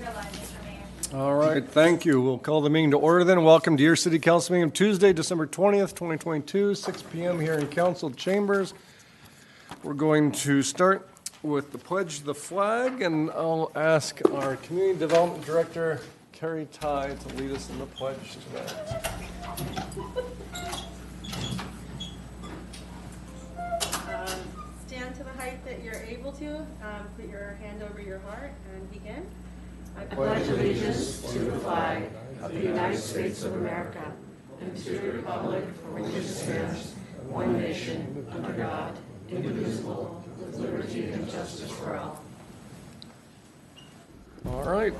You're live, Mr. Mayor. All right, thank you. We'll call the meeting to order then. Welcome to your City Council meeting of Tuesday, December 20th, 2022, 6 p.m. here in Council Chambers. We're going to start with the pledge of the flag, and I'll ask our Community Development Director, Carrie Ty, to lead us in the pledge tonight. Stand to the height that you're able to. Put your hand over your heart and begin. I pledge allegiance to the flag of the United States of America and to the republic for which it stands, one nation, under God, indivisible, with liberty and justice for all. All right.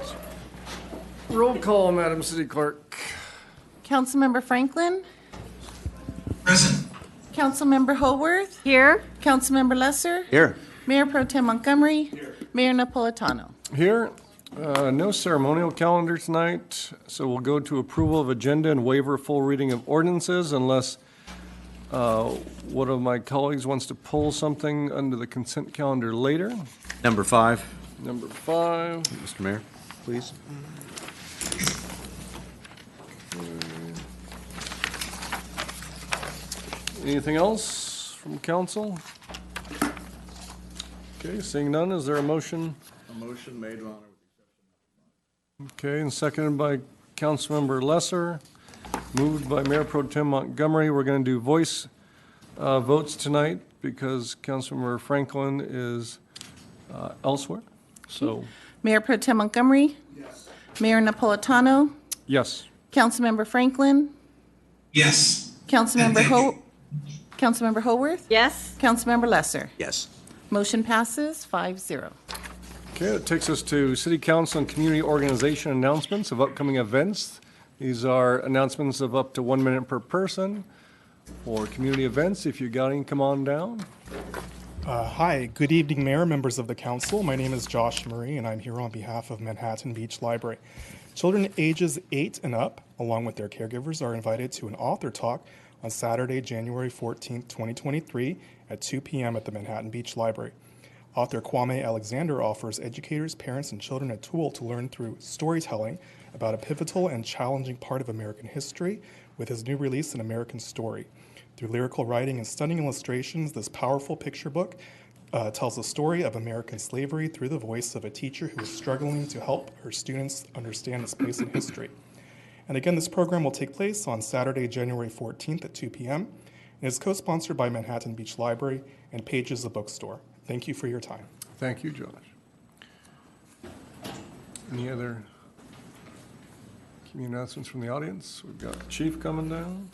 Roll call, Madam City Clerk. Councilmember Franklin. Present. Councilmember Haworth. Here. Councilmember Lesser. Here. Mayor Pro Tem Montgomery. Here. Mayor Napolitano. Here. No ceremonial calendar tonight, so we'll go to approval of agenda and waiver full reading of ordinances unless one of my colleagues wants to pull something under the consent calendar later. Number 5. Number 5. Mr. Mayor, please. Anything else from council? Okay, seeing none, is there a motion? A motion made, Your Honor. Okay, and seconded by Councilmember Lesser, moved by Mayor Pro Tem Montgomery. We're going to do voice votes tonight because Councilmember Franklin is elsewhere. So, Mayor Pro Tem Montgomery. Yes. Mayor Napolitano. yes. Councilmember Franklin. Yes. Councilmember Haworth. Yes. Councilmember Lesser. Yes. Motion passes 5-0. Okay, that takes us to City Council and Community Organization announcements of upcoming events. These are announcements of up to 1 minute per person for community events. If you got any, come on down. Hi, good evening, Mayor, members of the Council. My name is Josh Murray, and I'm here on behalf of Manhattan Beach Library. Children ages 8 and up, along with their caregivers, are invited to an author talk on Saturday, January 14th, 2023 at 2 p.m. at the Manhattan Beach Library. Author Kwame Alexander offers educators, parents, and children a tool to learn through storytelling about a pivotal and challenging part of American history with his new release, An American Story. Through lyrical writing and stunning illustrations, this powerful picture book tells the story of American slavery through the voice of a teacher who is struggling to help her students understand this place in history. And again, this program will take place on Saturday, January 14th at 2 p.m. and is co-sponsored by Manhattan Beach Library and Pages, the bookstore. Thank you for your time. Thank you, Josh. Any other community announcements from the audience? We've got Chief coming down.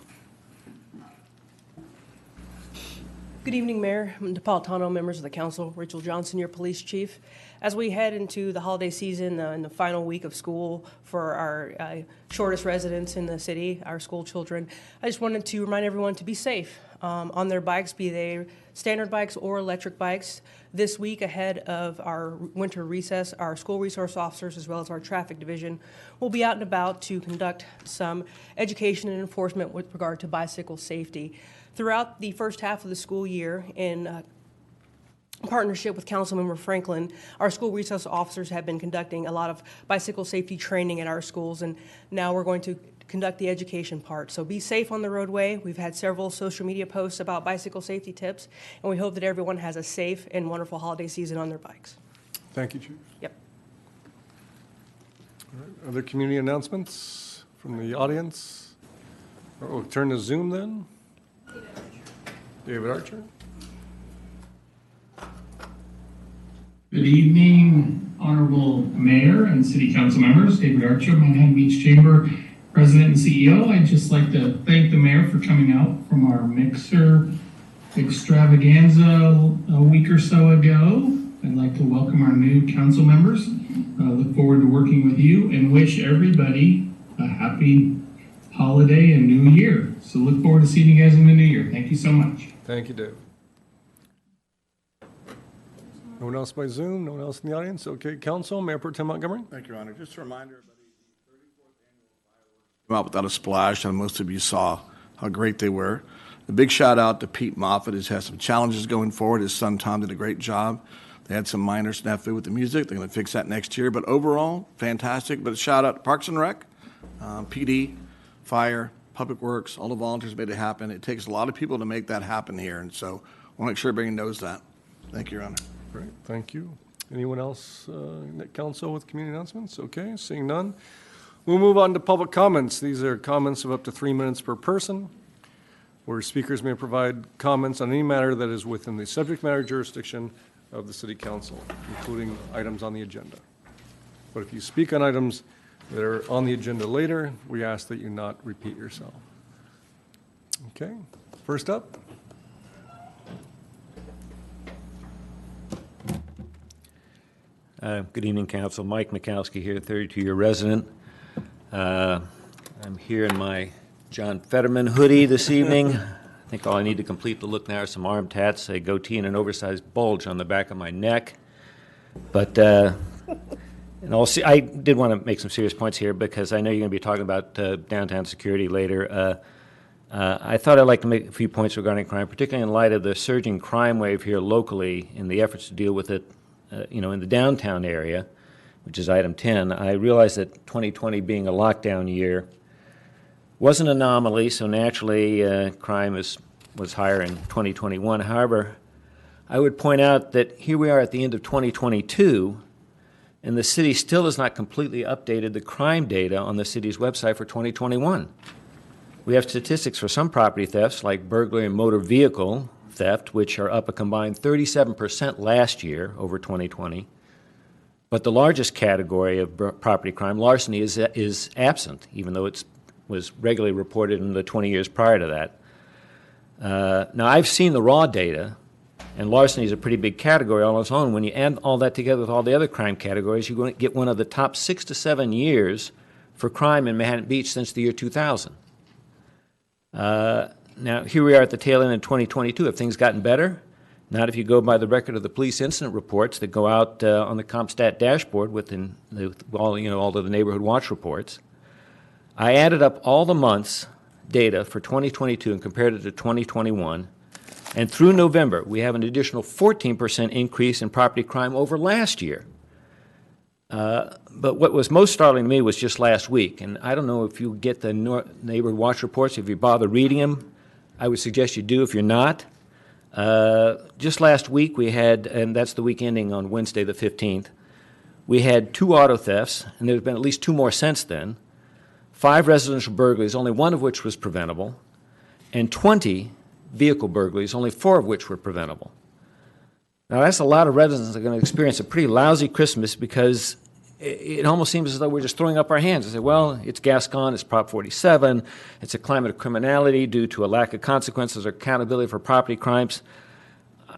Good evening, Mayor, Napolitano, members of the council, Rachel Johnson, your police chief. As we head into the holiday season and the final week of school for our shortest residents in the city, our school children, I just wanted to remind everyone to be safe on their bikes, be they standard bikes or electric bikes. This week, ahead of our winter recess, our school resource officers as well as our traffic division will be out and about to conduct some education and enforcement with regard to bicycle safety. Throughout the first half of the school year, in partnership with Councilmember Franklin, our school resource officers have been conducting a lot of bicycle safety training at our schools, and now we're going to conduct the education part. So be safe on the roadway. We've had several social media posts about bicycle safety tips, and we hope that everyone has a safe and wonderful holiday season on their bikes. Thank you, Chief. Yep. All right. Other community announcements from the audience? We'll turn to Zoom then. David Archer. Good evening, Honorable Mayor and City Council members. David Archer, Manhattan Beach Chamber President and CEO. I'd just like to thank the Mayor for coming out from our mixer extravaganza a week or so ago. I'd like to welcome our new council members. Look forward to working with you and wish everybody a happy holiday and new year. So look forward to seeing you guys in the new year. Thank you so much. Thank you, Dave. No one else by Zoom? No one else in the audience? Okay, Council, Mayor Pro Tem Montgomery. Thank you, Your Honor. Just a reminder, everybody, the 34th annual fireworks came out without a splash, and most of you saw how great they were. A big shout out to Pete Moffitt, who's had some challenges going forward. His son Tom did a great job. They had some minor snafu with the music. They're going to fix that next year. But overall, fantastic. But a shout out to Parks and Rec, PD, Fire, Public Works, all the volunteers made it happen. It takes a lot of people to make that happen here. And so I want to make sure everybody knows that. Thank you, Your Honor. Great, thank you. Anyone else in the council with community announcements? Okay, seeing none. We'll move on to public comments. These are comments of up to 3 minutes per person, where speakers may provide comments on any matter that is within the subject matter jurisdiction of the City Council, including items on the agenda. But if you speak on items that are on the agenda later, we ask that you not repeat yourself. Okay, first up. Good evening, Council. Mike Mikowski here, 32-year resident. I'm here in my John Fetterman hoodie this evening. I think all I need to complete the look now are some arm tats, a goatee, and an oversized bulge on the back of my neck. But I did want to make some serious points here because I know you're going to be talking about downtown security later. I thought I'd like to make a few points regarding crime, particularly in light of the surging crime wave here locally in the efforts to deal with it, in the downtown area, which is item 10. I realize that 2020 being a lockdown year was an anomaly, so naturally crime was higher in 2021. However, I would point out that here we are at the end of 2022, and the city still has not completely updated the crime data on the city's website for 2021. We have statistics for some property thefts, like burglary and motor vehicle theft, which are up a combined 37% last year over 2020. But the largest category of property crime, larceny, is absent, even though it was regularly reported in the 20 years prior to that. Now, I've seen the raw data, and larceny is a pretty big category all on its own. When you add all that together with all the other crime categories, you're going to get one of the top 6 to 7 years for crime in Manhattan Beach since the year 2000. Now, here we are at the tail end of 2022. Have things gotten better? Not if you go by the record of the police incident reports that go out on the CompStat dashboard within all of the neighborhood watch reports. I added up all the months' data for 2022 and compared it to 2021. And through November, we have an additional 14% increase in property crime over last year. But what was most startling to me was just last week. And I don't know if you get the neighborhood watch reports, if you bother reading them. I would suggest you do if you're not. Just last week we had, and that's the week ending on Wednesday the 15th, we had 2 auto thefts, and there's been at least 2 more since then, 5 residential burglaries, only 1 of which was preventable, and 20 vehicle burglaries, only 4 of which were preventable. Now that's a lot of residents that are going to experience a pretty lousy Christmas because it almost seems as though we're just throwing up our hands and say, well, it's Gascon, it's Prop 47, it's a climate of criminality due to a lack of consequences or accountability for property crimes.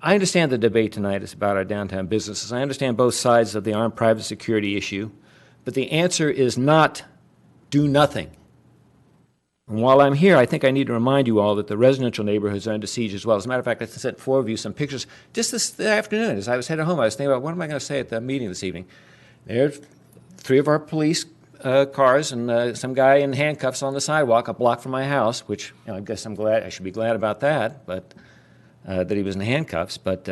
I understand the debate tonight is about our downtown businesses. I understand both sides of the armed private security issue, but the answer is not do nothing. And while I'm here, I think I need to remind you all that the residential neighborhoods are under siege as well. As a matter of fact, I sent 4 of you some pictures just this afternoon. As I was headed home, I was thinking about what am I going to say at the meeting this evening. There's 3 of our police cars and some guy in handcuffs on the sidewalk a block from my house, which I guess I should be glad about that, but that he was in handcuffs. But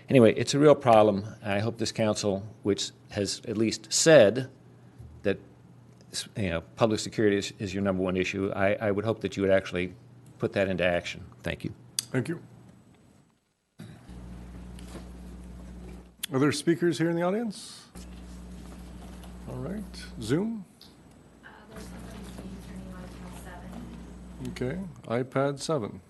anyway, it's a real problem. I hope this council, which has at least said that public security is your number 1 issue, I would hope that you would actually put that into action. Thank you. Thank you. Are there speakers here in the audience? All right. Zoom? Okay. iPad 7.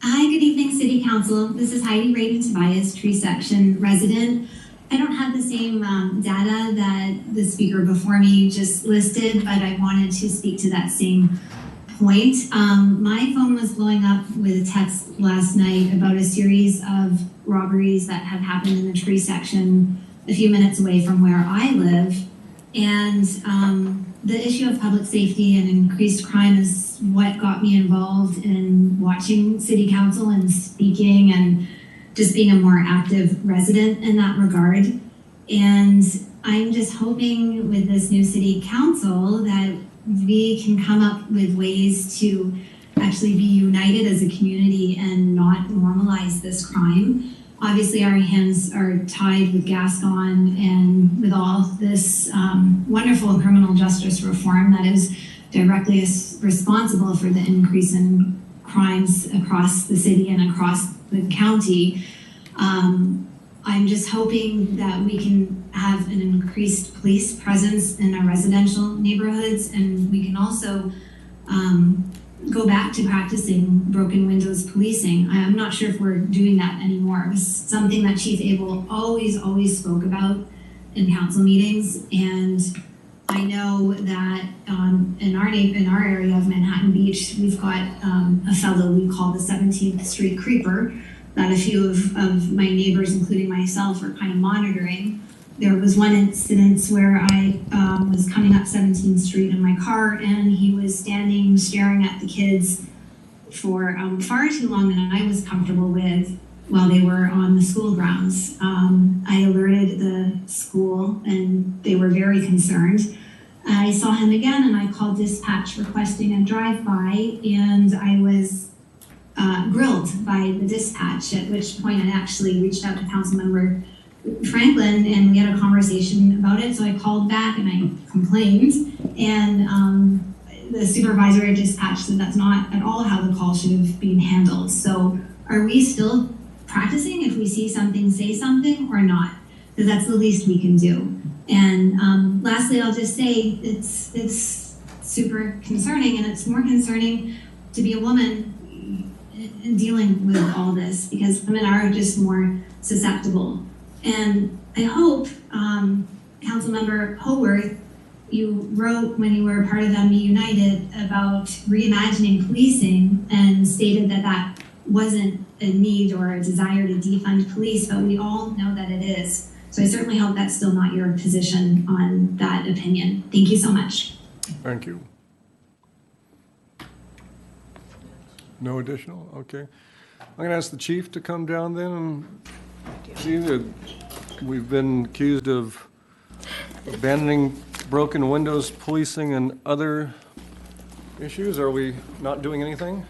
Hi, good evening, City Council. This is Heidi Raven Tobias, Tree Section resident. I don't have the same data that the speaker before me just listed, but I wanted to speak to that same point. My phone was blowing up with a text last night about a series of robberies that have happened in the Tree Section a few minutes away from where I live. And the issue of public safety and increased crime is what got me involved in watching City Council and speaking and just being a more active resident in that regard. And I'm just hoping with this new City Council that we can come up with ways to actually be united as a community and not normalize this crime. Obviously, our hands are tied with Gascon and with all this wonderful criminal justice reform that is directly responsible for the increase in crimes across the city and across the county. I'm just hoping that we can have an increased police presence in our residential neighborhoods, and we can also go back to practicing broken windows policing. I'm not sure if we're doing that anymore. It was something that Chief Abel always spoke about in council meetings, and I know that in our area of Manhattan Beach, we've got a fellow we call the 17th Street Creeper that a few of my neighbors, including myself, are kind of monitoring. There was one incident where I was coming up 17th Street in my car, and he was standing staring at the kids for far too long than I was comfortable with while they were on the school grounds. I alerted the school, and they were very concerned. I saw him again, and I called dispatch requesting a drive-by, and I was grilled by the dispatch, at which point I actually reached out to Councilmember Franklin, and we had a conversation about it. So I called back and I complained, and the supervisor at dispatch said that's not at all how the call should have been handled. So are we still practicing if we see something, say something, or not? Because that's the least we can do. And lastly, I'll just say it's super concerning, and it's more concerning to be a woman in dealing with all this, because women are just more susceptible. And I hope, Councilmember Howarth, you wrote when you were part of MB United about reimagining policing and stated that that wasn't a need or a desire to defund police, but we all know that it is. So I certainly hope that's still not your position on that opinion. Thank you so much. Thank you. No additional? Okay. I'm going to ask the chief to come down then and see that we've been accused of abandoning broken windows policing and other issues. Are we not doing anything?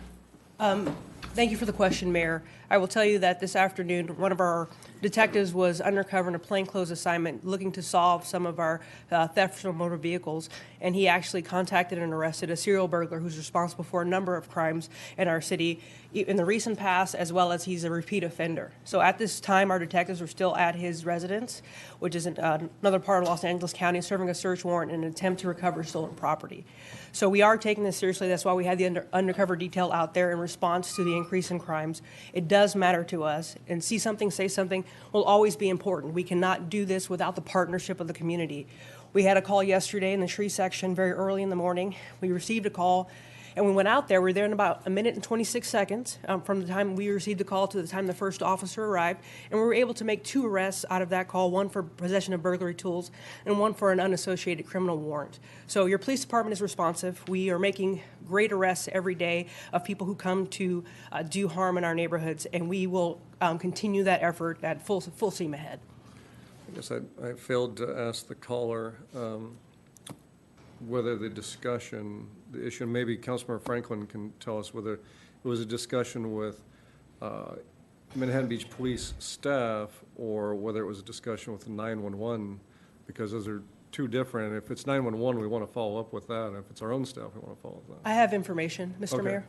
Thank you for the question, Mayor. I will tell you that this afternoon, one of our detectives was undercover in a plainclothes assignment looking to solve some of our thefts from motor vehicles, and he actually contacted and arrested a serial burglar who's responsible for a number of crimes in our city in the recent past, as well as he's a repeat offender. So at this time, our detectives are still at his residence, which is another part of Los Angeles County, serving a search warrant in an attempt to recover stolen property. So we are taking this seriously. That's why we had the undercover detail out there in response to the increase in crimes. It does matter to us, and see something, say something will always be important. We cannot do this without the partnership of the community. We had a call yesterday in the tree section very early in the morning. We received a call, and we went out there. We were there in about 1 minute and 26 seconds from the time we received the call to the time the first officer arrived, and we were able to make 2 arrests out of that call, one for possession of burglary tools and one for an unassociated criminal warrant. So your police department is responsive. We are making great arrests every day of people who come to do harm in our neighborhoods, and we will continue that effort at full steam ahead. I guess I failed to ask the caller whether the discussion, the issue, maybe Councilmember Franklin can tell us whether it was a discussion with Manhattan Beach Police staff or whether it was a discussion with the 911, because those are 2 different. If it's 911, we want to follow up with that. If it's our own staff, we want to follow up with that. I have information, Mr. Okay. Mayor.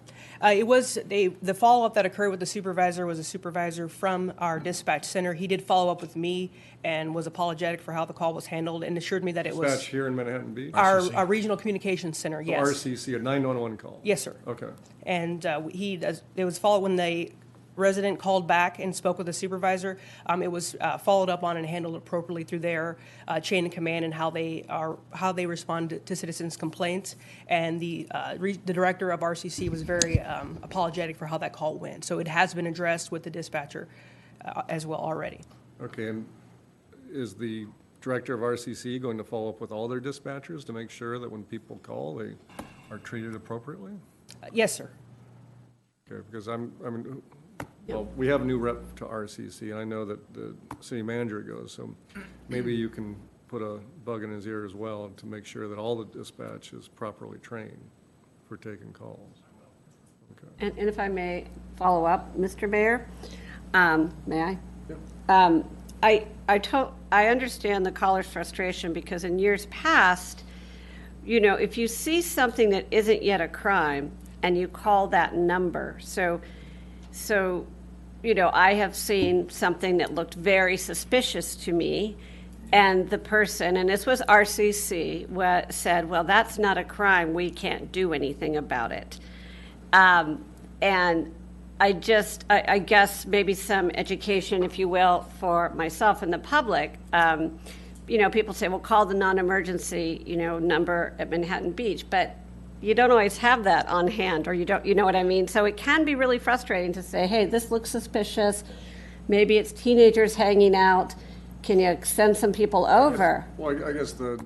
It was the follow-up that occurred with the supervisor was a supervisor from our dispatch center. He did follow up with me and was apologetic for how the call was handled and assured me that it was Dispatch here in Manhattan Beach? our regional communications center. So Yes. RCC, a 911 call? Yes, sir. Okay. And it was followed when the resident called back and spoke with the supervisor. It was followed up on and handled appropriately through their chain of command and how they respond to citizens' complaints. And the director of RCC was very apologetic for how that call went. So it has been addressed with the dispatcher as well already. Okay, and is the director of RCC going to follow up with all their dispatchers to make sure that when people call, they are treated appropriately? Yes, sir. Okay, because well, we have a new rep to RCC, and I know that the city manager goes, so maybe you can put a bug in his ear as well to make sure that all the dispatch is properly trained for taking calls. And if I may follow up, Mr. Mayor, may I? I understand the caller's frustration because in years past, you know, if you see something that isn't yet a crime and you call that number, so you know, I have seen something that looked very suspicious to me, and the person, and this was RCC, said, well, that's not a crime, we can't do anything about it. And I guess maybe some education, if you will, for myself and the public. You know, people say, well, call the non-emergency, you know, number at Manhattan Beach, but you don't always have that on hand, or you know what I mean? So it can be really frustrating to say, hey, this looks suspicious. Maybe it's teenagers hanging out. Can you send some people over? Well, I guess the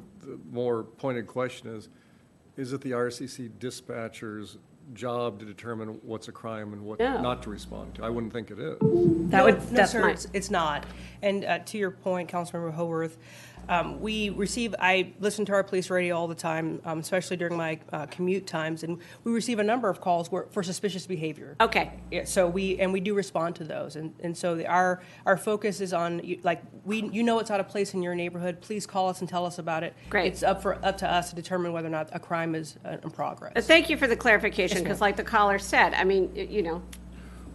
more pointed question is it the RCC dispatcher's job to determine what's a crime and what not to respond to? I wouldn't think it is. No, sir, it's not. And to your point, Councilmember Haworth, I listen to our police radio all the time, especially during my commute times, and we receive a number of calls for suspicious behavior. Okay. Yeah, so we do respond to those, and so our focus is on, like, you know it's out of place in your neighborhood. Please call us and tell us about it. Great. It's up to us to determine whether or not a crime is in progress. Thank you for the clarification, because like the caller said, I mean, you know.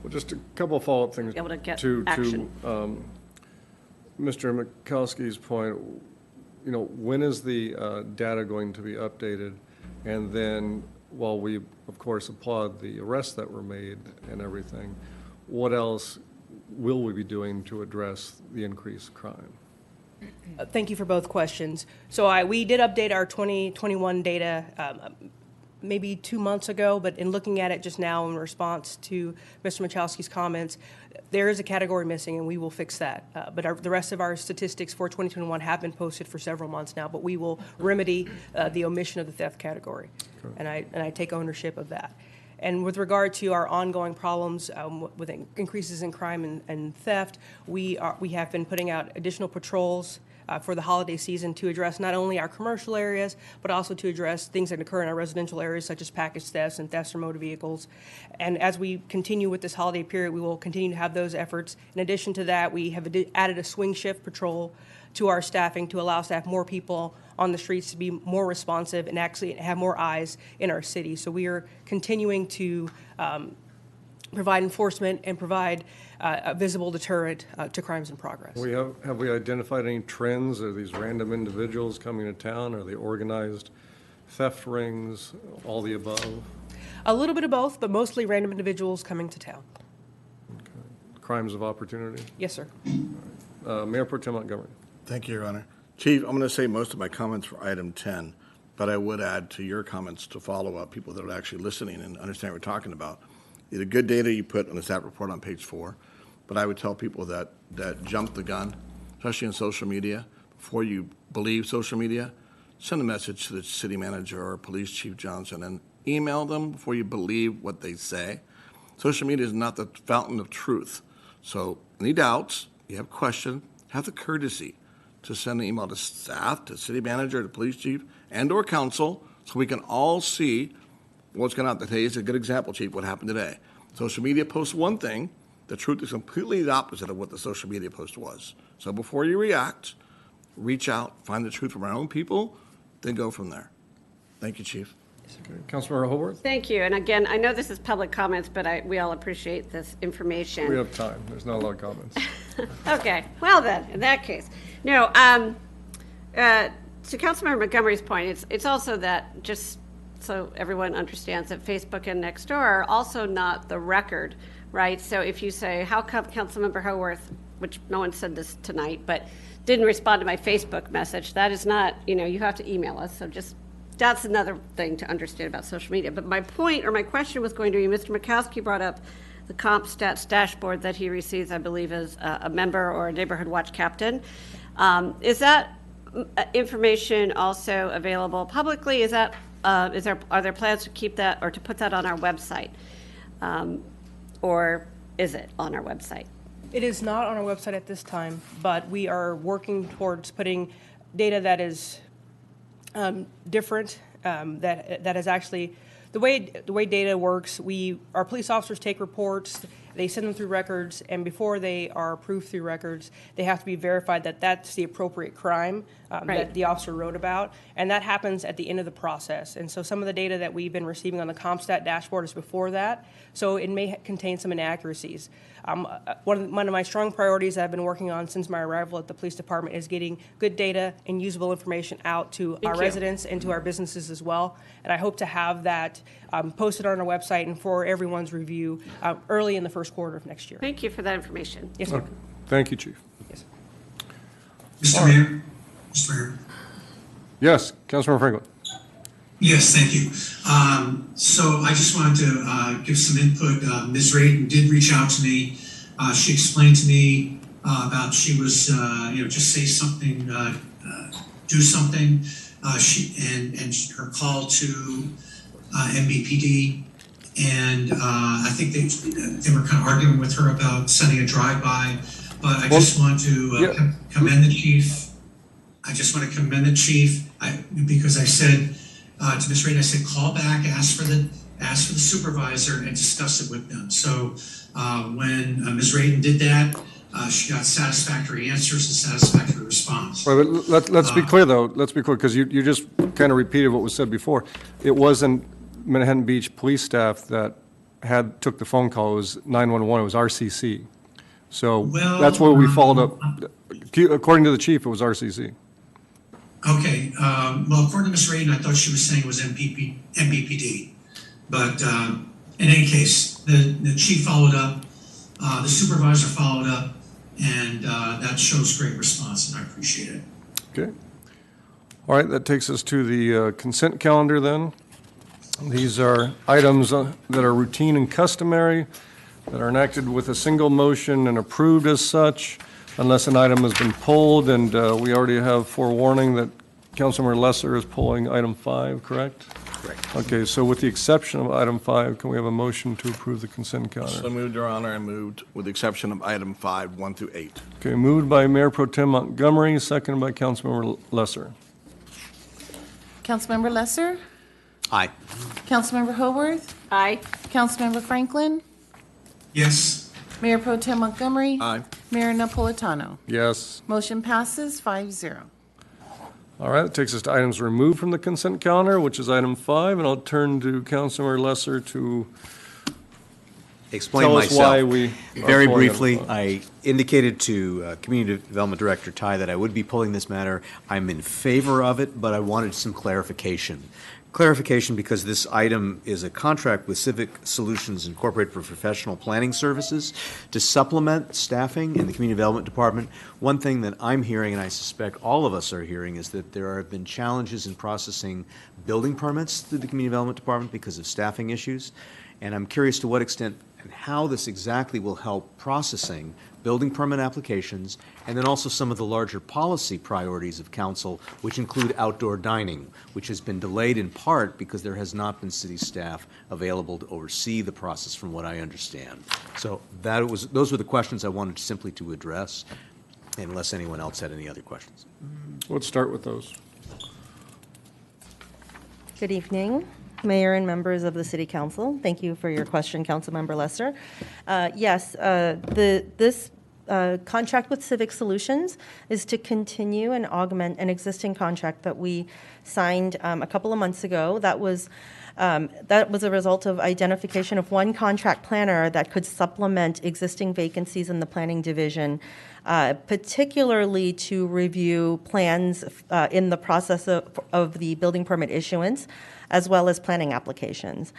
Well, just a couple of follow-up things Be able to get to action. Mr. Mikowski's point. You know, when is the data going to be updated? And then, while we, of course, applaud the arrests that were made and everything, what else will we be doing to address the increased crime? Thank you for both questions. So we did update our 2021 data maybe 2 months ago, but in looking at it just now in response to Mr. Machowski's comments, there is a category missing, and we will fix that. But the rest of our statistics for 2021 have been posted for several months now, but we will remedy the omission of the theft category. Okay. And I take ownership of that. And with regard to our ongoing problems with increases in crime and theft, we have been putting out additional patrols for the holiday season to address not only our commercial areas, but also to address things that occur in our residential areas, such as package thefts and thefts from motor vehicles. And as we continue with this holiday period, we will continue to have those efforts. In addition to that, we have added a swing shift patrol to our staffing to allow staff more people on the streets to be more responsive and actually have more eyes in our city. So we are continuing to provide enforcement and provide a visible deterrent to crimes in progress. Have we identified any trends? Are these random individuals coming to town? Are they organized theft rings? All the above? A little bit of both, but mostly random individuals coming to town. Okay. Crimes of opportunity? Yes, sir. Mayor Pro Tem Montgomery. Thank you, Your Honor. Chief, I'm going to say most of my comments for item 10, but I would add to your comments to follow up people that are actually listening and understand what we're talking about. The good data you put on the staff report on page 4, but I would tell people that jump the gun, especially in social media, before you believe social media, send a message to the city manager or police chief Johnson and email them before you believe what they say. Social media is not the fountain of truth. So any doubts, you have a question, have the courtesy to send an email to staff, to city manager, to police chief, and or council, so we can all see what's going on. Today is a good example, Chief, what happened today. Social media posts one thing, the truth is completely the opposite of what the social media post was. So before you react, reach out, find the truth from our own people, then go from there. Thank you, Chief. Okay. Councilmember Haworth? Thank you. And again, I know this is public comments, but we all appreciate this information. We have time. There's not a lot of comments. Okay. Well then, in that case. No, to Councilmember Montgomery's point, it's also that, just so everyone understands, that Facebook and Nextdoor are also not the record, right? So if you say, how come Councilmember Haworth, which no one said this tonight, but didn't respond to my Facebook message, that is not, you have to email us. So just, that's another thing to understand about social media. But my point, or my question, was going to be, Mr. Mikowski brought up the comp stats dashboard that he receives, I believe, as a member or a neighborhood watch captain. Is that information also available publicly? Are there plans to keep that or to put that on our website? Or is it on our website? It is not on our website at this time, but we are working towards putting data that is different, that is actually The way data works, our police officers take reports, they send them through records, and before they are approved through records, they have to be verified that that's the appropriate crime that the officer wrote about, and that happens at the end of the process. And so some of the data that we've been receiving on the CompStat dashboard is before that, so it may contain some inaccuracies. One of my strong priorities that I've been working on since my arrival at the police department is getting good data and usable information out to our residents and to our businesses as well. And I hope to have that posted on our website and for everyone's review early in the first quarter of next year. Thank you for that information. Yes, sir. Thank you, Chief. Yes. Mr. Mayor? Mr. Mayor? Yes, Councilmember Franklin. Yes, thank you. So I just wanted to give some input. Ms. Radin did reach out to me. She explained to me about she was, just say something, do something. And her call to MBPD. And I think they were kind of arguing with her about sending a drive-by. But I just want to commend the chief. I just want to commend the chief because I said to Ms. Radin, I said, call back, ask for the supervisor and discuss it with them. So when Ms. Radin did that, she got satisfactory answers and satisfactory response. Right, but let's be clear, though. Let's be clear, because you just kind of repeated what was said before. It wasn't Manhattan Beach police staff that took the phone call. It was 911. It was RCC. So that's where we followed up. According to the chief, it was RCC. Okay. Well, according to Ms. Radin, I thought she was saying it was MBPD. But in any case, the chief followed up, the supervisor followed up, and that shows great response, and I appreciate it. Okay. All right, that takes us to the consent calendar then. These are items that are routine and customary, that are enacted with a single motion and approved as such, unless an item has been pulled, and we already have forewarning that Councilmember Lesser is pulling item 5, correct? Correct. Okay, so with the exception of item 5, can we have a motion to approve the consent calendar? So moved, Your Honor, and moved with the exception of item 5, 1 through 8. Okay, moved by Mayor Pro Tem Montgomery, seconded by Councilmember Lesser. Councilmember Lesser? Aye. Councilmember Haworth? Aye. Councilmember Franklin? Yes. Mayor Pro Tem Montgomery? Aye. Mayor Napolitano? Yes. Motion passes 5-0. All right, that takes us to items removed from the consent calendar, which is item 5, and I'll turn to Councilmember Lesser to Explain tell us myself. why we are Very pulling briefly, item 5. I indicated to Community Development Director Ty that I would be pulling this matter. I'm in favor of it, but I wanted some clarification. Clarification because this item is a contract with Civic Solutions Incorporated for professional planning services to supplement staffing in the Community Development Department. One thing that I'm hearing, and I suspect all of us are hearing, is that there have been challenges in processing building permits through the Community Development Department because of staffing issues. And I'm curious to what extent and how this exactly will help processing building permit applications, and then also some of the larger policy priorities of council, which include outdoor dining, which has been delayed in part because there has not been city staff available to oversee the process, from what I understand. So those were the questions I wanted simply to address, unless anyone else had any other questions. Let's start with those. Good evening, Mayor and members of the City Council. Thank you for your question, Councilmember Lesser. Yes, this contract with Civic Solutions is to continue and augment an existing contract that we signed a couple of months ago. That was a result of identification of one contract planner that could supplement existing vacancies in the planning division, particularly to review plans in the process of the building permit issuance, as well as planning applications.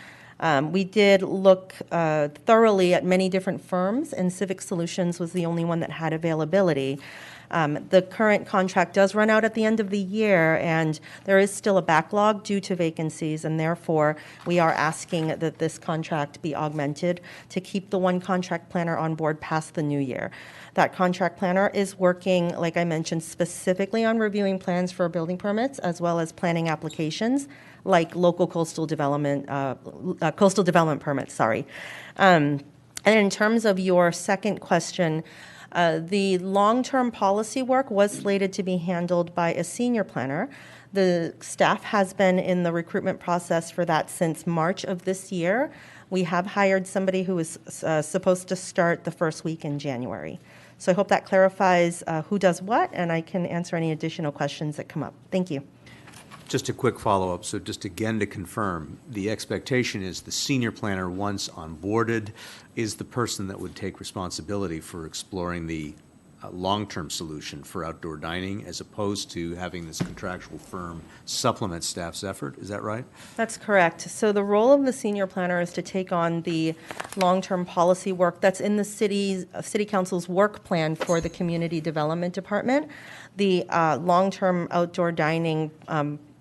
We did look thoroughly at many different firms, and Civic Solutions was the only one that had availability. The current contract does run out at the end of the year, and there is still a backlog due to vacancies, and therefore we are asking that this contract be augmented to keep the one contract planner on board past the new year. That contract planner is working, like I mentioned, specifically on reviewing plans for building permits as well as planning applications, like local coastal development permits. Sorry. And in terms of your second question, the long-term policy work was slated to be handled by a senior planner. The staff has been in the recruitment process for that since March of this year. We have hired somebody who is supposed to start the first week in January. So I hope that clarifies who does what, and I can answer any additional questions that come up. Thank you. Just a quick follow-up. So just again to confirm, the expectation is the senior planner, once onboarded, is the person that would take responsibility for exploring the long-term solution for outdoor dining, as opposed to having this contractual firm supplement staff's effort. Is that right? That's correct. So the role of the senior planner is to take on the long-term policy work that's in the city council's work plan for the community development department. The long-term outdoor dining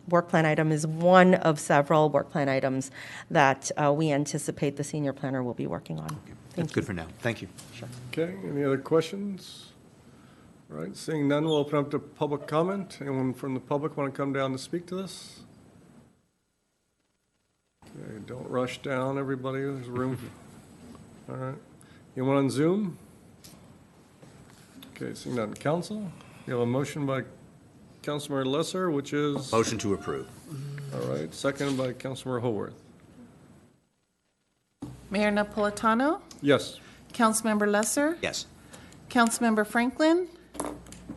work plan item is one of several work plan items that we anticipate the senior planner will be working on. That's good for now. Thank you. Sure. Okay, any other questions? All right, seeing none, we'll open up to public comment. Anyone from the public want to come down to speak to this? Okay, don't rush down, everybody. There's room. All right. Anyone on Zoom? Okay, seeing none. Council? You have a motion by Councilmember Lesser, which is? Motion to approve. All right, second by Councilmember Haworth. Mayor Napolitano, Yes. Councilmember Lesser, Yes. Councilmember Franklin,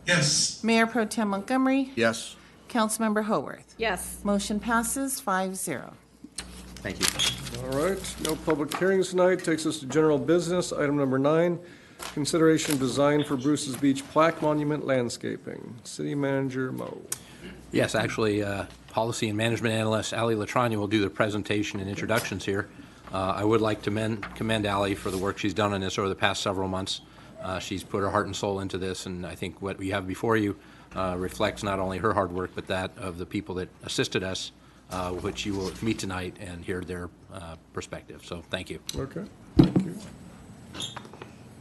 Yes. Mayor Pro Tem Montgomery, Yes. Councilmember Haworth. Yes. Motion passes 5-0. Thank you. All right, no public hearings tonight. Takes us to general business. Item number 9, consideration design for Bruce's Beach Plaque Monument landscaping. City Manager Mo. Yes, actually, Policy and Management Analyst Ali Latrania will do the presentation and introductions here. I would like to commend Ali for the work she's done on this over the past several months. She's put her heart and soul into this, and I think what we have before you reflects not only her hard work, but that of the people that assisted us, which you will meet tonight and hear their perspective. So thank you. Okay, thank you.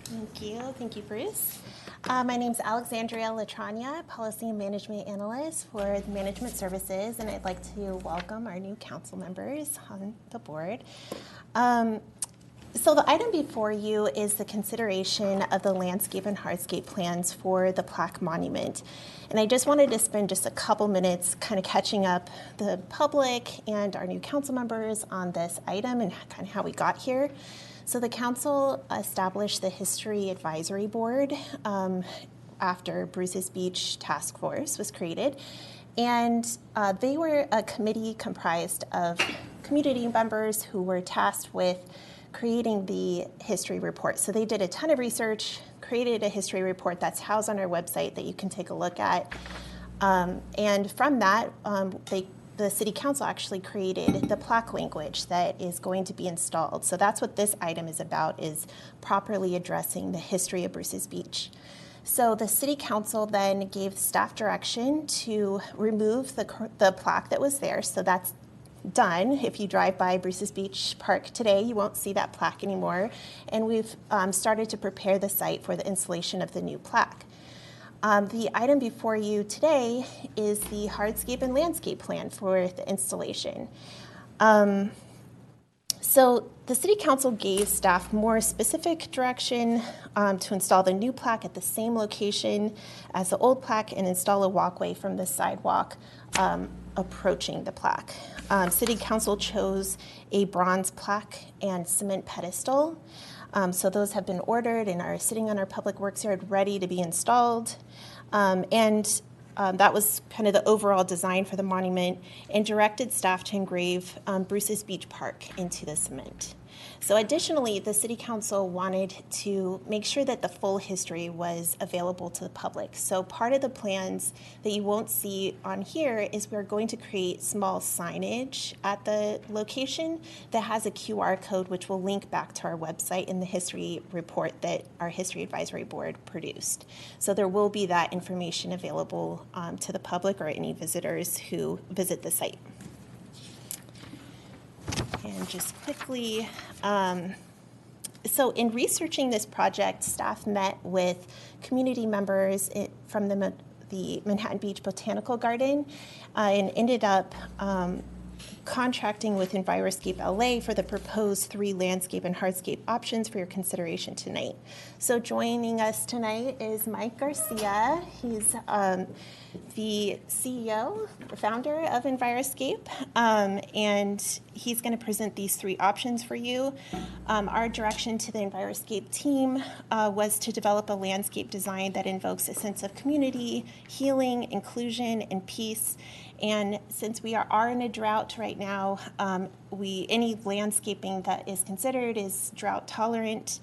Thank you. Thank you, Bruce. My name is Alexandria Latrania, Policy and Management Analyst for the Management Services, and I'd like to welcome our new council members on the board. So the item before you is the consideration of the landscape and hardscape plans for the Plaque Monument. And I just wanted to spend just a couple minutes kind of catching up the public and our new council members on this item and kind of how we got here. So the council established the History Advisory Board after Bruce's Beach Task Force was created. And they were a committee comprised of community members who were tasked with creating the history report. So they did a ton of research, created a history report that's housed on our website that you can take a look at. And from that, the City Council actually created the plaque language that is going to be installed. So that's what this item is about, is properly addressing the history of Bruce's Beach. So the City Council then gave staff direction to remove the plaque that was there. So that's done. If you drive by Bruce's Beach Park today, you won't see that plaque anymore. And we've started to prepare the site for the installation of the new plaque. The item before you today is the hardscape and landscape plan for the installation. So the City Council gave staff more specific direction to install the new plaque at the same location as the old plaque and install a walkway from the sidewalk approaching the plaque. City Council chose a bronze plaque and cement pedestal. So those have been ordered and are sitting on our public works yard ready to be installed. That was kind of the overall design for the monument, and directed staff to engrave Bruce's Beach Park into the cement. So additionally, the City Council wanted to make sure that the full history was available to the public. So part of the plans that you won't see on here is we're going to create small signage at the location that has a QR code, which will link back to our website in the history report that our History Advisory Board produced. So there will be that information available to the public or any visitors who visit the site. And just quickly, so in researching this project, staff met with community members from the Manhattan Beach Botanical Garden and ended up contracting with Enviroscape LA for the proposed 3 landscape and hardscape options for your consideration tonight. So joining us tonight is Mike Garcia. He's the CEO, the founder of Enviroscape, and he's going to present these 3 options for you. Our direction to the Enviroscape team was to develop a landscape design that invokes a sense of community, healing, inclusion, and peace. And since we are in a drought right now, any landscaping that is considered is drought tolerant,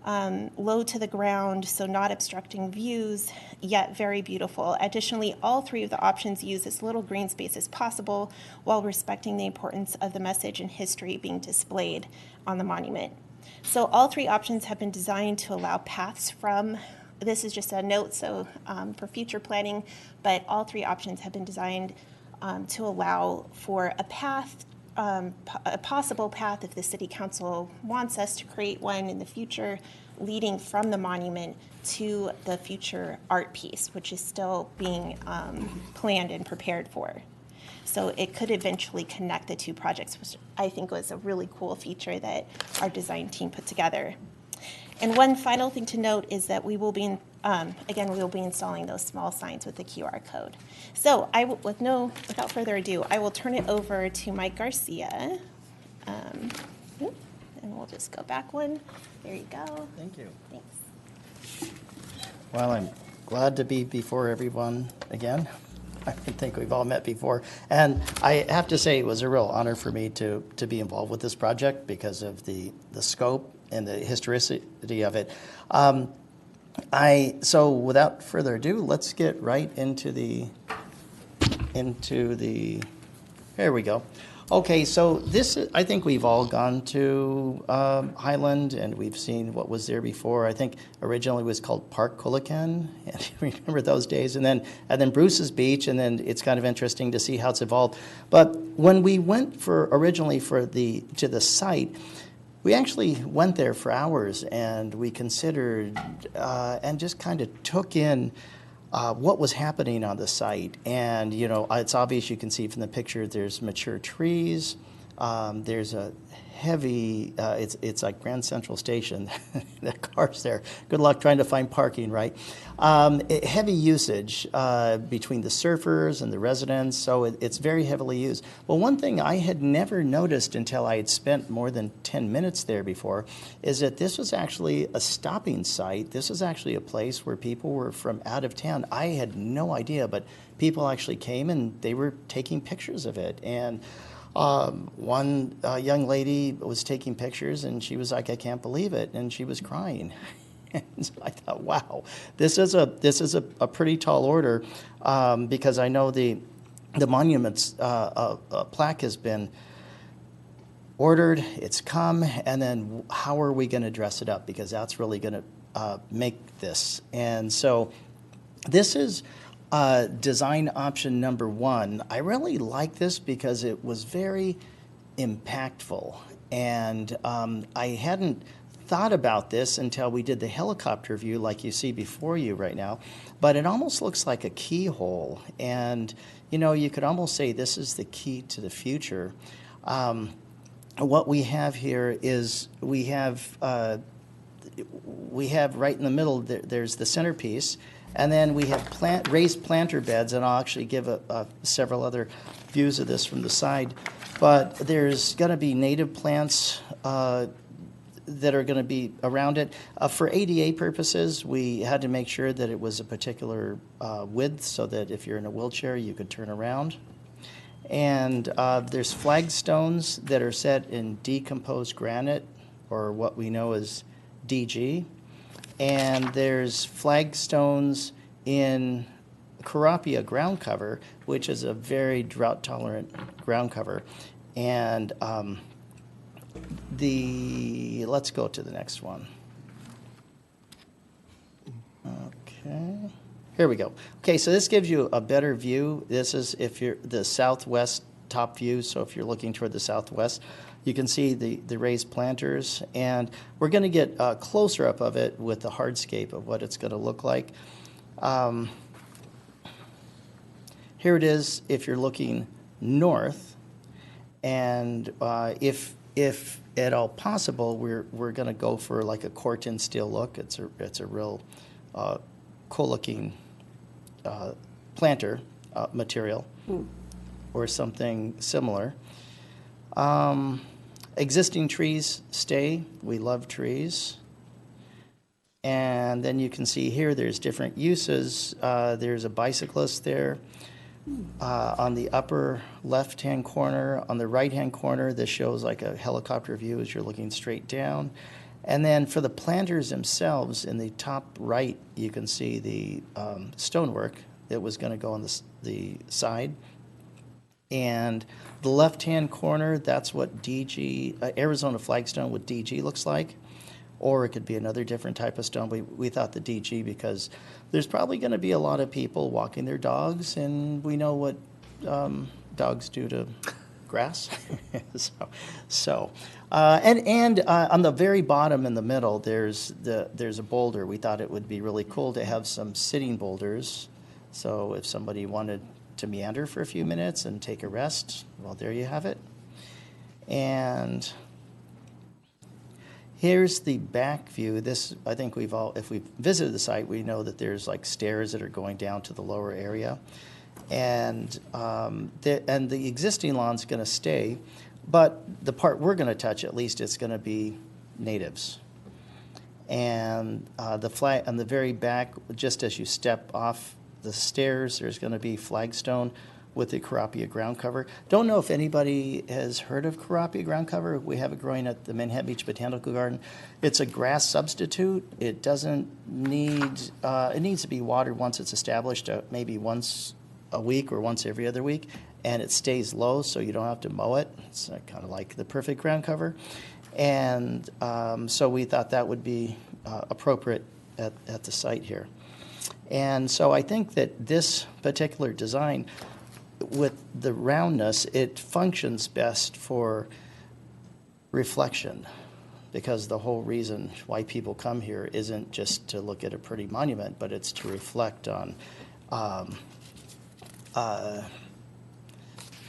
low to the ground, so not obstructing views, yet very beautiful. Additionally, all 3 of the options use as little green space as possible while respecting the importance of the message and history being displayed on the monument. So all 3 options have been designed to allow paths from, this is just a note, so for future planning, but all 3 options have been designed to allow for a path, a possible path if the City Council wants us to create one in the future, leading from the monument to the future art piece, which is still being planned and prepared for. So it could eventually connect the 2 projects, which I think was a really cool feature that our design team put together. And one final thing to note is that we will be, again, we will be installing those small signs with the QR code. So without further ado, I will turn it over to Mike Garcia. And we'll just go back one. There you go. Thank you. Thanks. Well, I'm glad to be before everyone again. I think we've all met before. And I have to say it was a real honor for me to be involved with this project because of the scope and the historicity of it. So without further ado, let's get right into the, here we go. Okay, so this, I think we've all gone to Highland and we've seen what was there before. I think originally it was called Park Coolican, and remember those days, and then Bruce's Beach, and then it's kind of interesting to see how it's evolved. But when we went originally to the site, we actually went there for hours and we considered and just kind of took in what was happening on the site. And, you know, it's obvious, you can see from the picture, there's mature trees. There's a heavy, it's like Grand Central Station, the cars there. Good luck trying to find parking, right? Heavy usage between the surfers and the residents, so it's very heavily used. Well, one thing I had never noticed until I had spent more than 10 minutes there before is that this was actually a stopping site. This was actually a place where people were from out of town. I had no idea, but people actually came and they were taking pictures of it. And one young lady was taking pictures and she was like, I can't believe it, and she was crying. And so I thought, wow, this is a pretty tall order, because I know the monument's plaque has been ordered, it's come, and then how are we going to dress it up, because that's really going to make this. And so this is design option number 1. I really like this because it was very impactful, and I hadn't thought about this until we did the helicopter view like you see before you right now, but it almost looks like a keyhole, and you know, you could almost say this is the key to the future. What we have here is we have right in the middle, there's the centerpiece, and then we have raised planter beds, and I'll actually give several other views of this from the side. But there's going to be native plants that are going to be around it. For ADA purposes, we had to make sure that it was a particular width so that if you're in a wheelchair, you could turn around. And there's flagstones that are set in decomposed granite, or what we know as DG. And there's flagstones in Carapia ground cover, which is a very drought-tolerant ground cover. And let's go to the next one. Okay, here we go. Okay, so this gives you a better view. This is if you're the southwest top view, so if you're looking toward the southwest, you can see the raised planters, and we're going to get a closer up of it with the hardscape of what it's going to look like. Here it is if you're looking north, And if at all possible, we're going to go for like a corten steel look. It's a real cool looking planter material or something similar. Existing trees stay. We love trees. And then you can see here there's different uses. There's a bicyclist there on the upper left-hand corner. On the right-hand corner, this shows like a helicopter view as you're looking straight down. And then for the planters themselves, in the top right, you can see the stonework that was going to go on the side. And the left-hand corner, that's what DG, Arizona flagstone with DG looks like. Or it could be another different type of stone. We thought the DG because there's probably going to be a lot of people walking their dogs, and we know what dogs do to grass. And on the very bottom in the middle, there's a boulder. We thought it would be really cool to have some sitting boulders. So if somebody wanted to meander for a few minutes and take a rest, well, there you have it. And here's the back view. This, I think if we've visited the site, we know that there's like stairs that are going down to the lower area. And the existing lawn's going to stay, but the part we're going to touch, at least, it's going to be natives. And the flag on the very back, just as you step off the stairs, there's going to be flagstone with the Carapia ground cover. Don't know if anybody has heard of Carapia ground cover. We have it growing at the Manhattan Beach Botanical Garden. It's a grass substitute. It doesn't need, it needs to be watered once it's established, maybe once a week or once every other week, and it stays low so you don't have to mow it. It's kind of like the perfect ground cover. And so we thought that would be appropriate at the site here. And so I think that this particular design, with the roundness, it functions best for reflection, because the whole reason why people come here isn't just to look at a pretty monument, but it's to reflect on, well,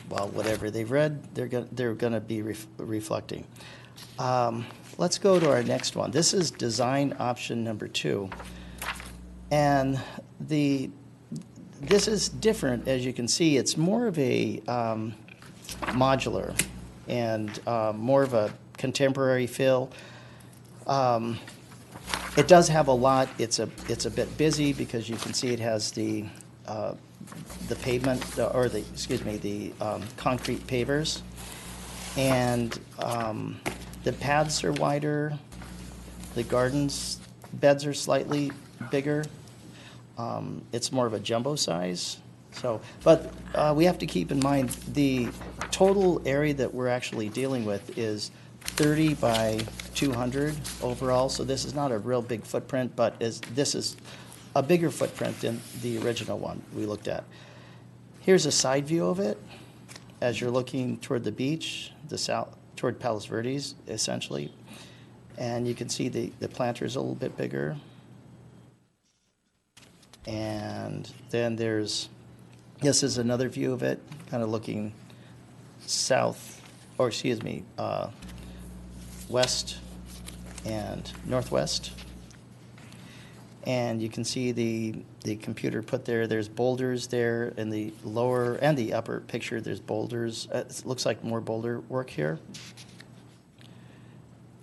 whatever they've read, they're going to be reflecting. Let's go to our next one. This is design option number 2. And this is different, as you can see. It's more of a modular and more of a contemporary feel. It does have a lot. It's a bit busy because you can see it has the pavement, or the concrete pavers, and the paths are wider. The gardens beds are slightly bigger. It's more of a jumbo size. So, but we have to keep in mind the total area that we're actually dealing with is 30 by 200 overall. So this is not a real big footprint, but this is a bigger footprint than the original one we looked at. Here's a side view of it as you're looking toward the beach, toward Palos Verdes, essentially. And you can see the planter's a little bit bigger. And then this is another view of it, kind of looking west and northwest. And you can see the computer put there's boulders there in the lower and the upper picture. There's boulders. It looks like more boulder work here.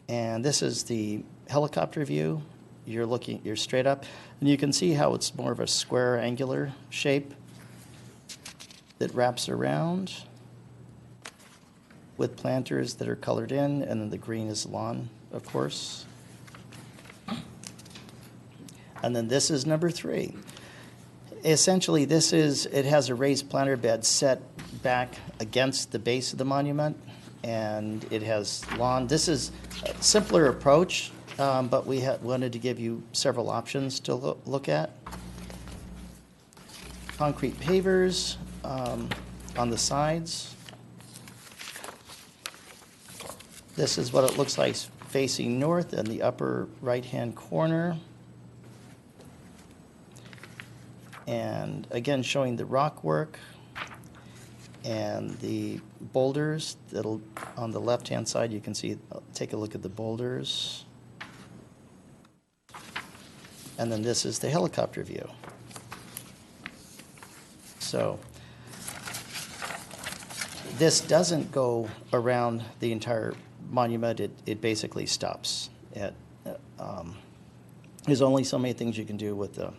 And this is the helicopter view. You're straight up, and you can see how it's more of a square angular shape that wraps around with planters that are colored in, and then the green is lawn, of course. And then this is number 3. Essentially, it has a raised planter bed set back against the base of the monument, and it has lawn. This is a simpler approach. But we wanted to give you several options to look at. Concrete pavers on the sides. This is what it looks like facing north in the upper right-hand corner. And again, showing the rock work. And the boulders that'll, on the left-hand side, you can see, take a look at the boulders. And then this is the helicopter view. So this doesn't go around the entire monument. It basically stops at, there's only so many things you can do with the,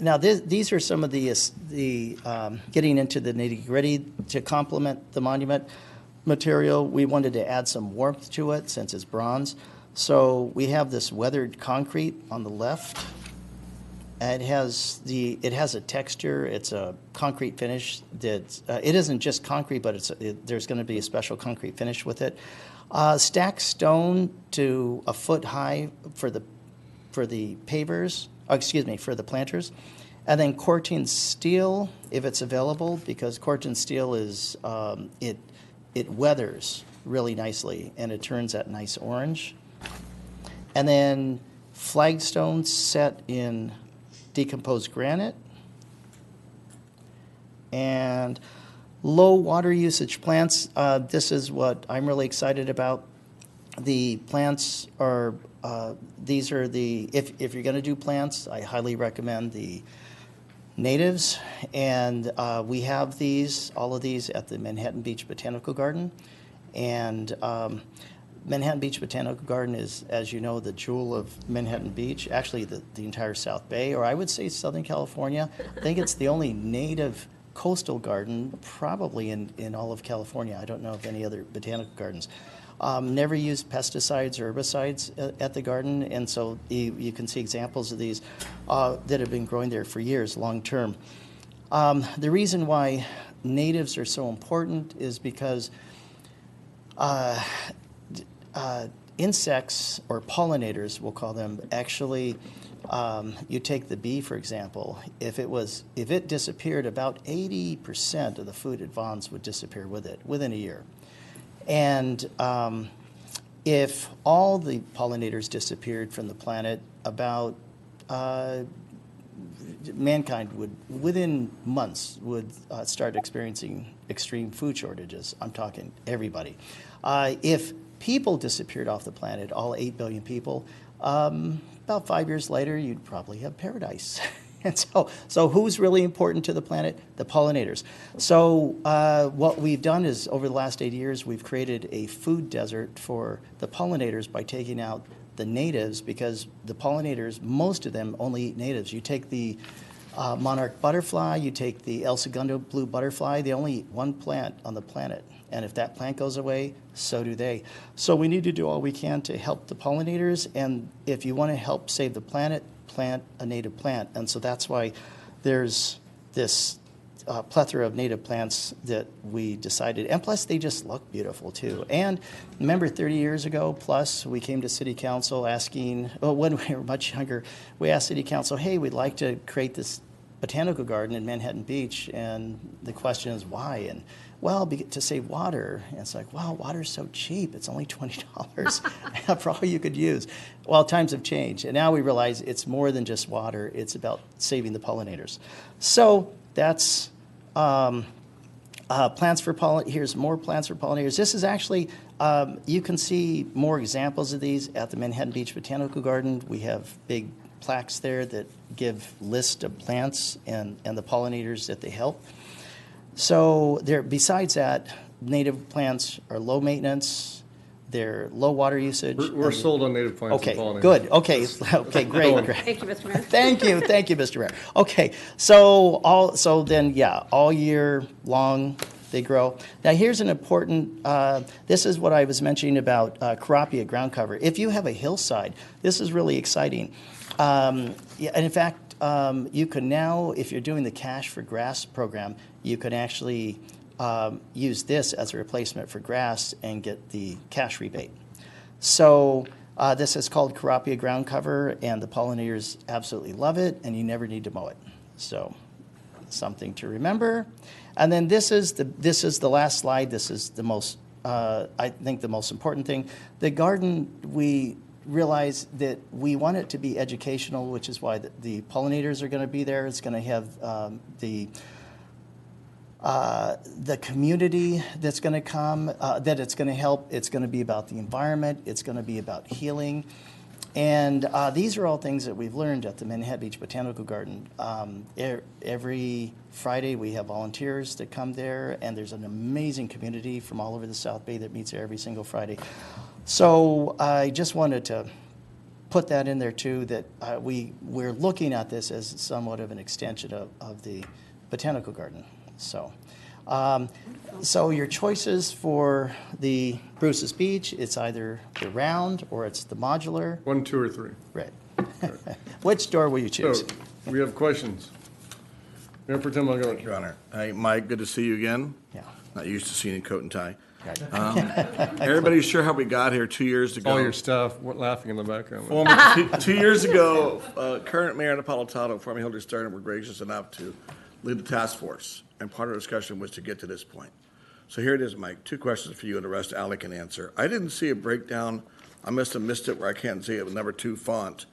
now, these are some of the getting into the nitty-gritty to complement the monument material. We wanted to add some warmth to it since it's bronze. So we have this weathered concrete on the left. And it has a texture. It's a concrete finish. That it isn't just concrete, but there's going to be a special concrete finish with it. Stacked stone to a foot high for the pavers. For the planters. And then Corten steel, if it's available, because Corten steel is, it weathers really nicely, and it turns that nice orange. And then flagstone set in decomposed granite. And low water usage plants. This is what I'm really excited about. The plants are, these are the, if you're going to do plants, I highly recommend the natives. And we have these, all of these at the Manhattan Beach Botanical Garden. And Manhattan Beach Botanical Garden is, as you know, the jewel of Manhattan Beach, actually the entire South Bay, or I would say Southern California. I think it's the only native coastal garden probably in all of California. I don't know of any other botanical gardens. Never used pesticides or herbicides at the garden, and so you can see examples of these that have been growing there for years, long term. The reason why natives are so important is because insects, or pollinators, we'll call them, actually, you take the bee, for example. If it disappeared, about 80% of the food at Vaughn's would disappear with it within a year. And if all the pollinators disappeared from the planet, about mankind would, within months, would start experiencing extreme food shortages. I'm talking everybody. If people disappeared off the planet, all 8 billion people, about 5 years later, you'd probably have paradise. And so who's really important to the planet? The pollinators. So what we've done is, over the last 8 years, we've created a food desert for the pollinators by taking out the natives, because the pollinators, most of them only eat natives. You take the monarch butterfly, you take the El Segundo blue butterfly, they only eat one plant on the planet. And if that plant goes away, so do they. So we need to do all we can to help the pollinators. And if you want to help save the planet, plant a native plant. And so that's why there's this plethora of native plants that we decided. And plus, they just look beautiful, too. And remember 30 years ago, plus, we came to City Council asking, well, when we were much younger, we asked City Council, hey, we'd like to create this botanical garden in Manhattan Beach. And the question is, why? And well, to save water. And it's like, wow, water's so cheap. It's only $20 for all you could use. Well, times have changed. And now we realize it's more than just water. It's about saving the pollinators. So that's plants for pollinators. Here's more plants for pollinators. This is actually, you can see more examples of these at the Manhattan Beach Botanical Garden. We have big plaques there that give lists of plants and the pollinators that they help. So there, besides that, native plants are low maintenance, they're low water usage. We're sold on native plants okay, and pollinators. Good. Okay, okay, great. Thank you, Mr. Mayor. Thank you, Mr. Mayor. Okay, so then, yeah, all year long they grow. Now here's an important, this is what I was mentioning about Carapia ground cover. If you have a hillside, this is really exciting. Yeah, and in fact, you can now, if you're doing the Cash for Grass program, you can actually use this as a replacement for grass and get the cash rebate. So this is called Carapia ground cover, and the pollinators absolutely love it, and you never need to mow it. So something to remember. And then this is the last slide. This is the most, I think, the most important thing. The garden, we realize that we want it to be educational, which is why the pollinators are going to be there. It's going to have the the community that's going to come, that it's going to help. It's going to be about the environment. It's going to be about healing. And these are all things that we've learned at the Manhattan Beach Botanical Garden. Every Friday we have volunteers that come there, and there's an amazing community from all over the South Bay that meets there every single Friday. So I just wanted to put that in there too, that we're looking at this as somewhat of an extension of the Botanical Garden. So, so your choices for the Bruce's Beach, it's either the round or it's the modular. 1, 2, or 3. Right. Which door will you choose? So, we have questions. Mayor Pro Tem Montgomery. Your Honor. Hey, Mike, good to see you again. Yeah. Not used to seeing you in coat and tie. Right. Everybody's sure how we got here 2 years ago. All your staff laughing in the background. Former, 2 years ago, current Mayor Napolitano, former Hilder Stern, were gracious enough to lead the task force, and part of the discussion was to get to this point. So here it is, Mike. 2 questions for you, and the rest Ally can answer. I didn't see a breakdown. I must have missed it where I can't see it with number 2 font.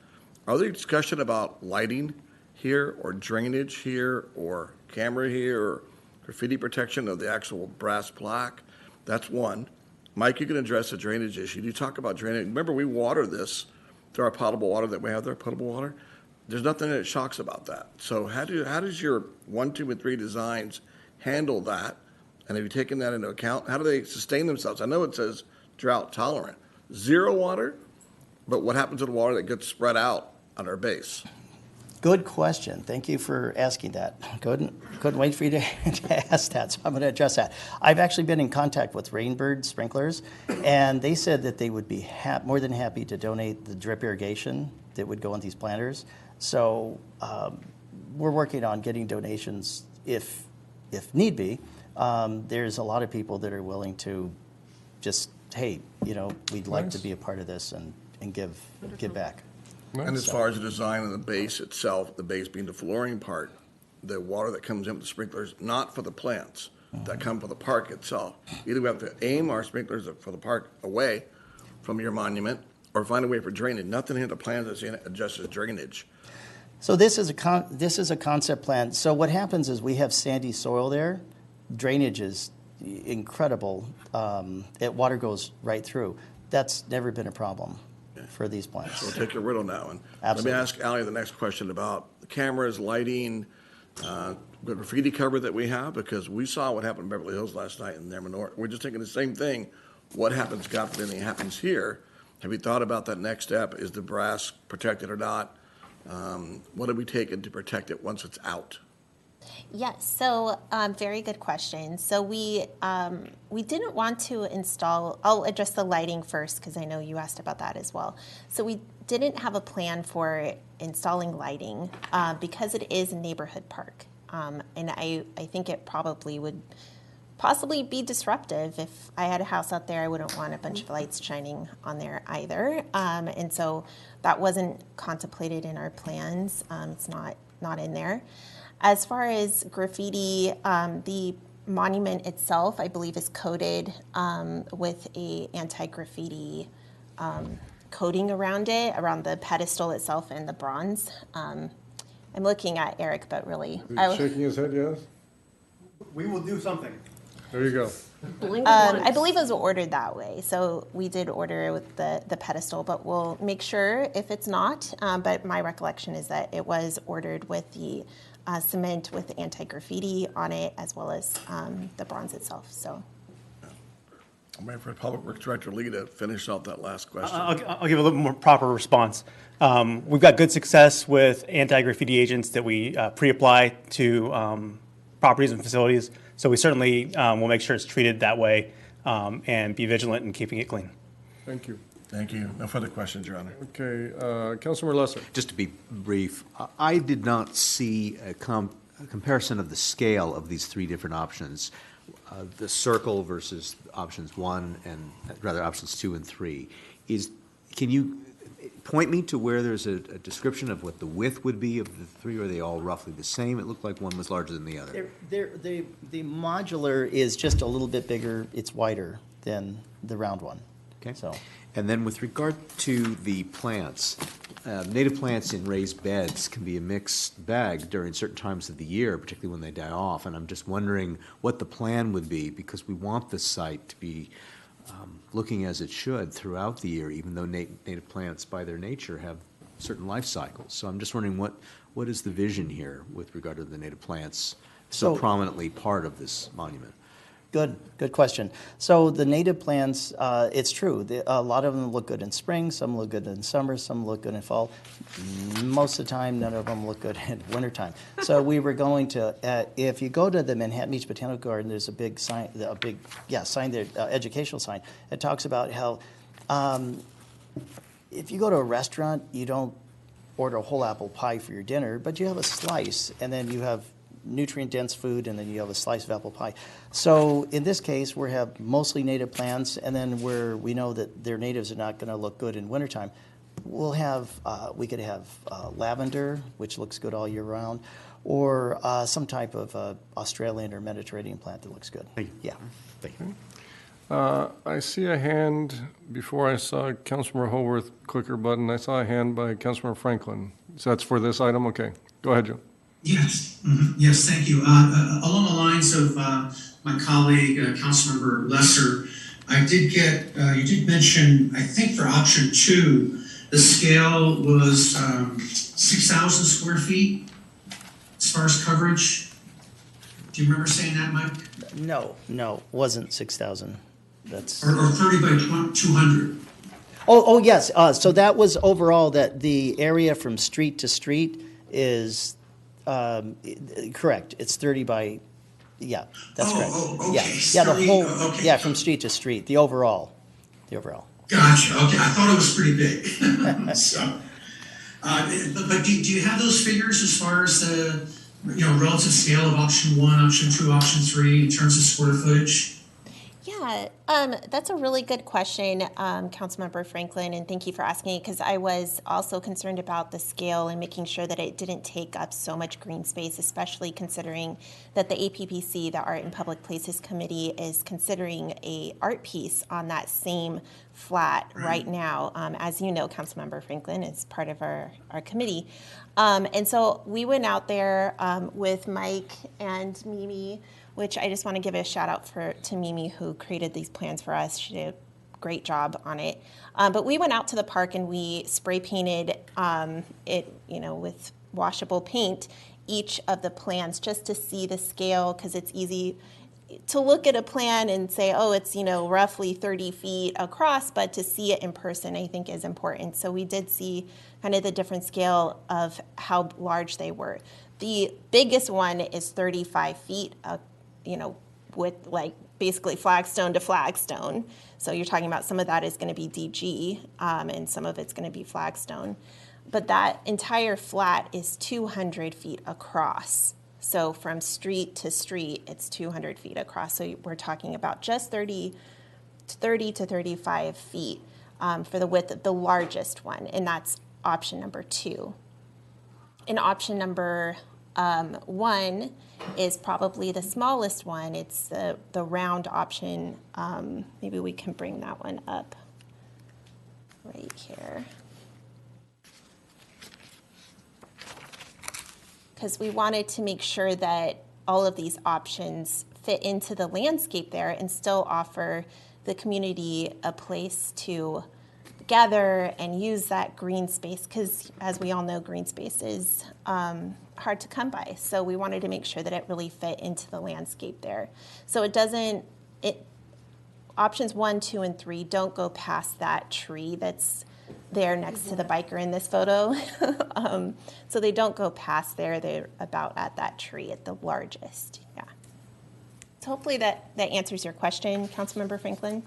Are there discussion about lighting here, or drainage here, or camera here, or graffiti protection of the actual brass plaque? That's one. Mike, you can address the drainage issue. You talk about drainage. Remember, we water this through our potable water that we have there, potable water. There's nothing that shocks about that. So how does your 1, 2, and 3 designs handle that? And have you taken that into account? How do they sustain themselves? I know it says drought tolerant. 0 water, but what happens to the water that gets spread out on our base? Good question. Thank you for asking that. Couldn't wait for you to ask that, so I'm going to address that. I've actually been in contact with Rainbird Sprinklers, and they said that they would be more than happy to donate the drip irrigation that would go on these planters. So we're working on getting donations if need be. There's a lot of people that are willing to just, hey, we'd like to be a part of this and give back. And as far as the design of the base itself, the base being the flooring part, the water that comes in with the sprinklers, not for the plants, that come for the park itself. Either we have to aim our sprinklers for the park away from your monument, or find a way for drainage. Nothing in the plans that's adjusts drainage. So this is a concept plan. So what happens is we have sandy soil there. Drainage is incredible. Water goes right through. That's never been a problem for these plants. So we'll take your riddle now. And Absolutely. Let me ask Ally the next question about the cameras, lighting, the graffiti cover that we have, because we saw what happened in Beverly Hills last night in their minority. We're just thinking the same thing. What happens, God forbid anything happens here? Have you thought about that next step? Is the brass protected or not? What have we taken to protect it once it's out? Yes, so very good question. So we didn't want to install, I'll address the lighting first because I know you asked about that as well. So we didn't have a plan for installing lighting because it is a neighborhood park. And I think it probably would possibly be disruptive. If I had a house out there, I wouldn't want a bunch of lights shining on there either. And so that wasn't contemplated in our plans. It's not in there. As far as graffiti, the monument itself, I believe, is coated with a anti-graffiti coating around it, around the pedestal itself and the bronze. I'm looking at Eric, but really... Shaking his head, yes? We will do something. There you go. I believe it was ordered that way. So we did order with the pedestal, but we'll make sure if it's not. But my recollection is that it was ordered with the cement with the anti-graffiti on it, as well as the bronze itself. So, I'm waiting for Public Works Director Lee to finish off that last question. I'll give a little more proper response. We've got good success with anti-graffiti agents that we pre-apply to properties and facilities. So we certainly will make sure it's treated that way and be vigilant in keeping it clean. Thank you. Thank you. No further questions, Your Honor. Okay, Councilmember Lesser. Just to be brief, I did not see a comparison of the scale of these 3 different options, the circle versus options 1 and rather options 2 and 3. Can you point me to where there's a description of what the width would be of the 3? Or are they all roughly the same? It looked like one was larger than the other. The modular is just a little bit bigger. It's wider than the round one. Okay. So. And then with regard to the plants, native plants in raised beds can be a mixed bag during certain times of the year, particularly when they die off. And I'm just wondering what the plan would be, because we want this site to be looking as it should throughout the year, even though native plants by their nature have certain life cycles. So I'm just wondering what is the vision here with regard to the native plants so prominently part of this monument? Good question. So the native plants, it's true. A lot of them look good in spring, some look good in summer, some look good in fall. Most of the time, none of them look good in wintertime. So we were going to, if you go to the Manhattan Beach Botanical Garden, there's a big sign, sign there, educational sign. It talks about how if you go to a restaurant, you don't order a whole apple pie for your dinner, but you have a slice, and then you have nutrient-dense food, and then you have a slice of apple pie. So in this case, we have mostly native plants, and then where we know that their natives are not going to look good in wintertime, we'll have, we could have lavender, which looks good all year round, or some type of Australian or Mediterranean plant that looks good. Thank you. Yeah. Thank you. I see a hand before I saw Councilmember Haworth click her button. I saw a hand by Councilmember Franklin. So that's for this item? Okay. Go ahead, Joe. Yes, yes, thank you. Along the lines of my colleague, Councilmember Lesser, I did get, you did mention, I think for option 2, the scale was 6,000 square feet as far as coverage. Do you remember saying that, Mike? No, wasn't 6,000. That's or 30 by 200. Oh, yes. So that was overall that the area from street to street is correct. It's 30 by, yeah, that's correct. Okay. Yeah, the whole, okay. yeah, from street to street, the overall. Gotcha. Okay, I thought it was pretty big. So, but do you have those figures as far as the relative scale of option 1, option 2, option 3 in terms of square footage? Yeah, that's a really good question, Councilmember Franklin, and thank you for asking it, because I was also concerned about the scale and making sure that it didn't take up so much green space, especially considering that the APPC, the Art and Public Places Committee, is considering a art piece on that same flat right now. As you know, Councilmember Franklin is part of our committee. And so we went out there with Mike and Mimi, which I just want to give a shout out to Mimi, who created these plans for us. She did a great job on it. But we went out to the park and we spray painted it, with washable paint, each of the plans just to see the scale, because it's easy to look at a plan and say, oh, it's, roughly 30 feet across, but to see it in person, I think, is important. So we did see kind of the different scale of how large they were. The biggest one is 35 feet, with basically flagstone to flagstone. So you're talking about some of that is going to be DG, and some of it's going to be flagstone. But that entire flat is 200 feet across. So from street to street, it's 200 feet across. So we're talking about just 30 to 35 feet for the width of the largest one, and that's option number 2. And option number 1 is probably the smallest one. It's the round option. Maybe we can bring that one up right here. Because we wanted to make sure that all of these options fit into the landscape there and still offer the community a place to gather and use that green space, because as we all know, green space is hard to come by. So we wanted to make sure that it really fit into the landscape there. So options 1, 2, and 3 don't go past that tree that's there next to the biker in this photo. So they don't go past there. They're about at that tree at the largest. Yeah. So hopefully that answers your question, Councilmember Franklin.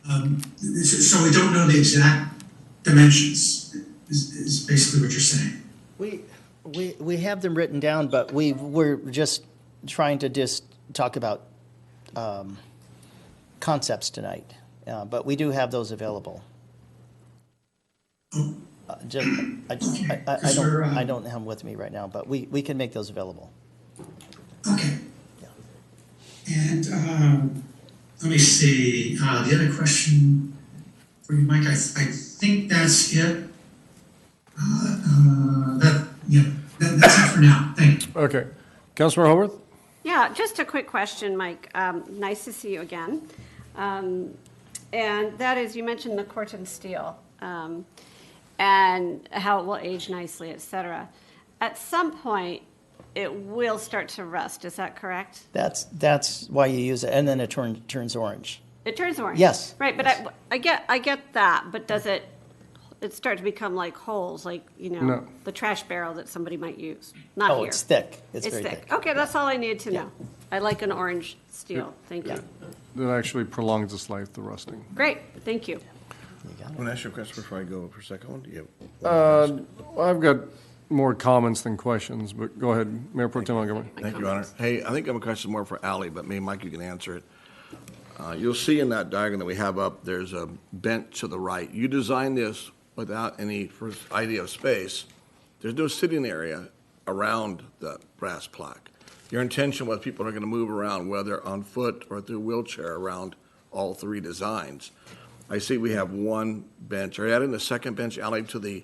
So we don't know the exact dimensions, is basically what you're saying. We have them written down, but we're just trying to talk about concepts tonight. But we do have those available. I don't have them with me right now, but we can make those available. Okay. Yeah. And let me see. The other question for you, Mike, I think that's it. that's it for now. Thank you. Okay. Councilmember Haworth? Yeah, just a quick question, Mike. Nice to see you again. And that is, you mentioned the Corten steel and how it will age nicely, et cetera. At some point, it will start to rust. Is that correct? That's why you use it, and then it turns orange. It turns orange. Yes. Right, but Yes. I get that. But does it start to become like holes, like No. the trash barrel that somebody might use? Not Oh, here. it's thick. It's It's very thick. thick. Okay, that's all I needed to know. I like an orange steel. Thank you. That actually prolongs its life, the rusting. Great. Thank you. I want to ask you a question before I go for a second one. Do you I've got more comments than questions, but go ahead, Mayor Pro Tem Montgomery. Thank you, Your Honor. Hey, I think I have a question more for Ally, but maybe Mike, you can answer it. You'll see in that diagram that we have up, there's a bench to the right. You designed this without any first idea of space. There's no sitting area around the brass plaque. Your intention was people are going to move around, whether on foot or through wheelchair, around all three designs. I see we have one bench. Are you adding a second bench, Ally, to the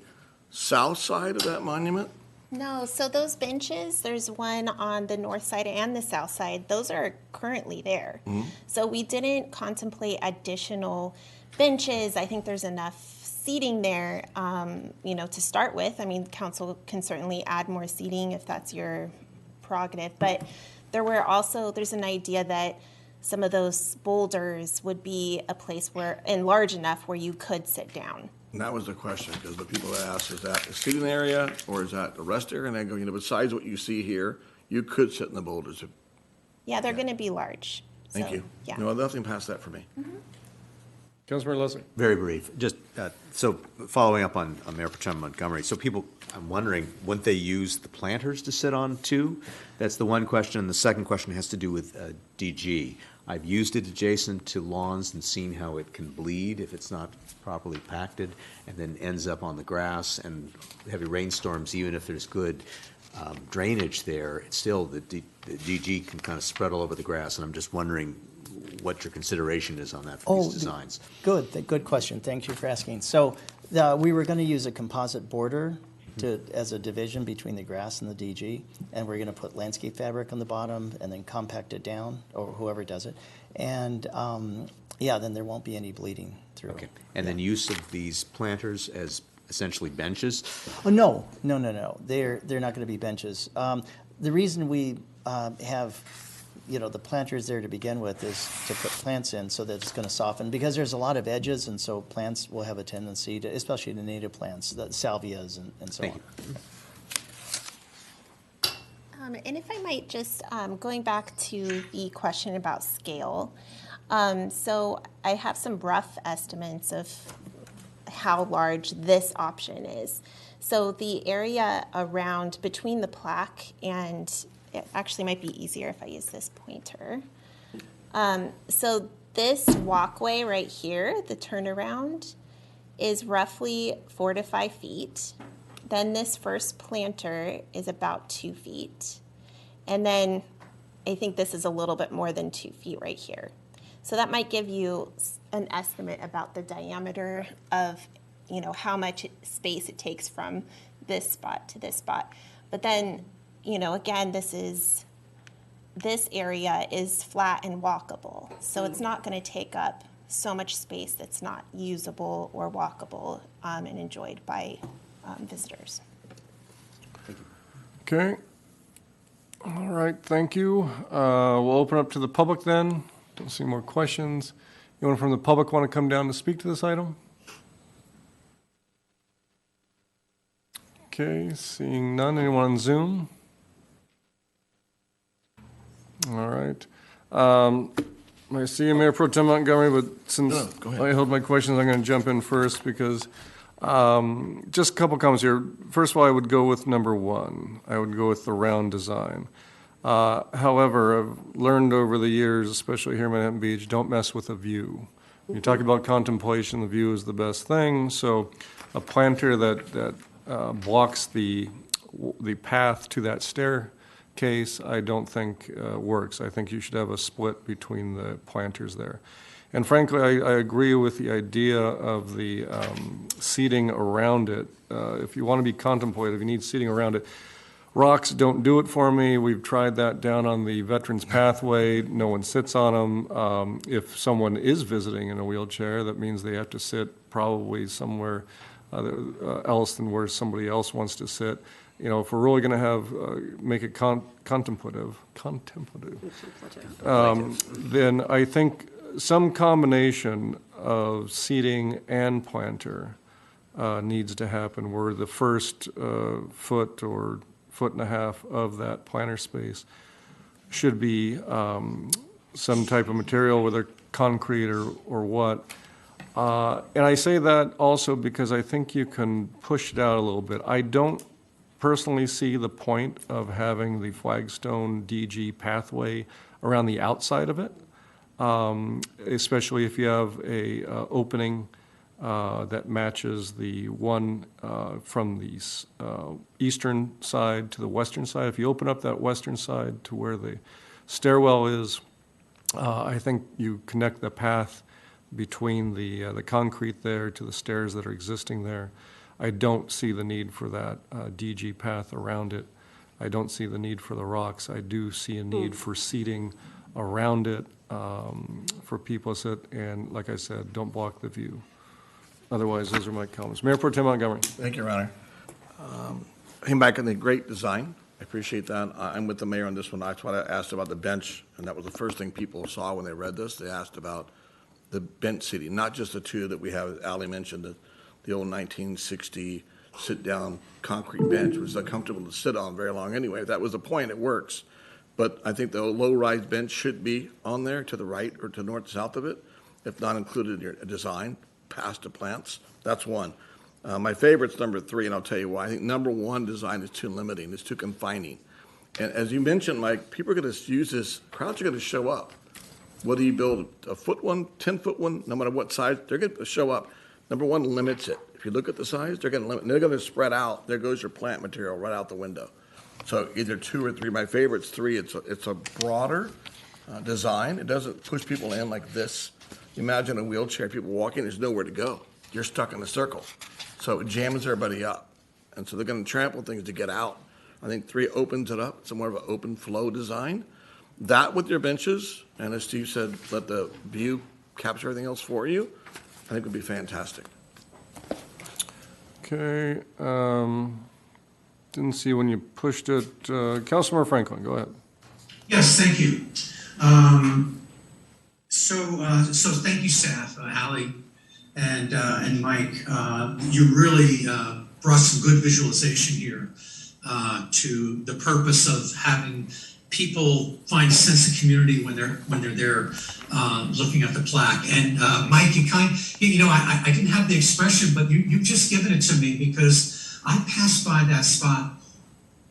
south side of that monument? No, so those benches, there's one on the north side and the south side. Those are currently there. So we didn't contemplate additional benches. I think there's enough seating there, to start with. I mean, council can certainly add more seating if that's your prerogative. But there's an idea that some of those boulders would be a place and large enough where you could sit down. And that was the question, because the people that asked, is that a seating area or is that a rest area? And I go, besides what you see here, you could sit in the boulders. Yeah, they're going to be large. Thank So, you. Yeah. No, nothing past that for me. Councilmember Leslie? Very brief. Just, so following up on Mayor Pro Tem Montgomery, so people, I'm wondering, wouldn't they use the planters to sit on too? That's the one question. And the second question has to do with DG. I've used it adjacent to lawns and seen how it can bleed if it's not properly pacted and then ends up on the grass, and heavy rainstorms, even if there's good drainage there, it's still the DG can kind of spread all over the grass. And I'm just wondering what your consideration is on that for these designs. Good question. Thank you for asking. So we were going to use a composite border as a division between the grass and the DG, and we're going to put landscape fabric on the bottom and then compact it down, or whoever does it. And then there won't be any bleeding through. Okay. And then use of these planters as essentially benches? Oh, no. They're not going to be benches. The reason we have the planters there to begin with is to put plants in so that it's going to soften, because there's a lot of edges, and so plants will have a tendency to, especially the native plants, the salvias and so on. And if I might just, going back to the question about scale, so I have some rough estimates of how large this option is. So the area between the plaque, and it actually might be easier if I use this pointer. So this walkway right here, the turnaround, is roughly 4 to 5 feet. Then this first planter is about 2 feet. And then I think this is a little bit more than 2 feet right here. So that might give you an estimate about the diameter of, how much space it takes from this spot to this spot. But then, again, this area is flat and walkable. So it's not going to take up so much space that's not usable or walkable and enjoyed by visitors. Okay. All right, thank you. We'll open up to the public then. Don't see more questions. Anyone from the public want to come down to speak to this item? Okay, seeing none. Anyone on Zoom? All right. I see you, Mayor Pro Tem Montgomery, but since I held my questions, I'm going to jump in first because just a couple comments here. First of all, I would go with number one. I would go with the round design. However, I've learned over the years, especially here in Manhattan Beach, don't mess with a view. When you talk about contemplation, the view is the best thing. So a planter that blocks the path to that staircase, I don't think works. I think you should have a split between the planters there. And frankly, I agree with the idea of the seating around it. If you want to be contemplative, you need seating around it. Rocks don't do it for me. We've tried that down on the Veterans Pathway. No one sits on them. If someone is visiting in a wheelchair, that means they have to sit probably somewhere else than where somebody else wants to sit. You know, if we're really going to have, make it contemplative, then I think some combination of seating and planter needs to happen, where the first foot or foot and a half of that planter space should be some type of material, whether concrete or what. And I say that also because I think you can push it out a little bit. I don't personally see the point of having the flagstone DG pathway around the outside of it, especially if you have a opening that matches the one from the eastern side to the western side. If you open up that western side to where the stairwell is, I think you connect the path between the concrete there to the stairs that are existing there. I don't see the need for that DG path around it. I don't see the need for the rocks. I do see a need for seating around it for people to sit, and like I said, don't block the view. Otherwise, those are my comments. Mayor Pro Tem Montgomery. Thank you, Your Honor. Came back on the great design. I appreciate that. I'm with the mayor on this one. That's why I asked about the bench, and that was the first thing people saw when they read this. They asked about the bench seating, not just the two that we have, as Ally mentioned, the old 1960 sit-down concrete bench, which is uncomfortable to sit on very long anyway. If that was the point, it works. But I think the low-rise bench should be on there to the right or to north, south of it, if not included in your design, past the plants. That's one. My favorite's number 3, and I'll tell you why. I think number 1 design is too limiting. It's too confining. And as you mentioned, Mike, people are going to use this. Crowds are going to show up. Whether you build a foot one, 10-foot one, no matter what size, they're going to show up. Number 1 limits it. If you look at the size, they're going to limit. They're going to spread out. There goes your plant material right out the window. So either 2 or 3. My favorite's 3. It's a broader design. It doesn't push people in like this. Imagine a wheelchair, people walking, there's nowhere to go. You're stuck in a circle. So it jams everybody up. And so they're going to trample things to get out. I think 3 opens it up. It's more of an open flow design. That with your benches, and as Steve said, let the view capture everything else for you, I think would be fantastic. Okay. Didn't see when you pushed it. Councilmember Franklin, go ahead. Yes, thank you. So thank you, staff, Ally and Mike. You really brought some good visualization here to the purpose of having people find a sense of community when they're there looking at the plaque. And Mike, I didn't have the expression, but you've just given it to me, because I passed by that spot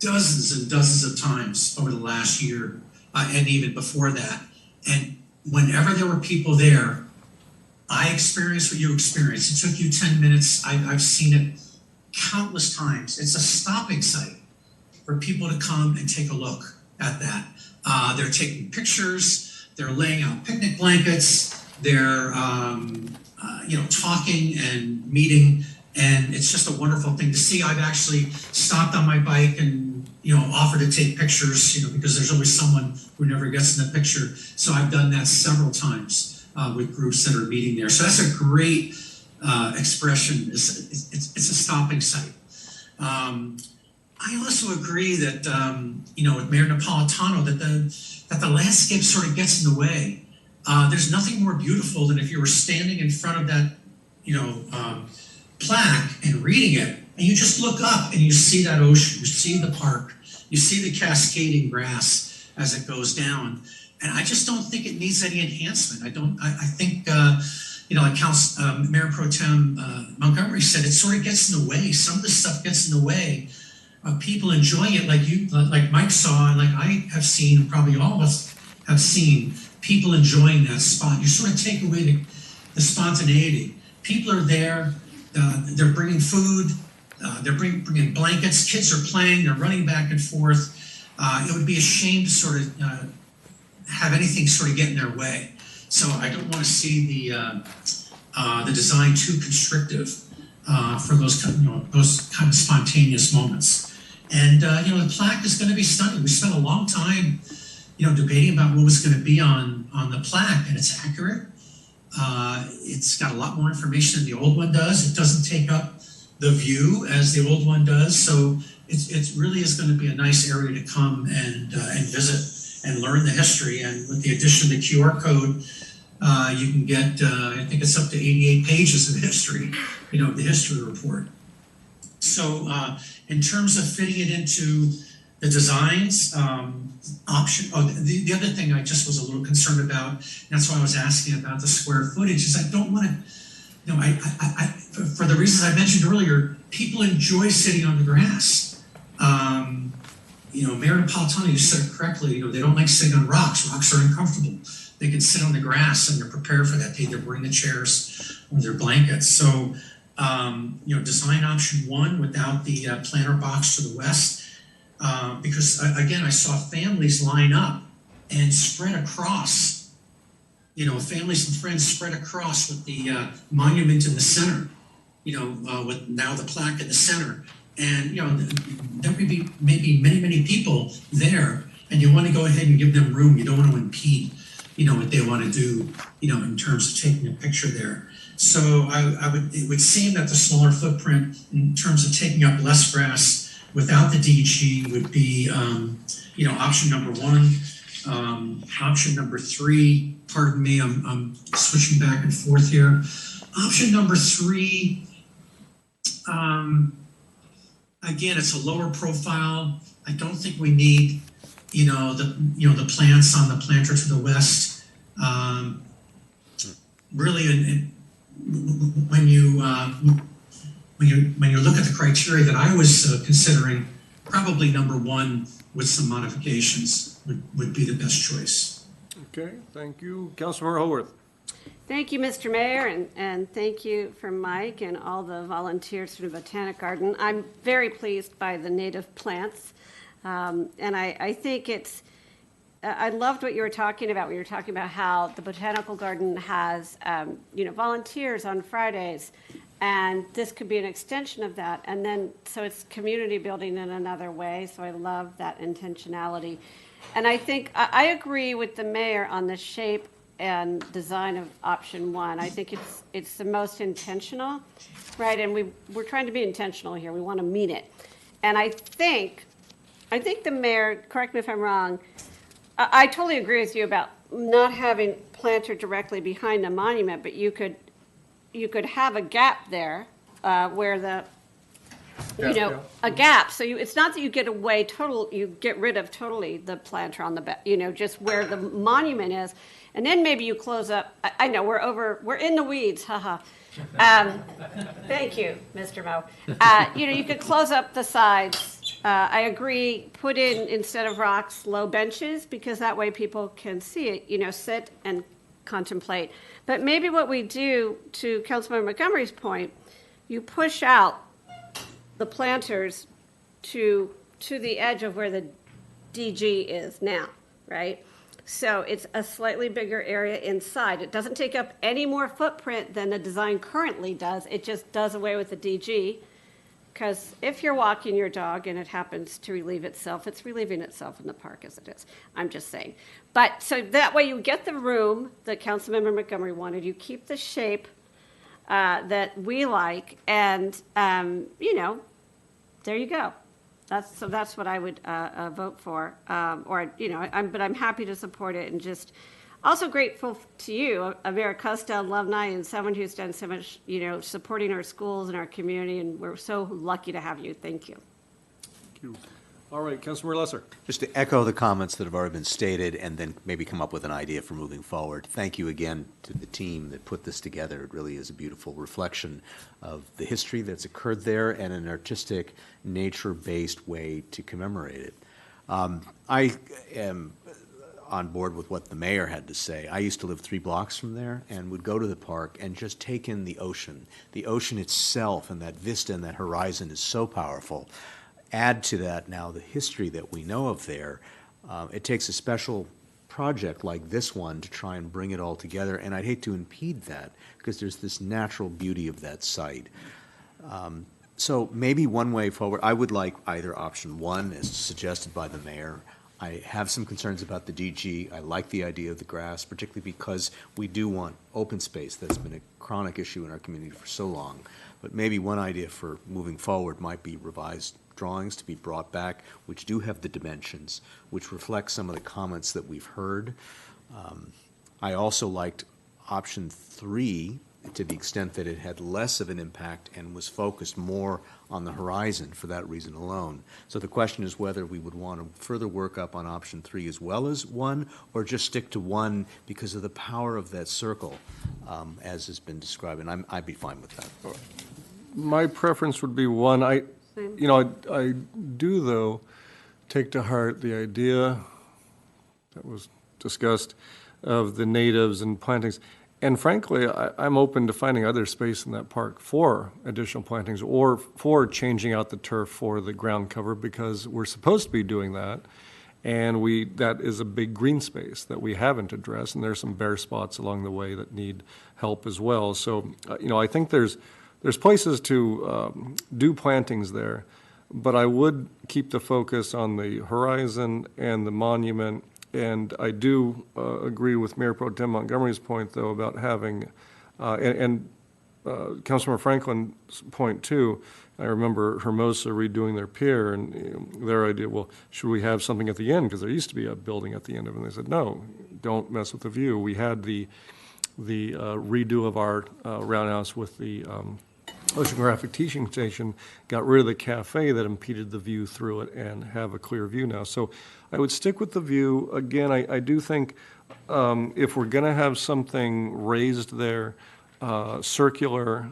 dozens and dozens of times over the last year, and even before that. And whenever there were people there, I experienced what you experienced. It took you 10 minutes. I've seen it countless times. It's a stopping site for people to come and take a look at that. They're taking pictures. They're laying out picnic blankets. They're, talking and meeting. And it's just a wonderful thing to see. I've actually stopped on my bike and, offered to take pictures, because there's always someone who never gets in the picture. So I've done that several times with groups that are meeting there. So that's a great expression. It's a stopping site. I also agree that, with Mayor Napolitano, that the landscape sort of gets in the way. There's nothing more beautiful than if you were standing in front of that, plaque and reading it, and you just look up and you see that ocean, you see the park, you see the cascading grass as it goes down. And I just don't think it needs any enhancement. I think, like Mayor Pro Tem Montgomery said, it sort of gets in the way. Some of this stuff gets in the way of people enjoying it, like Mike saw, and like I have seen, and probably all of us have seen, people enjoying that spot. You sort of take away the spontaneity. People are there. They're bringing food, they're bringing blankets, kids are playing, they're running back and forth. It would be a shame to sort of have anything sort of get in their way. So I don't want to see the design too constrictive for those kind of spontaneous moments. And, the plaque is going to be stunning. We spent a long time, debating about what was going to be on the plaque, and it's accurate. It's got a lot more information than the old one does. It doesn't take up the view as the old one does. So it really is going to be a nice area to come and visit and learn the history. And with the addition of the QR code, you can get, I think it's up to 88 pages of history, the history report. So in terms of fitting it into the designs, the other thing I just was a little concerned about, and that's why I was asking about the square footage, is I don't want to, for the reasons I mentioned earlier, people enjoy sitting on the grass. Mayor Napolitano, you said it correctly, they don't like sitting on rocks. Rocks are uncomfortable. They can sit on the grass and they're prepared for that. They either bring the chairs or their blankets. So, design option 1 without the planter box to the west, because again, I saw families line up and spread across, families and friends spread across with the monument in the center, with now the plaque in the center. And, there could be maybe many people there, and you want to go ahead and give them room. You don't want to impede, what they want to do, in terms of taking a picture there. So it would seem that the smaller footprint in terms of taking up less grass without the DG would be, option number 1. Option number 3, pardon me, I'm switching back and forth here. Option number 3, again, it's a lower profile. I don't think we need, the plants on the planter to the west. Really, when you look at the criteria that I was considering, probably number 1 with some modifications would be the best choice. Okay, thank you. Councilmember Haworth. Thank you, Mr. Mayor, and thank you for Mike and all the volunteers from the Botanic Garden. I'm very pleased by the native plants, and I think I loved what you were talking about. We were talking about how the Botanical Garden has, volunteers on Fridays, and this could be an extension of that. And then, so it's community building in another way. So I love that intentionality. And I think I agree with the mayor on the shape and design of option 1. I think it's the most intentional, right? And we're trying to be intentional here. We want to mean it. And I think the mayor, correct me if I'm wrong, I totally agree with you about not having planter directly behind the monument, but you could have a gap there where a gap. So it's not that you get you get rid of totally the planter on the back, just where the monument is. And then maybe you close up. I know we're in the weeds, haha. Thank you, Mr. Mo. You could close up the sides. I agree, put in, instead of rocks, low benches, because that way people can see it, sit and contemplate. But maybe what we do, to Councilmember Montgomery's point, you push out the planters to the edge of where the DG is now, right? So it's a slightly bigger area inside. It doesn't take up any more footprint than the design currently does. It just does away with the DG. Because if you're walking your dog and it happens to relieve itself, it's relieving itself in the park as it is. I'm just saying. But so that way you get the room that Councilmember Montgomery wanted. You keep the shape that we like, and there you go. That's what I would vote for. But I'm happy to support it, and just also grateful to you, a Mayor Costa alumni and someone who's done so much, supporting our schools and our community, and we're so lucky to have you. Thank you. Thank you. All right, Councilmember Lesser. Just to echo the comments that have already been stated, and then maybe come up with an idea for moving forward. Thank you again to the team that put this together. It really is a beautiful reflection of the history that's occurred there and an artistic, nature-based way to commemorate it. I am on board with what the mayor had to say. I used to live 3 blocks from there and would go to the park and just take in the ocean. The ocean itself and that vista and that horizon is so powerful. Add to that now the history that we know of there. It takes a special project like this one to try and bring it all together, and I'd hate to impede that because there's this natural beauty of that site. So maybe one way forward, I would like either option one, as suggested by the mayor. I have some concerns about the DG. I like the idea of the grass, particularly because we do want open space. That's been a chronic issue in our community for so long. But maybe one idea for moving forward might be revised drawings to be brought back, which do have the dimensions, which reflect some of the comments that we've heard. I also liked option 3 to the extent that it had less of an impact and was focused more on the horizon for that reason alone. So the question is whether we would want to further work up on option 3 as well as 1, or just stick to 1 because of the power of that circle, as has been described, and I'd be fine with that. My preference would be 1. I do, though, take to heart the idea that was discussed of the natives and plantings. And frankly, I'm open to finding other space in that park for additional plantings or for changing out the turf for the ground cover, because we're supposed to be doing that. And that is a big green space that we haven't addressed, and there's some bare spots along the way that need help as well. So, I think there's places to do plantings there, but I would keep the focus on the horizon and the monument. And I do agree with Mayor Pro Tem Montgomery's point, though, about having, and Councilmember Franklin's point, too. I remember Hermosa redoing their pier, and their idea, well, should we have something at the end? Because there used to be a building at the end of it. And they said, no, don't mess with the view. We had the redo of our roundhouse with the oceanographic teaching station, got rid of the cafe that impeded the view through it, and have a clear view now. So I would stick with the view. Again, I do think if we're going to have something raised there, circular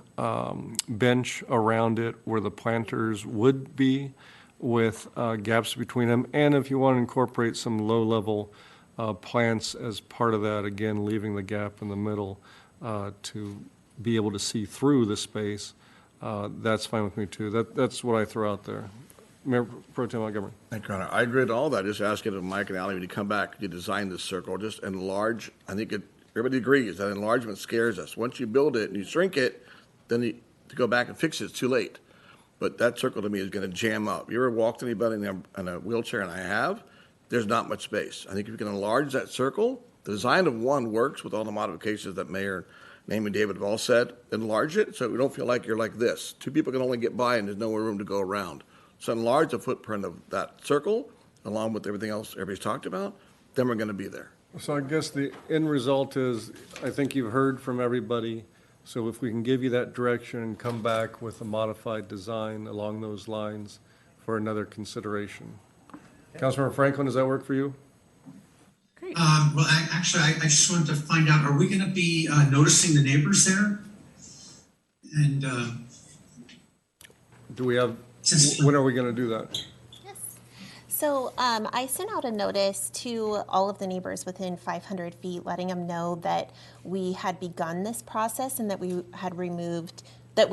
bench around it where the planters would be with gaps between them. And if you want to incorporate some low-level plants as part of that, again, leaving the gap in the middle to be able to see through the space, that's fine with me too. That's what I throw out there. Mayor Pro Tem Montgomery. Thank you, Your Honor. I agree with all that. Just asking of Mike and Ally, when you come back, you design this circle, just enlarge. I think everybody agrees that enlargement scares us. Once you build it and you shrink it, then to go back and fix it's too late. But that circle to me is going to jam up. You ever walked anybody in a wheelchair, and I have, there's not much space. I think if you can enlarge that circle, the design of 1 works with all the modifications that Mayor Name and David have all said. Enlarge it so we don't feel like you're like this. 2 people can only get by and there's no room to go around. So enlarge the footprint of that circle along with everything else everybody's talked about, then we're going to be there. So I guess the end result is, I think you've heard from everybody. So if we can give you that direction and come back with a modified design along those lines for another consideration. Councilmember Franklin, does that work for you? Great. Well, actually, I just wanted to find out, are we going to be noticing the neighbors there? And do we have, when are we going to do that? So I sent out a notice to all of the neighbors within 500 feet, letting them know that we had begun this process and that we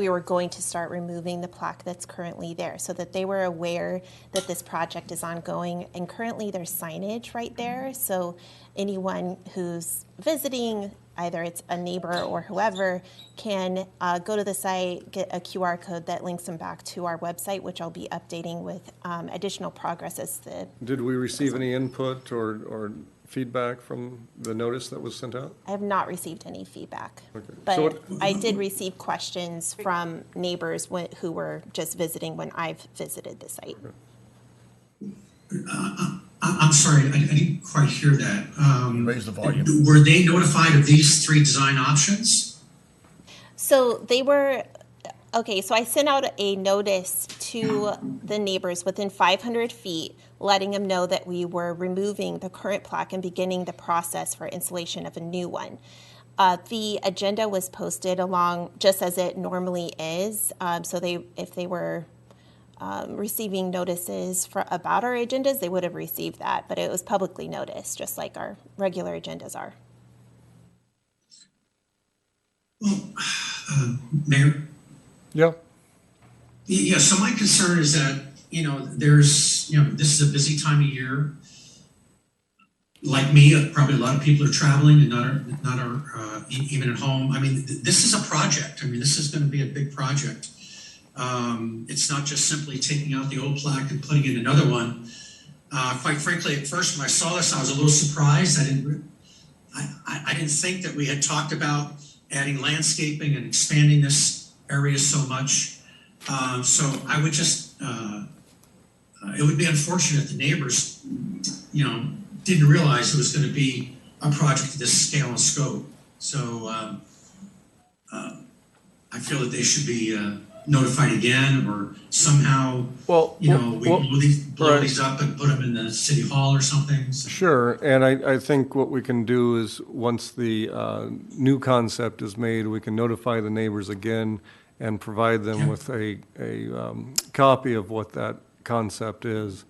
were going to start removing the plaque that's currently there, so that they were aware that this project is ongoing. And currently there's signage right there, so anyone who's visiting, either it's a neighbor or whoever, can go to the site, get a QR code that links them back to our website, which I'll be updating with additional progress as the... Did we receive any input or feedback from the notice that was sent out? I have not received any feedback, Okay. but I did receive questions from neighbors who were just visiting when I've visited the site. I'm sorry, I didn't quite hear that. Raise the volume. Were they notified of these 3 design options? So they were, okay, so I sent out a notice to the neighbors within 500 feet, letting them know that we were removing the current plaque and beginning the process for installation of a new one. The agenda was posted along just as it normally is. So if they were receiving notices about our agendas, they would have received that, but it was publicly noticed, just like our regular agendas are. Well, Mayor? Yeah. Yeah, so my concern is that, this is a busy time of year. Like me, probably a lot of people are traveling and not are even at home. I mean, this is a project. I mean, this is going to be a big project. It's not just simply taking out the old plaque and putting in another one. Quite frankly, at first when I saw this, I was a little surprised. I didn't think that we had talked about adding landscaping and expanding this area so much. So I would just, it would be unfortunate if the neighbors, didn't realize it was going to be a project of this scale and scope. So I feel that they should be notified again, or somehow, we blow these up and put them in the city hall or something. So. Sure, and I think what we can do is, once the new concept is made, we can notify the neighbors again and provide them with a copy of what that concept is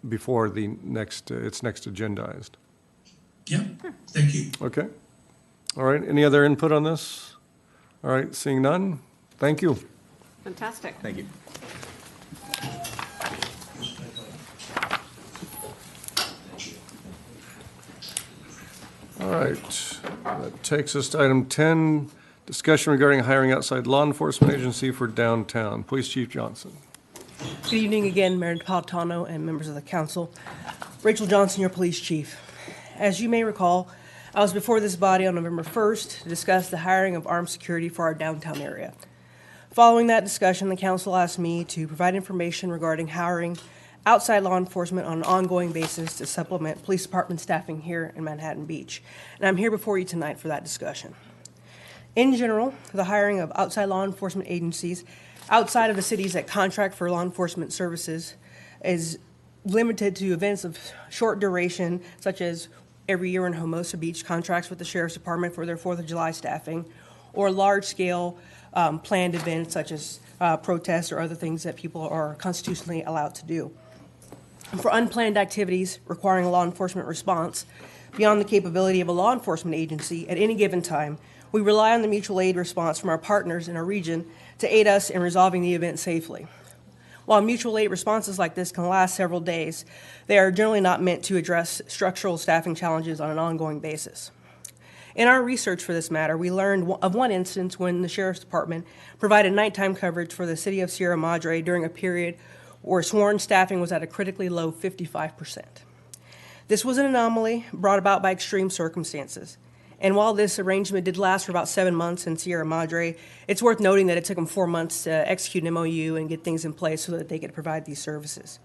before the it's next agendized. Yeah, thank you. Okay. All right, any other input on this? All right, seeing none, thank you. Fantastic. Thank you. All right, that takes us to item 10, discussion regarding hiring outside law enforcement agency for downtown. Police Chief Johnson. Good evening again, Mayor Napolitano and members of the council. Rachel Johnson, your police chief. As you may recall, I was before this body on November 1st to discuss the hiring of armed security for our downtown area. Following that discussion, the council asked me to provide information regarding hiring outside law enforcement on an ongoing basis to supplement police department staffing here in Manhattan Beach. And I'm here before you tonight for that discussion. In general, the hiring of outside law enforcement agencies outside of the cities that contract for law enforcement services is limited to events of short duration, such as every year in Hermosa Beach contracts with the Sheriff's Department for their 4th of July staffing, or large-scale planned events such as protests or other things that people are constitutionally allowed to do. For unplanned activities requiring a law enforcement response, beyond the capability of a law enforcement agency at any given time, we rely on the mutual aid response from our partners in our region to aid us in resolving the event safely. While mutual aid responses like this can last several days, they are generally not meant to address structural staffing challenges on an ongoing basis. In our research for this matter, we learned of one instance when the Sheriff's Department provided nighttime coverage for the city of Sierra Madre during a period where sworn staffing was at a critically low 55%. This was an anomaly brought about by extreme circumstances. And while this arrangement did last for about 7 months in Sierra Madre, it's worth noting that it took them 4 months to execute an MOU and get things in place so that they could provide these services.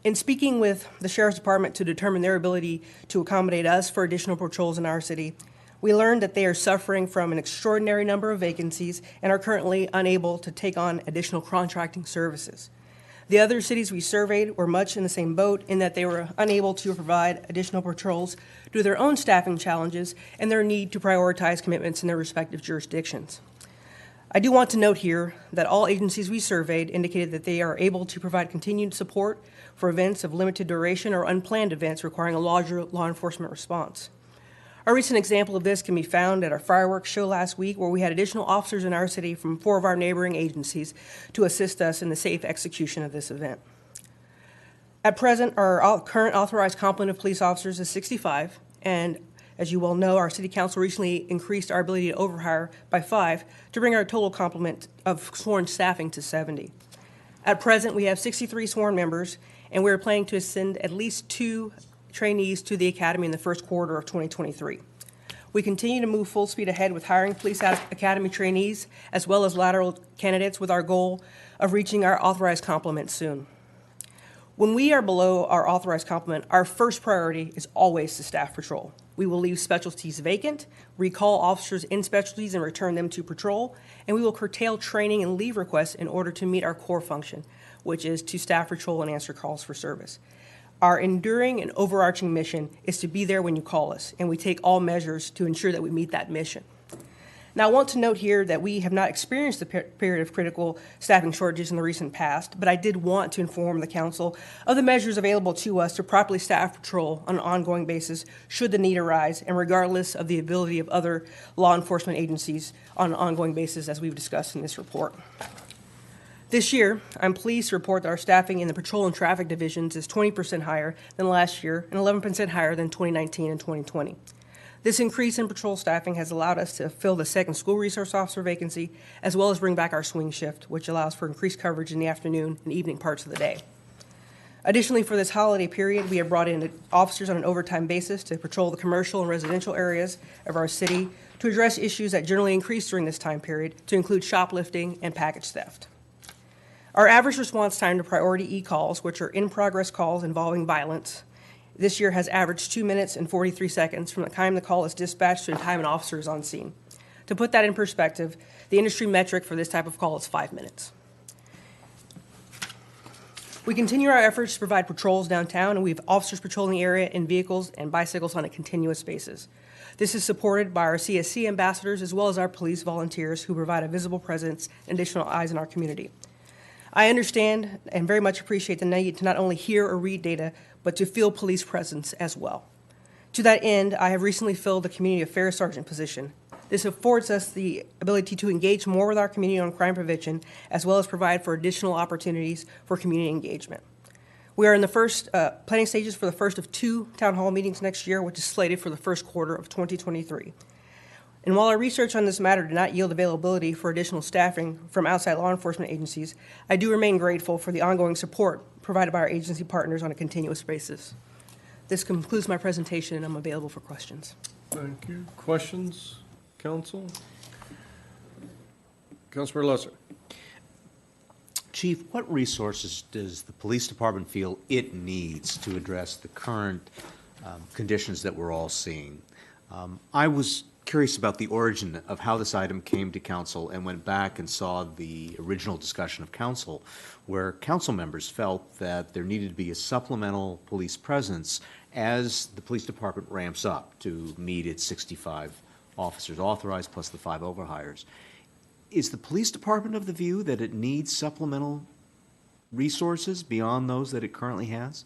In speaking with the Sheriff's Department to determine their ability to accommodate us for additional patrols in our city, we learned that they are suffering from an extraordinary number of vacancies and are currently unable to take on additional contracting services. The other cities we surveyed were much in the same boat in that they were unable to provide additional patrols due to their own staffing challenges and their need to prioritize commitments in their respective jurisdictions. I do want to note here that all agencies we surveyed indicated that they are able to provide continued support for events of limited duration or unplanned events requiring a larger law enforcement response. A recent example of this can be found at our fireworks show last week, where we had additional officers in our city from 4 of our neighboring agencies to assist us in the safe execution of this event. At present, our current authorized complement of police officers is 65, and as you well know, our city council recently increased our ability to overhire by 5 to bring our total complement of sworn staffing to 70. At present, we have 63 sworn members, and we are planning to send at least 2 trainees to the academy in the first quarter of 2023. We continue to move full speed ahead with hiring police academy trainees as well as lateral candidates with our goal of reaching our authorized complement soon. When we are below our authorized complement, our first priority is always to staff patrol. We will leave specialties vacant, recall officers in specialties and return them to patrol, and we will curtail training and leave requests in order to meet our core function, which is to staff patrol and answer calls for service. Our enduring and overarching mission is to be there when you call us, and we take all measures to ensure that we meet that mission. Now, I want to note here that we have not experienced a period of critical staffing shortages in the recent past, but I did want to inform the council of the measures available to us to properly staff patrol on an ongoing basis should the need arise, and regardless of the ability of other law enforcement agencies on an ongoing basis, as we've discussed in this report. This year, I'm pleased to report that our staffing in the patrol and traffic divisions is 20% higher than last year and 11% higher than 2019 and 2020. This increase in patrol staffing has allowed us to fill the second school resource officer vacancy, as well as bring back our swing shift, which allows for increased coverage in the afternoon and evening parts of the day. Additionally, for this holiday period, we have brought in officers on an overtime basis to patrol the commercial and residential areas of our city to address issues that generally increase during this time period, to include shoplifting and package theft. Our average response time to priority e-calls, which are in-progress calls involving violence, this year has averaged 2 minutes and 43 seconds from the time the call is dispatched to the time an officer is on scene. To put that in perspective, the industry metric for this type of call is 5 minutes. We continue our efforts to provide patrols downtown, and we have officers patrolling the area in vehicles and bicycles on a continuous basis. This is supported by our CSC ambassadors as well as our police volunteers who provide a visible presence and additional eyes in our community. I understand and very much appreciate the need to not only hear or read data, but to feel police presence as well. To that end, I have recently filled the Community Affairs Sergeant position. This affords us the ability to engage more with our community on crime prevention, as well as provide for additional opportunities for community engagement. We are in the first planning stages for the first of 2 town hall meetings next year, which is slated for the first quarter of 2023. And while our research on this matter did not yield availability for additional staffing from outside law enforcement agencies, I do remain grateful for the ongoing support provided by our agency partners on a continuous basis. This concludes my presentation, and I'm available for questions. Thank you. Questions, council? Councilor Lesser. Chief, what resources does the police department feel it needs to address the current conditions that we're all seeing? I was curious about the origin of how this item came to council and went back and saw the original discussion of council, where council members felt that there needed to be a supplemental police presence as the police department ramps up to meet its 65 officers authorized plus the 5 overhires. Is the police department of the view that it needs supplemental resources beyond those that it currently has?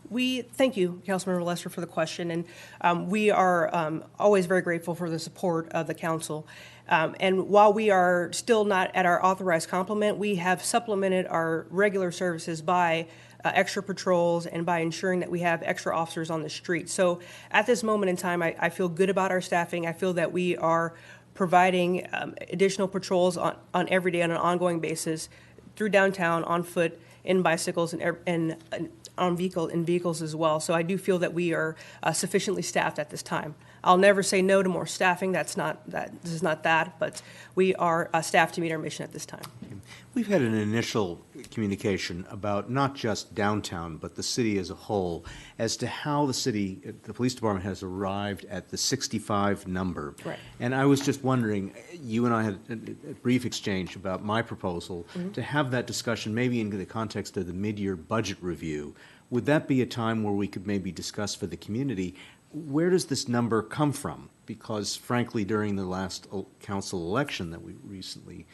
We thank you, Councilmember Lester, for the question, and we are always very grateful for the support of the council. And while we are still not at our authorized complement, we have supplemented our regular services by extra patrols and by ensuring that we have extra officers on the street. So at this moment in time, I feel good about our staffing. I feel that we are providing additional patrols on every day on an ongoing basis through downtown, on foot, in bicycles, and on vehicles as well. So I do feel that we are sufficiently staffed at this time. I'll never say no to more staffing. This is not that, but we are staffed to meet our mission at this time. We've had an initial communication about not just downtown, but the city as a whole, as to how the police department has arrived at the 65 number. Right. And I was just wondering, you and I had a brief exchange about my proposal to have that discussion maybe in the context of the mid-year budget review. Would that be a time where we could maybe discuss for the community, where does this number come from? Because frankly, during the last council election that we recently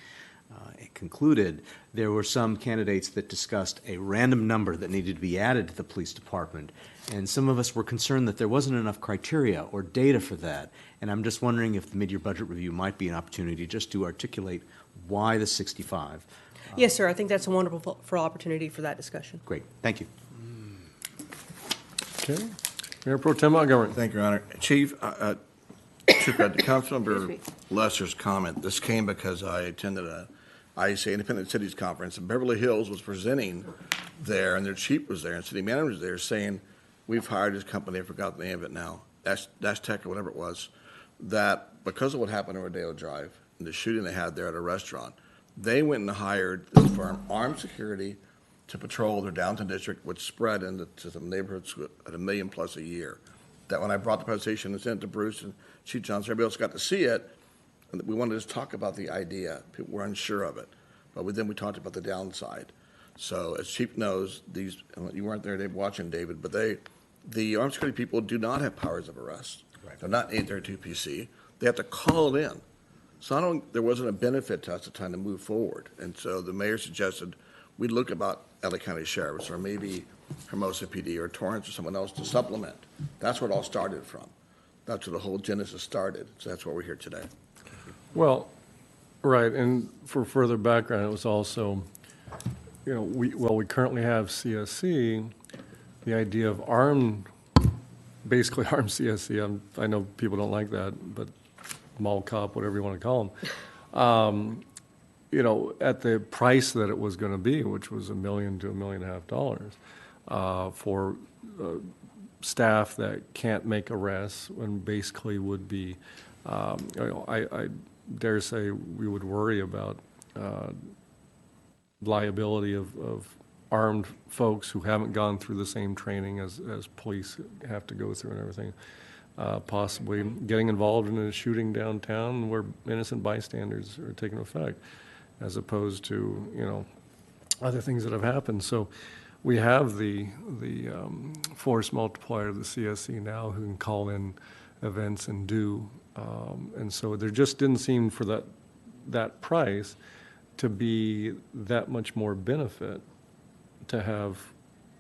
concluded, there were some candidates that discussed a random number that needed to be added to the police department. And some of us were concerned that there wasn't enough criteria or data for that. And I'm just wondering if the mid-year budget review might be an opportunity just to articulate why the 65. Yes, sir. I think that's a wonderful opportunity for that discussion. Great. Thank you. Okay. Mayor Pro Tem Montgomery. Thank you, Your Honor. Chief, Councilmember Lesser's comment, this came because I attended a IEC Independent Cities Conference, and Beverly Hills was presenting there, and their chief was there, and city manager was there saying, we've hired this company, I forgot the name of it now, Dash Tech or whatever it was, that because of what happened on Rodeo Drive and the shooting they had there at a restaurant, they went and hired this firm, Armed Security, to patrol their downtown district, which spread into some neighborhoods at $1 million plus a year. That when I brought the presentation and sent it to Bruce and Chief Johnson, everybody else got to see it, and we wanted to just talk about the idea. People were unsure of it, but then we talked about the downside. So as Chief knows, you weren't there watching, David, but the armed security people do not have powers of arrest. Right. They're not 832 PC. They have to call it in. So there wasn't a benefit to us at time to move forward. And so the mayor suggested we look about LA County Sheriffs or maybe Hermosa PD or Torrance or someone else to supplement. That's where it all started from. That's where the whole genesis started. So that's why we're here today. Well, right, and for further background, it was also, we currently have CSC, the idea of armed basically armed CSC. I know people don't like that, but mall cop, whatever you want to call them. You know, at the price that it was going to be, which was $1 million to $1.5 million, for staff that can't make arrests and basically would be, you know, I dare say we would worry about liability of armed folks who haven't gone through the same training as police have to go through and everything. Possibly getting involved in a shooting downtown where innocent bystanders are taking effect, as opposed to, you know, other things that have happened. So we have the force multiplier of the CSC now who can call in events and do. And so there just didn't seem for that price to be that much more benefit to have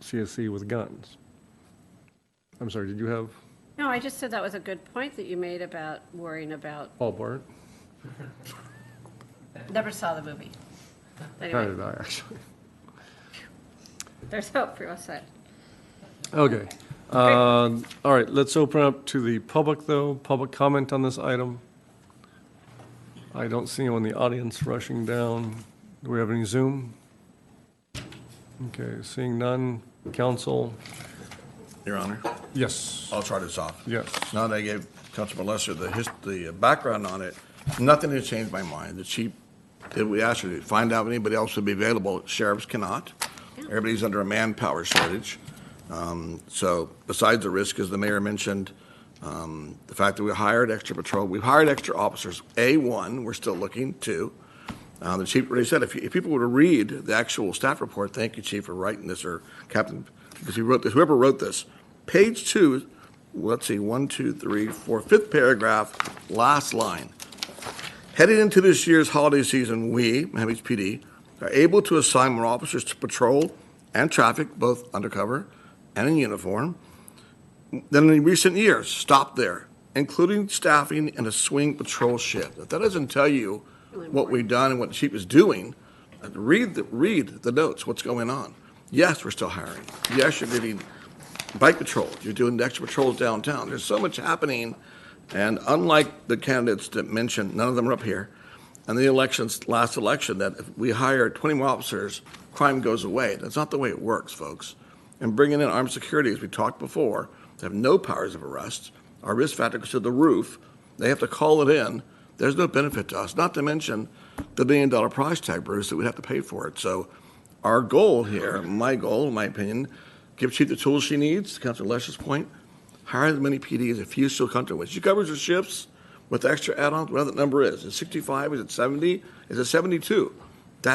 CSC with guns. I'm sorry, did you have? No, I just said that was a good point that you made about worrying about. Paul Bart? Never saw the movie. How Anyway, did I, actually? there's hope for us. Okay. All right, let's open up to the public, though. Public comment on this item. I don't see anyone in the audience rushing down. Do we have any Zoom? Okay, seeing none. Council? Your Honor, Yes. I'll try this off. Yes. Now that I gave Councilman Lesser the background on it, nothing has changed my mind. The chief, did we asked her to find out if anybody else would be available. Sheriffs cannot. Everybody's under a manpower shortage. So besides the risk, as the mayor mentioned, the fact that we hired extra patrol, we've hired extra officers. A1, we're still looking. 2, the chief already said, if people were to read the actual staff report, thank you, chief, for writing this, or Captain, because he wrote this, whoever wrote this, page 2, let's see, 1, 2, 3, 4, fifth paragraph, last line. Heading into this year's holiday season, we, Miami Beach PD, are able to assign more officers to patrol and traffic, both undercover and in uniform, than in recent years. Stop there, including staffing and a swing patrol shift. If that doesn't tell you what we've done and what the chief is doing, read the notes, what's going on. Yes, we're still hiring. Yes, you're getting bike patrols. You're doing extra patrols downtown. There's so much happening. And unlike the candidates that mentioned, none of them are up here, and the last election, that if we hire 20 more officers, crime goes away. That's not the way it works, folks. And bringing in armed security, as we talked before, they have no powers of arrest. Our risk factor goes to the roof. They have to call it in. There's no benefit to us, not to mention the $1 billion price tag, Bruce, that we'd have to pay for it. So our goal here, my goal, in my opinion, give Chief the tools she needs, to Councilor Lesher's point, hire as many PDs as few still comfortable with. She covers her shifts with extra add-ons, whatever that number is. Is it 65? Is it 70? Is it 72?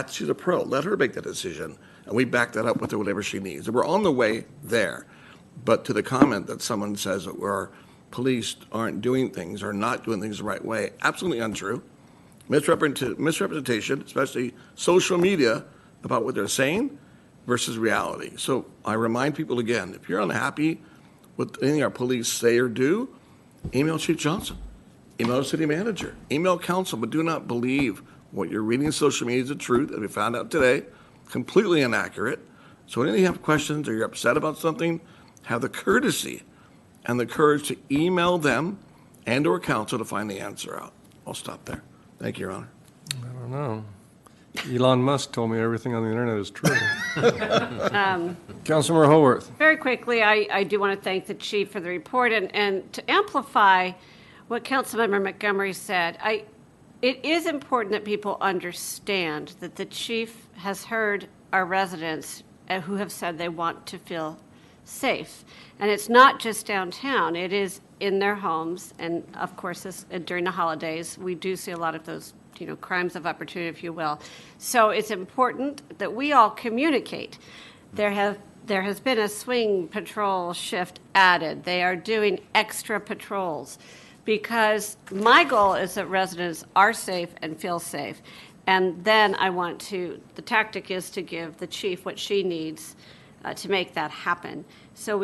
She's a pro. Let her make that decision, and we back that up with her, whatever she needs. And we're on the way there. But to the comment that someone says that our police aren't doing things or not doing things the right way, absolutely untrue. Misrepresentation, especially social media, about what they're saying versus reality. So I remind people again, if you're unhappy with anything our police say or do, email Chief Johnson, email the city manager, email council, but do not believe what you're reading in social media is the truth, as we found out today, completely inaccurate. So when you have questions or you're upset about something, have the courtesy and the courage to email them and or council to find the answer out. I'll stop there. Thank you, Your Honor. I don't know. Elon Musk told me everything on the internet is true. Councilmember Haworth. Very quickly, I do want to thank the chief for the report, and to amplify what Councilmember Montgomery said, it is important that people understand that the chief has heard our residents who have said they want to feel safe. And it's not just downtown, it is in their homes. And of course, during the holidays, we do see a lot of those, crimes of opportunity, if you will. So it's important that we all communicate. There has been a swing patrol shift added. They are doing extra patrols because my goal is that residents are safe and feel safe. And then the tactic is to give the chief what she needs to make that happen. So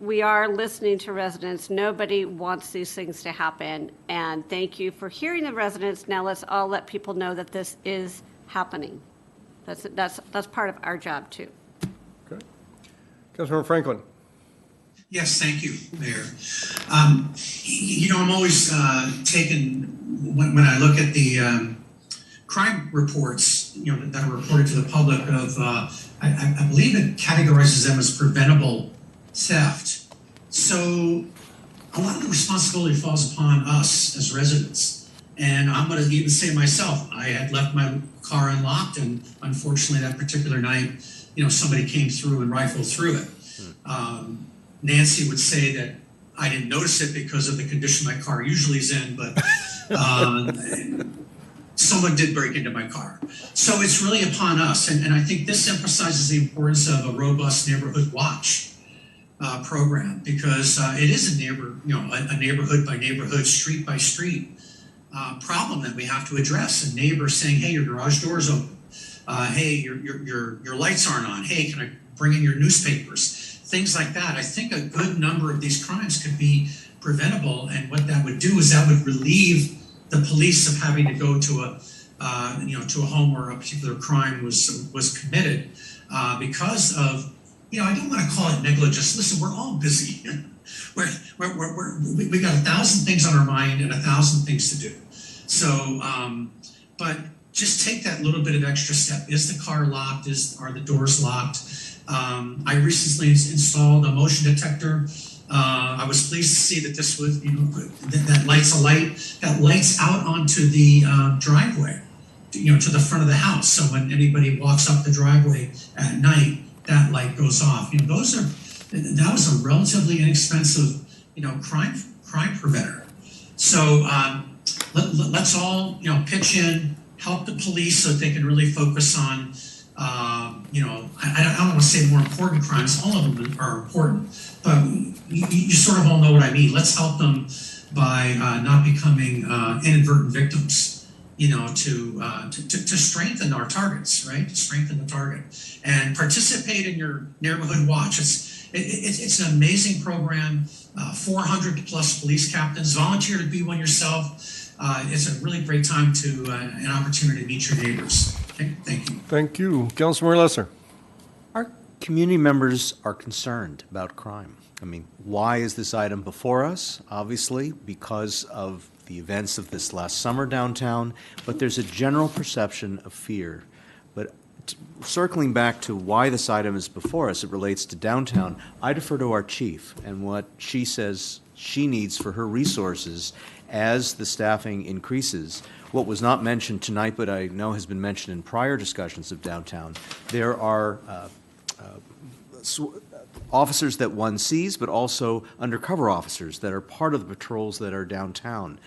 we are listening to residents. Nobody wants these things to happen. And thank you for hearing the residents. Now let's all let people know that this is happening. That's part of our job too. Okay. Councilmember Franklin. Yes, thank you, Mayor. I'm always taken, when I look at the crime reports, that are reported to the public of, I believe it categorizes them as preventable theft. So a lot of the responsibility falls upon us as residents. And I'm going to even say myself, I had left my car unlocked, and unfortunately that particular night, somebody came through and rifled through it. Nancy would say that I didn't notice it because of the condition my car usually is in, but someone did break into my car. So it's really upon us. And I think this emphasizes the importance of a robust neighborhood watch program, because it is a neighborhood by neighborhood, street by street problem that we have to address. A neighbor saying, hey, your garage door is open. Hey, your lights aren't on. Hey, can I bring in your newspapers? Things like that. I think a good number of these crimes could be preventable, and what that would do is that would relieve the police of having to go to a home where a particular crime was committed because of, I don't want to call it negligence. Listen, we're all busy. We got 1,000 things on our mind and 1,000 things to do. So, but just take that little bit of extra step. Is the car locked? Are the doors locked? I recently installed a motion detector. I was pleased to see that this was, that lights a light that lights out onto the driveway, to the front of the house. So when anybody walks up the driveway at night, that light goes off. That was a relatively inexpensive, crime preventer. So let's all, pitch in, help the police so that they can really focus on. I don't want to say more important crimes. All of them are important, but you sort of all know what I mean. Let's help them by not becoming inadvertent victims. To strengthen our targets, right? To strengthen the target and participate in your neighborhood watch. It's an amazing program. 400 plus police captains volunteer to be one yourself. It's a really great time to an opportunity to meet your neighbors. Okay, thank you. Thank you. Councilmember Lesser. Our community members are concerned about crime. I mean, why is this item before us? Obviously, because of the events of this last summer downtown, but there's a general perception of fear. But circling back to why this item is before us, it relates to downtown, I defer to our chief and what she says she needs for her resources as the staffing increases. What was not mentioned tonight, but I know has been mentioned in prior discussions of downtown, there are officers that one sees, but also undercover officers that are part of the patrols that are downtown.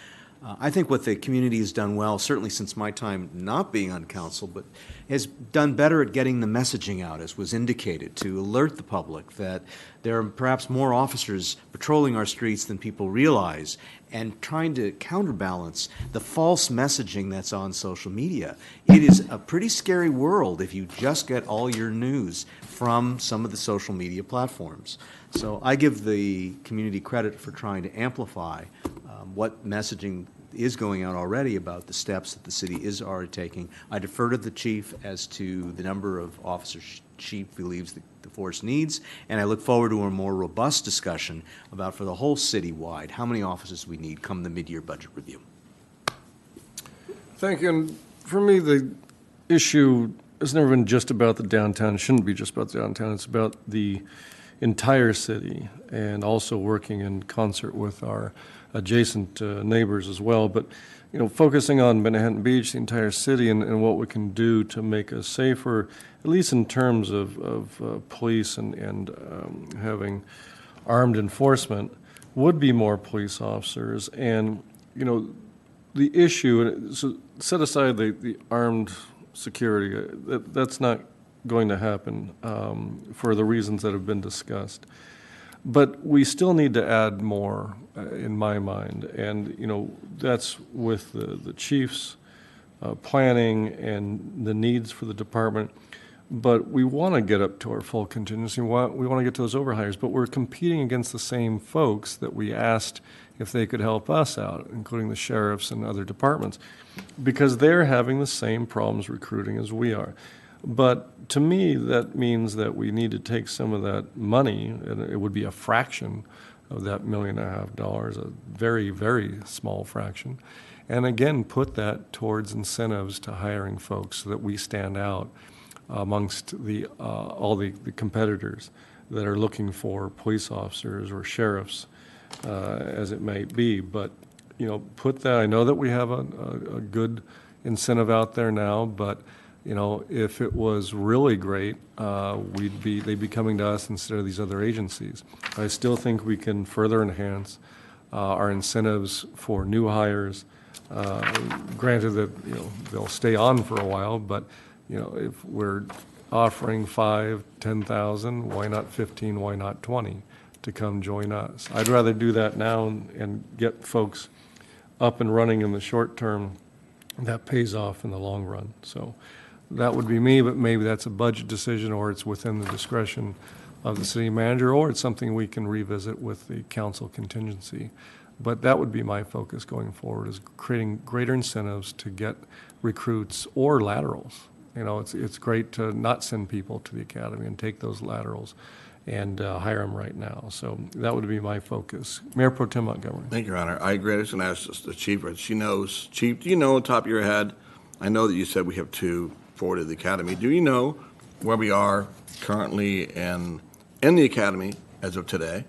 I think what the community has done well, certainly since my time not being on council, but has done better at getting the messaging out, as was indicated, to alert the public that there are perhaps more officers patrolling our streets than people realize, and trying to counterbalance the false messaging that's on social media. It is a pretty scary world if you just get all your news from some of the social media platforms. So I give the community credit for trying to amplify what messaging is going out already about the steps that the city is already taking. I defer to the chief as to the number of officers chief believes the force needs, and I look forward to a more robust discussion about, for the whole citywide, how many officers we need come the mid-year budget review. Thank you. And for me, the issue has never been just about the downtown. It shouldn't be just about the downtown. It's about the entire city, and also working in concert with our adjacent neighbors as well. But focusing on Manhattan Beach, the entire city, and what we can do to make us safer, at least in terms of police and having armed enforcement, would be more police officers. And the issue, so set aside the armed security, that's not going to happen for the reasons that have been discussed. But we still need to add more, in my mind, and that's with the chief's planning and the needs for the department. But we want to get up to our full contingency. We want to get to those overhires, but we're competing against the same folks that we asked if they could help us out, including the sheriffs and other departments, because they're having the same problems recruiting as we are. But to me, that means that we need to take some of that money, and it would be a fraction of that $1.5 million, a very, very small fraction, and again, put that towards incentives to hiring folks so that we stand out amongst all the competitors that are looking for police officers or sheriffs, as it may be. But, put that, I know that we have a good incentive out there now, but, if it was really great, they'd be coming to us instead of these other agencies. I still think we can further enhance our incentives for new hires. Granted that, they'll stay on for a while, but, if we're offering 5, 10,000, why not 15, why not 20 to come join us? I'd rather do that now and get folks up and running in the short term. That pays off in the long run. So that would be me, but maybe that's a budget decision, or it's within the discretion of the city manager, or it's something we can revisit with the council contingency. But that would be my focus going forward, is creating greater incentives to get recruits or laterals. It's great to not send people to the academy and take those laterals and hire them right now. So that would be my focus. Mayor Pro Tem Montgomery. Thank you, Your Honor. I agree. I was going to ask the chief, but she knows. Chief, do you know on top of your head, I know that you said we have 2 forward to the academy. Do you know where we are currently in the academy as of today,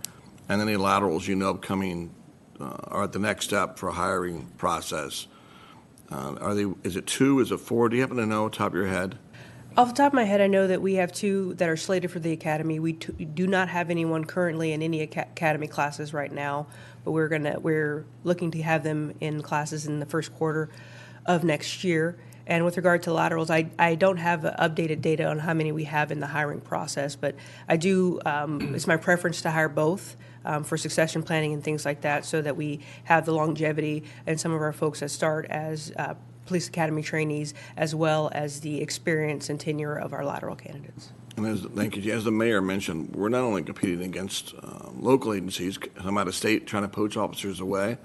and any laterals coming are at the next step for a hiring process? Is it 2? Is it 4? Do you happen to know top of your head? Off the top of my head, I know that we have 2 that are slated for the academy. We do not have anyone currently in any academy classes right now, but we're looking to have them in classes in the first quarter of next year. And with regard to laterals, I don't have updated data on how many we have in the hiring process, but I do, it's my preference to hire both for succession planning and things like that, so that we have the longevity and some of our folks that start as police academy trainees, as well as the experience and tenure of our lateral candidates. And thank you. As the mayor mentioned, we're not only competing against local agencies, some out of state trying to poach officers away.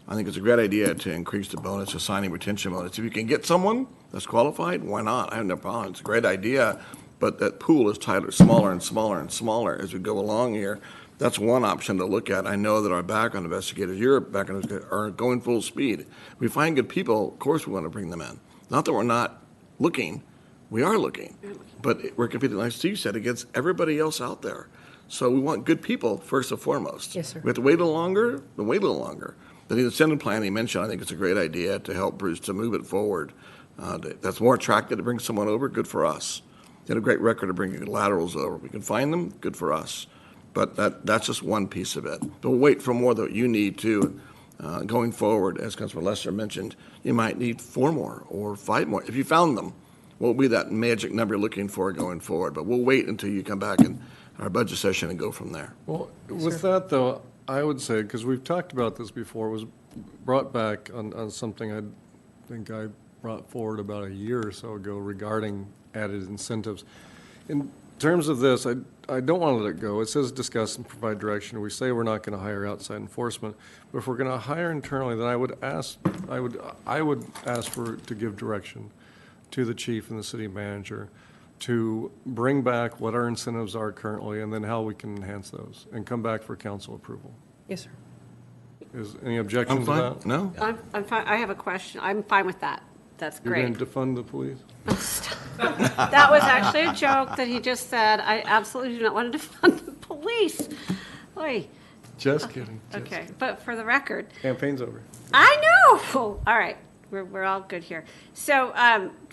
I think it's a great idea to increase the bonus, the signing retention bonus. If you can get someone that's qualified, why not? I have no problem. It's a great idea, but that pool is tighter, smaller and smaller and smaller as we go along here. That's one option to look at. I know that our background investigators, your background investigators, are going full speed. If we find good people, of course we want to bring them in. Not that we're not looking. We are looking. But we're competing, like Steve said, against everybody else out there. So we want good people first and foremost. Yes, sir. We have to wait a little longer, then wait a little longer. The incentive plan he mentioned, I think it's a great idea to help Bruce to move it forward. That's more attractive to bring someone over, good for us. They had a great record of bringing laterals over. We can find them, good for us. But that's just one piece of it. But we'll wait for more that you need to. Going forward, as Councilman Lester mentioned, you might need 4 more or 5 more. If you found them, what will be that magic number you're looking for going forward? But we'll wait until you come back in our budget session and go from there. Well, with that, though, I would say, because we've talked about this before, was brought back on something I think I brought forward about a year or so ago regarding added incentives. In terms of this, I don't want to let it go. It says discuss and provide direction. We say we're not going to hire outside enforcement, but if we're going to hire internally, then I would ask to give direction to the chief and the city manager to bring back what our incentives are currently and then how we can enhance those and come back for council approval. Yes, sir. Is any objection to that? No? I'm fine. I have a question. I'm fine with that. That's You're great. going to defund the police? That was actually a joke that he just said. I absolutely do not want to defund the police. Oy. Just kidding. Okay, but for the record. Campaign's over. I know. All right. We're all good here. So,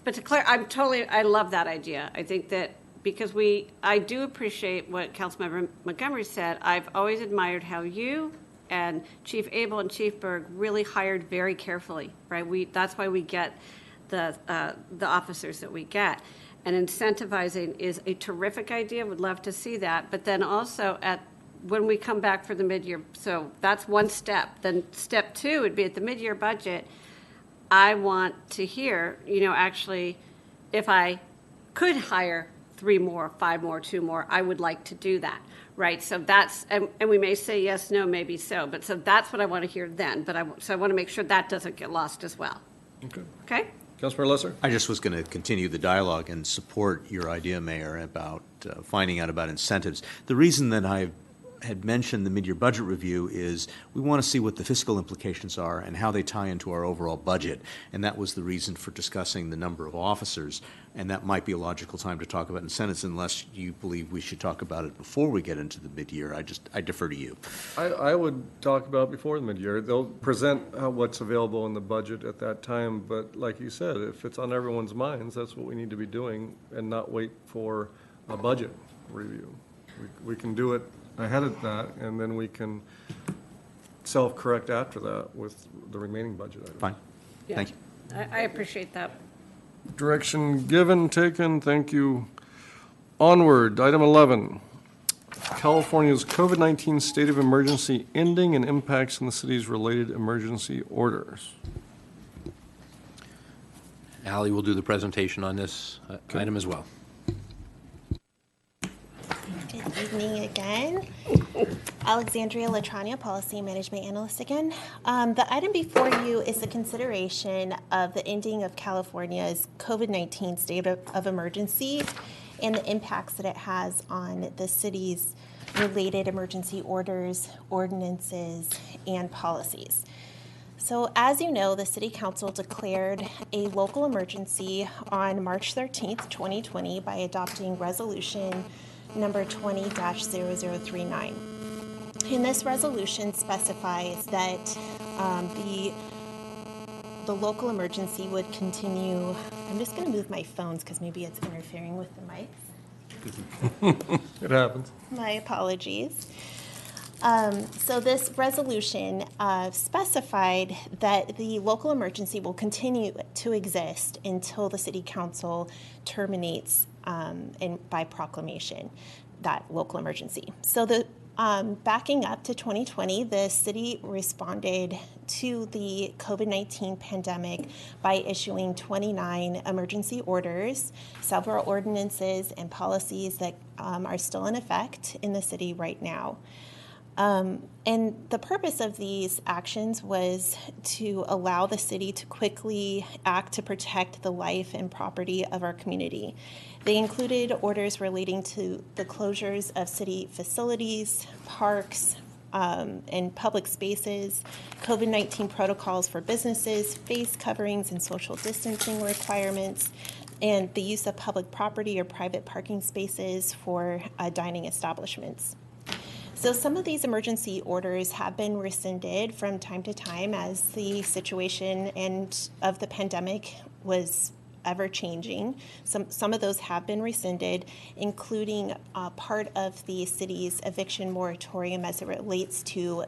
but to clear, I love that idea. I think that because I do appreciate what Councilmember Montgomery said. I've always admired how you and Chief Abel and Chief Berg really hired very carefully, right? That's why we get the officers that we get. And incentivizing is a terrific idea. Would love to see that. But then also when we come back for the mid-year, so that's one step. Then step 2 would be at the mid-year budget. I want to hear, actually, if I could hire 3 more, 5 more, 2 more, I would like to do that, right? So that's, and we may say yes, no, maybe so, but so that's what I want to hear then. But so I want to make sure that doesn't get lost as well. Okay. Okay? Councilmember Lesser? I just was going to continue the dialogue and support your idea, Mayor, about finding out about incentives. The reason that I had mentioned the mid-year budget review is we want to see what the fiscal implications are and how they tie into our overall budget. And that was the reason for discussing the number of officers. And that might be a logical time to talk about incentives unless you believe we should talk about it before we get into the mid-year. I defer to you. I would talk about before the mid-year. They'll present what's available in the budget at that time, but like you said, if it's on everyone's minds, that's what we need to be doing and not wait for a budget review. We can do it ahead of that, and then we can self-correct after that with the remaining budget items. Fine. Yeah. Thank you. I appreciate that. Direction given, taken, thank you. Onward, item 11. California's COVID-19 state of emergency ending and impacts on the city's related emergency orders. Ally will do the presentation on this item as well. Good evening again. Alexandria Latrania, Policy and Management Analyst again. The item before you is the consideration of the ending of California's COVID-19 state of emergency and the impacts that it has on the city's related emergency orders, ordinances, and policies. So as you know, the City Council declared a local emergency on March 13th, 2020 by adopting resolution number 20-0039. And this resolution specifies that the local emergency would continue. I'm just going to move my phones because maybe it's interfering with the mics. It happens. My apologies. So this resolution specified that the local emergency will continue to exist until the City Council terminates by proclamation that local emergency. So the backing up to 2020, the city responded to the COVID-19 pandemic by issuing 29 emergency orders, several ordinances and policies that are still in effect in the city right now. And the purpose of these actions was to allow the city to quickly act to protect the life and property of our community. They included orders relating to the closures of city facilities, parks, and public spaces, COVID-19 protocols for businesses, face coverings and social distancing requirements, and the use of public property or private parking spaces for dining establishments. So some of these emergency orders have been rescinded from time to time as the situation of the pandemic was ever changing. Some of those have been rescinded, including part of the city's eviction moratorium as it relates to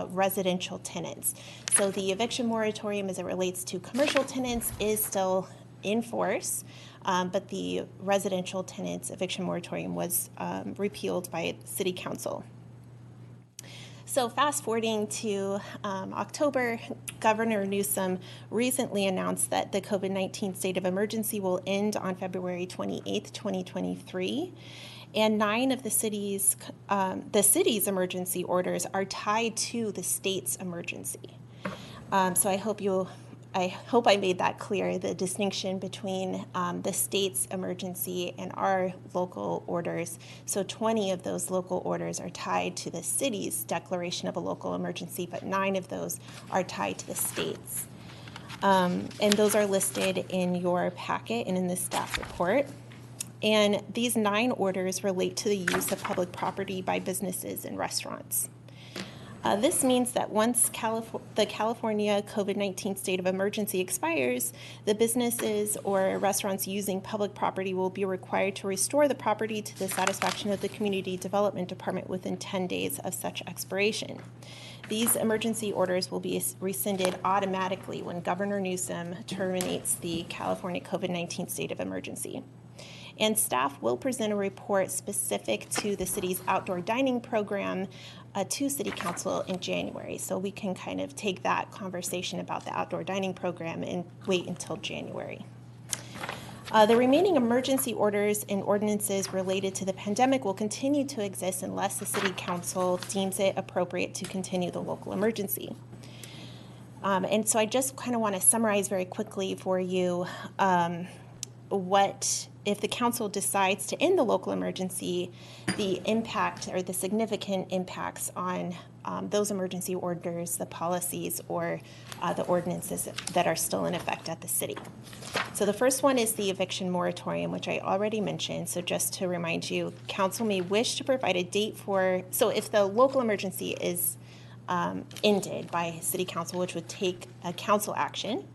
residential tenants. So the eviction moratorium as it relates to commercial tenants is still in force, but the residential tenants eviction moratorium was repealed by City Council. So fast forwarding to October, Governor Newsom recently announced that the COVID-19 state of emergency will end on February 28th, 2023. And 9 of the city's emergency orders are tied to the state's emergency. So I hope I made that clear, the distinction between the state's emergency and our local orders. So 20 of those local orders are tied to the city's declaration of a local emergency, but 9 of those are tied to the state's. And those are listed in your packet and in the staff report. And these 9 orders relate to the use of public property by businesses and restaurants. This means that once the California COVID-19 state of emergency expires, the businesses or restaurants using public property will be required to restore the property to the satisfaction of the Community Development Department within 10 days of such expiration. These emergency orders will be rescinded automatically when Governor Newsom terminates the California COVID-19 state of emergency. And staff will present a report specific to the city's outdoor dining program to City Council in January. So we can kind of take that conversation about the outdoor dining program and wait until January. The remaining emergency orders and ordinances related to the pandemic will continue to exist unless the City Council deems it appropriate to continue the local emergency. And so I just kind of want to summarize very quickly for you what, if the council decides to end the local emergency, the impact or the significant impacts on those emergency orders, the policies, or the ordinances that are still in effect at the city. So the first one is the eviction moratorium, which I already mentioned. So just to remind you, council may wish to provide a date for, so if the local emergency is ended by city council, which would take a council action,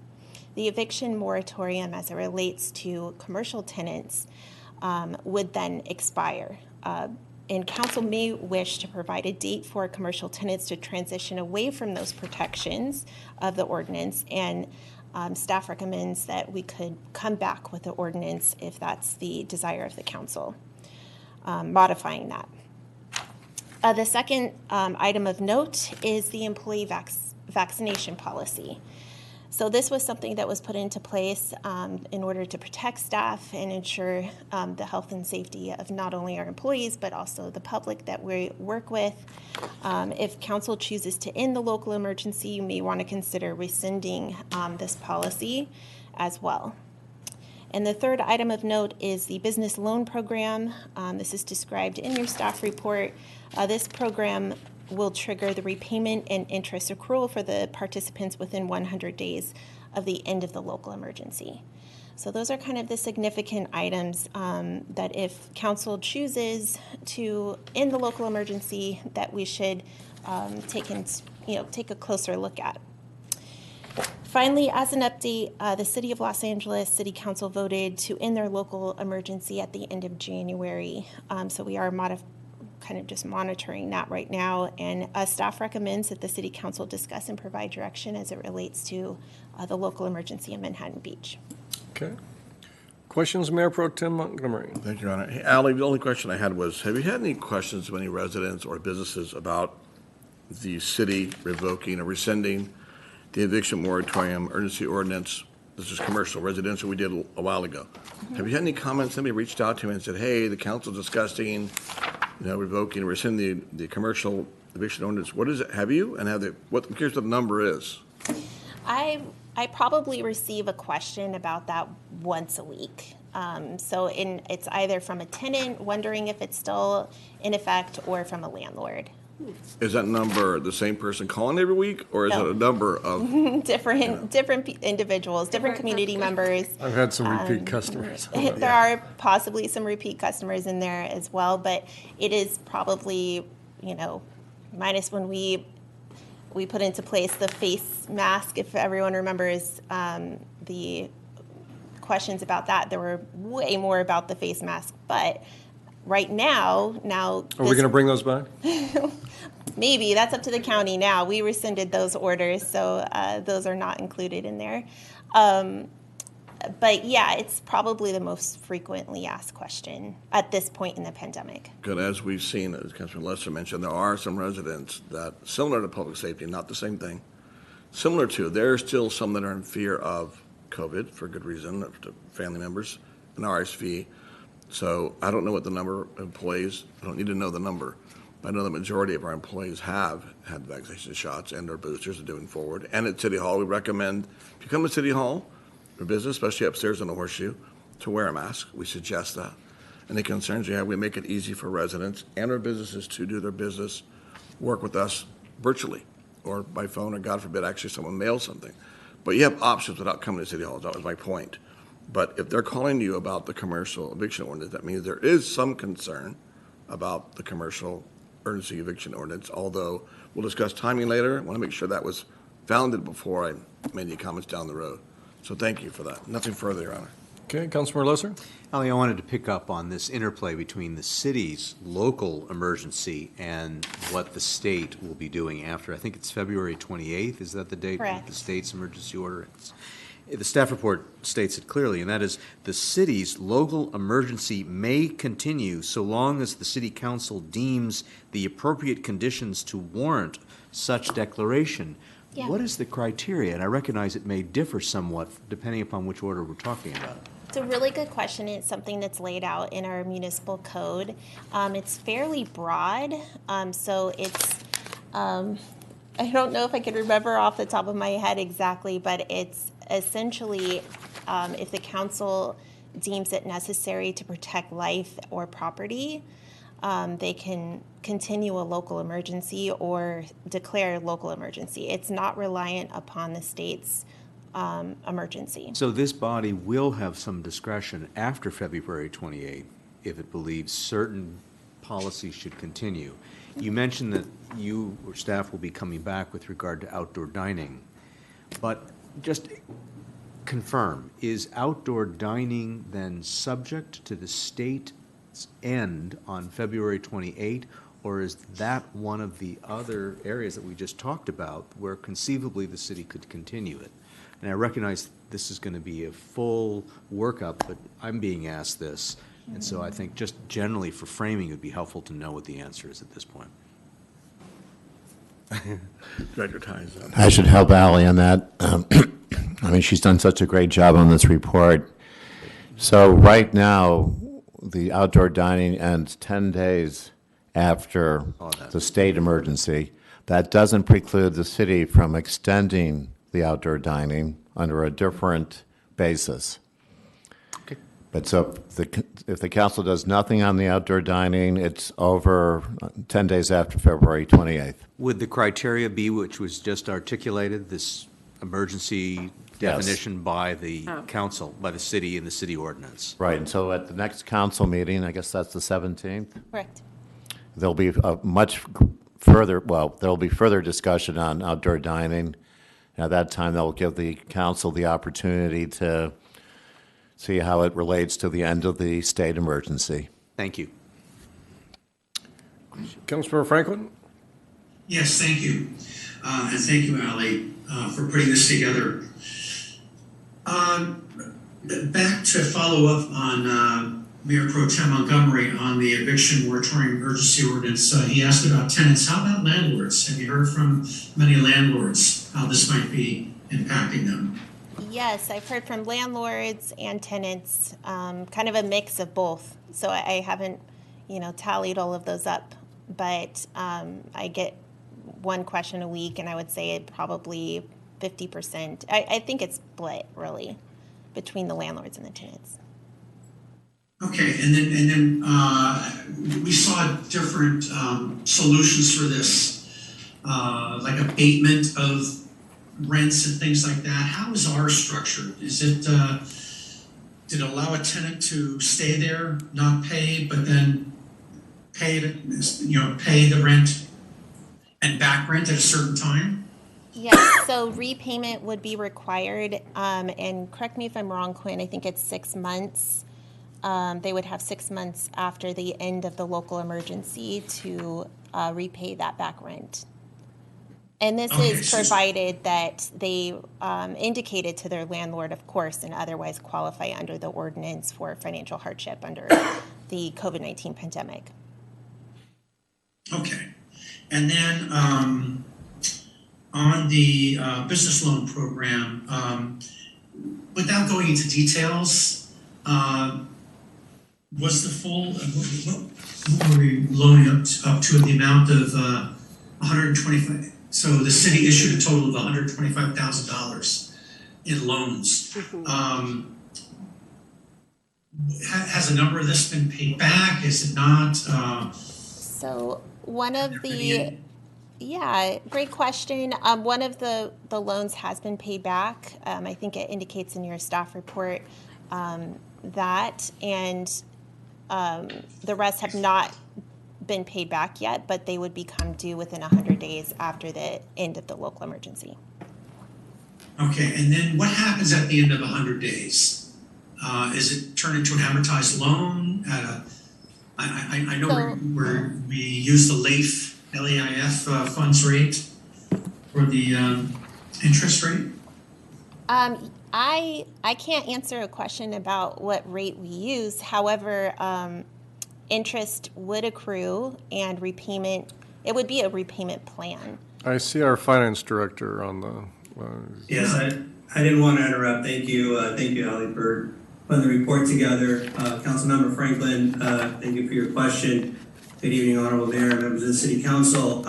the eviction moratorium as it relates to commercial tenants would then expire. And council may wish to provide a date for commercial tenants to transition away from those protections of the ordinance, and staff recommends that we could come back with the ordinance if that's the desire of the council, modifying that. The second item of note is the employee vaccination policy. So this was something that was put into place in order to protect staff and ensure the health and safety of not only our employees, but also the public that we work with. If council chooses to end the local emergency, you may want to consider rescinding this policy as well. And the third item of note is the business loan program. This is described in your staff report. This program will trigger the repayment and interest accrual for the participants within 100 days of the end of the local emergency. So those are kind of the significant items that if council chooses to end the local emergency, that we should take a closer look at. Finally, as an update, the City of Los Angeles City Council voted to end their local emergency at the end of January. So we are kind of just monitoring that right now, and staff recommends that the City Council discuss and provide direction as it relates to the local emergency in Manhattan Beach. Okay. Questions, Mayor Pro Tem Montgomery? Thank you, Your Honor. Hey, Ally, the only question I had was, have you had any questions of any residents or businesses about the city revoking or rescinding the eviction moratorium urgency ordinance? This is commercial, residential, we did a while ago. Mm-hmm. Have you had any comments? Somebody reached out to me and said, hey, the council's discussing, revoking or rescinding the commercial eviction ordinance. What is it? Have you? And have they, I'm curious what the number is. I probably receive a question about that once a week. It's either from a tenant wondering if it's still in effect or from a landlord. Is that number the same person calling every week, or is it a number of different individuals, different community members? I've had some repeat customers. There are possibly some repeat customers in there as well, but it is probably, minus when we put into place the face mask. If everyone remembers the questions about that, there were way more about the face mask, but right now. Are we going to bring those back? Maybe. That's up to the county now. We rescinded those orders, so those are not included in there. But yeah, it's probably the most frequently asked question at this point in the pandemic. Good. As we've seen, as Councilman Lesser mentioned, there are some residents that, similar to public safety, not the same thing, similar to, there are still some that are in fear of COVID for good reason, to family members, and RSV. So I don't know what the number of employees, I don't need to know the number, but I know the majority of our employees have had vaccination shots and their boosters are doing forward. And at City Hall, we recommend, if you come to City Hall for business, especially upstairs on the Horseshoe, to wear a mask. We suggest that. Any concerns you have, we make it easy for residents and our businesses to do their business, work with us virtually or by phone, or God forbid, actually someone mails something. But you have options without coming to City Hall. That was my point. But if they're calling you about the commercial eviction ordinance, that means there is some concern about the commercial urgency eviction ordinance, although we'll discuss timing later. I want to make sure that was founded before I made any comments down the road. So thank you for that. Nothing further, Your Honor. Okay, Councilmember Lesser? Ali, I wanted to pick up on this interplay between the city's local emergency and what the state will be doing after. I think it's February 28th. Is that the date of the state's emergency order? The staff report states it clearly, and that is the city's local emergency may continue so long as the city council deems the appropriate conditions to warrant such declaration. Yeah. What is the criteria? And I recognize it may differ somewhat depending upon which order we're talking about. It's a really good question. It's something that's laid out in our municipal code. It's fairly broad, so it's I don't know if I could remember off the top of my head exactly, but it's essentially if the council deems it necessary to protect life or property, they can continue a local emergency or declare a local emergency. It's not reliant upon the state's emergency. So this body will have some discretion after February 28th if it believes certain policies should continue. You mentioned that you or staff will be coming back with regard to outdoor dining, but just confirm, is outdoor dining then subject to the state's end on February 28, or is that one of the other areas that we just talked about where conceivably the city could continue it? And I recognize this is going to be a full workup, but I'm being asked this, and so I think just generally for framing it would be helpful to know what the answer is at this point. Director Ties. I should help Ally on that. I mean, she's done such a great job on this report. So right now, the outdoor dining ends 10 days after the state emergency. That doesn't preclude the city from extending the outdoor dining under a different basis. Okay. But so if the council does nothing on the outdoor dining, it's over 10 days after February 28th. Would the criteria be, which was just articulated, this emergency definition by the council, by the city in the city ordinance? Right, and so at the next council meeting, I guess that's the 17th, Correct. there'll be a much further, well, there'll be further discussion on outdoor dining. At that time, that will give the council the opportunity to see how it relates to the end of the state emergency. Thank you. Councilmember Franklin? Yes, thank you. And thank you, Ally, for putting this together. Back to follow up on Mayor Pro Tem Montgomery on the eviction moratorium emergency ordinance. He asked about tenants. How about landlords? Have you heard from many landlords how this might be impacting them? Yes, I've heard from landlords and tenants, kind of a mix of both. So I haven't, tallied all of those up, but I get one question a week, and I would say it probably 50%. I think it's split really between the landlords and the tenants. Okay, and then we saw different solutions for this, like abatement of rents and things like that. How is ours structured? Is it did it allow a tenant to stay there, not pay, but then pay the rent and back rent at a certain time? Yes, so repayment would be required, and correct me if I'm wrong, Quinn, I think it's 6 months. They would have 6 months after the end of the local emergency to repay that back rent. And this is provided that they indicated to their landlord, of course, and otherwise qualify under the ordinance for financial hardship under the COVID-19 pandemic. Okay. And then on the business loan program, without going into details, was the full, what were we loaning up to the amount of 125? So the city issued a total of $125,000 in loans. Mm-hmm. Has a number of this been paid back? Is it not? So one of the, great question. One of the loans has been paid back. I think it indicates in your staff report that, and the rest have not been paid back yet, but they would become due within 100 days after the end of the local emergency. Okay, and then what happens at the end of 100 days? Is it turned into an amortized loan at a, I know we use the LAIF funds rate for the interest rate? I can't answer a question about what rate we use. However, interest would accrue and repayment, it would be a repayment plan. I see our finance director on the... Yes, I didn't want to interrupt. Thank you, Ally, for putting the report together. Councilmember Franklin, thank you for your question. Good evening, Honorable Mayor and members of the City Council.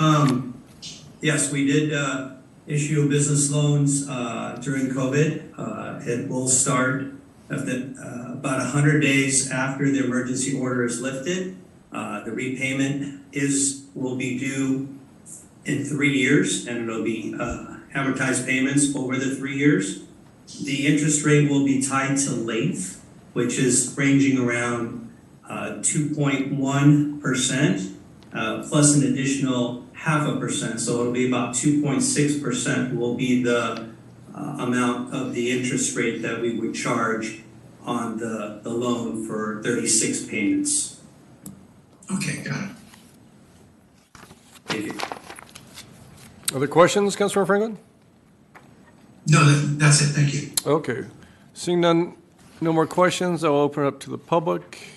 Yes, we did issue business loans during COVID. It will start about 100 days after the emergency order is lifted. The repayment will be due in 3 years, and it'll be amortized payments over the 3 years. The interest rate will be tied to length, which is ranging around 2.1% plus an additional 0.5%. So it'll be about 2.6% will be the amount of the interest rate that we would charge on the loan for 36 payments. Okay, got it. Thank you. Other questions, Councilor Franklin? No, that's it. Thank you. Okay. Seeing none, no more questions, I'll open it up to the public.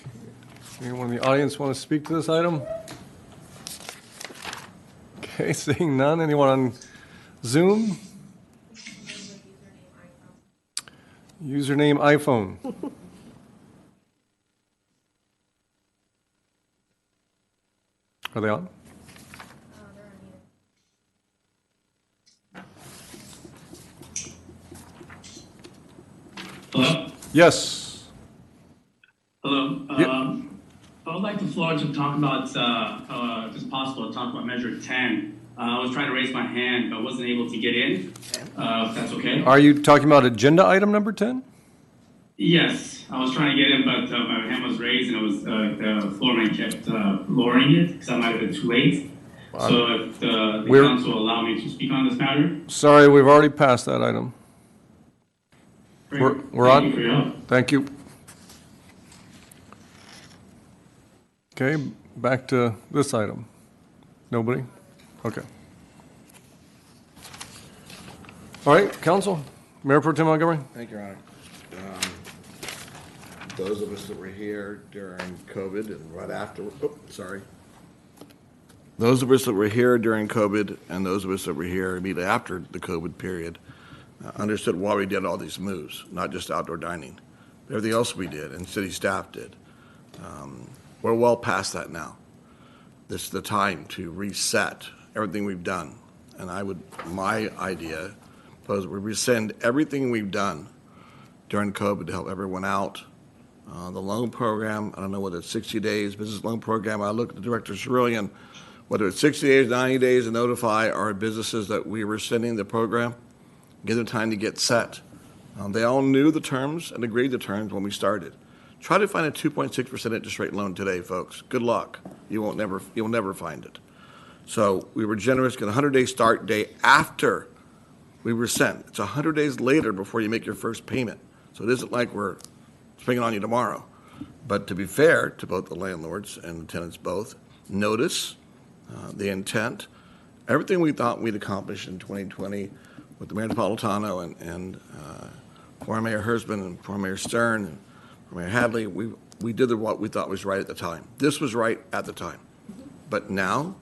Anyone in the audience want to speak to this item? Okay, seeing none. Anyone on Zoom? Username iPhone. Are they on? Hello? Yes. Hello. Yep. I would like the floor to talk about, if it's possible, to talk about Measure 10. I was trying to raise my hand, but wasn't able to get in, if that's okay. Are you talking about agenda item number 10? Yes, I was trying to get in, but my hand was raised and it was, the floorman kept lowering it because I might have been too late. So if the council will allow me to speak on this matter. Sorry, we've already passed that item. Great. We're Thank on? you for your help. Thank you. Okay, back to this item. Nobody? Okay. All right, council. Mayor Pro Tem Montgomery. Thank you, Your Honor. Those of us that were here during COVID and right after, those of us that were here during COVID and those of us that were here immediately after the COVID period understood why we did all these moves, not just outdoor dining. Everything else we did and city staff did. We're well past that now. This is the time to reset everything we've done. And my idea was we rescind everything we've done during COVID to help everyone out. The loan program, I don't know whether it's 60 days, business loan program. I looked at Director Cerulean, whether it's 60 days, 90 days to notify our businesses that we were sending the program, give them time to get set. They all knew the terms and agreed the terms when we started. Try to find a 2.6% interest rate loan today, folks. Good luck. You'll never find it. So we were generous, get a 100-day start day after we were sent. It's 100 days later before you make your first payment. So it isn't like we're springing on you tomorrow. But to be fair to both the landlords and the tenants both, notice the intent, everything we thought we'd accomplish in 2020 with the Mayor Napolitano and former Mayor Hersman and former Mayor Stern and former Mayor Hadley, we did what we thought was right at the time. This was right at the time. But now,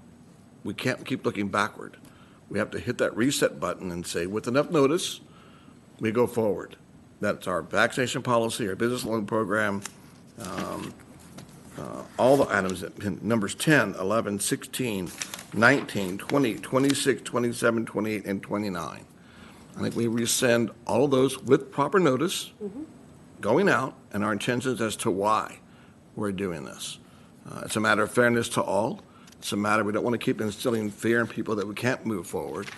we can't keep looking backward. We have to hit that reset button and say, with enough notice, we go forward. That's our vaccination policy, our business loan program, all the items, numbers 10, 11, 16, 19, 20, 26, 27, 28, and 29. I think we rescind all of those with proper notice, going out, and our intentions as to why we're doing this. It's a matter of fairness to all. It's a matter, we don't want to keep instilling fear in people that we can't move forward,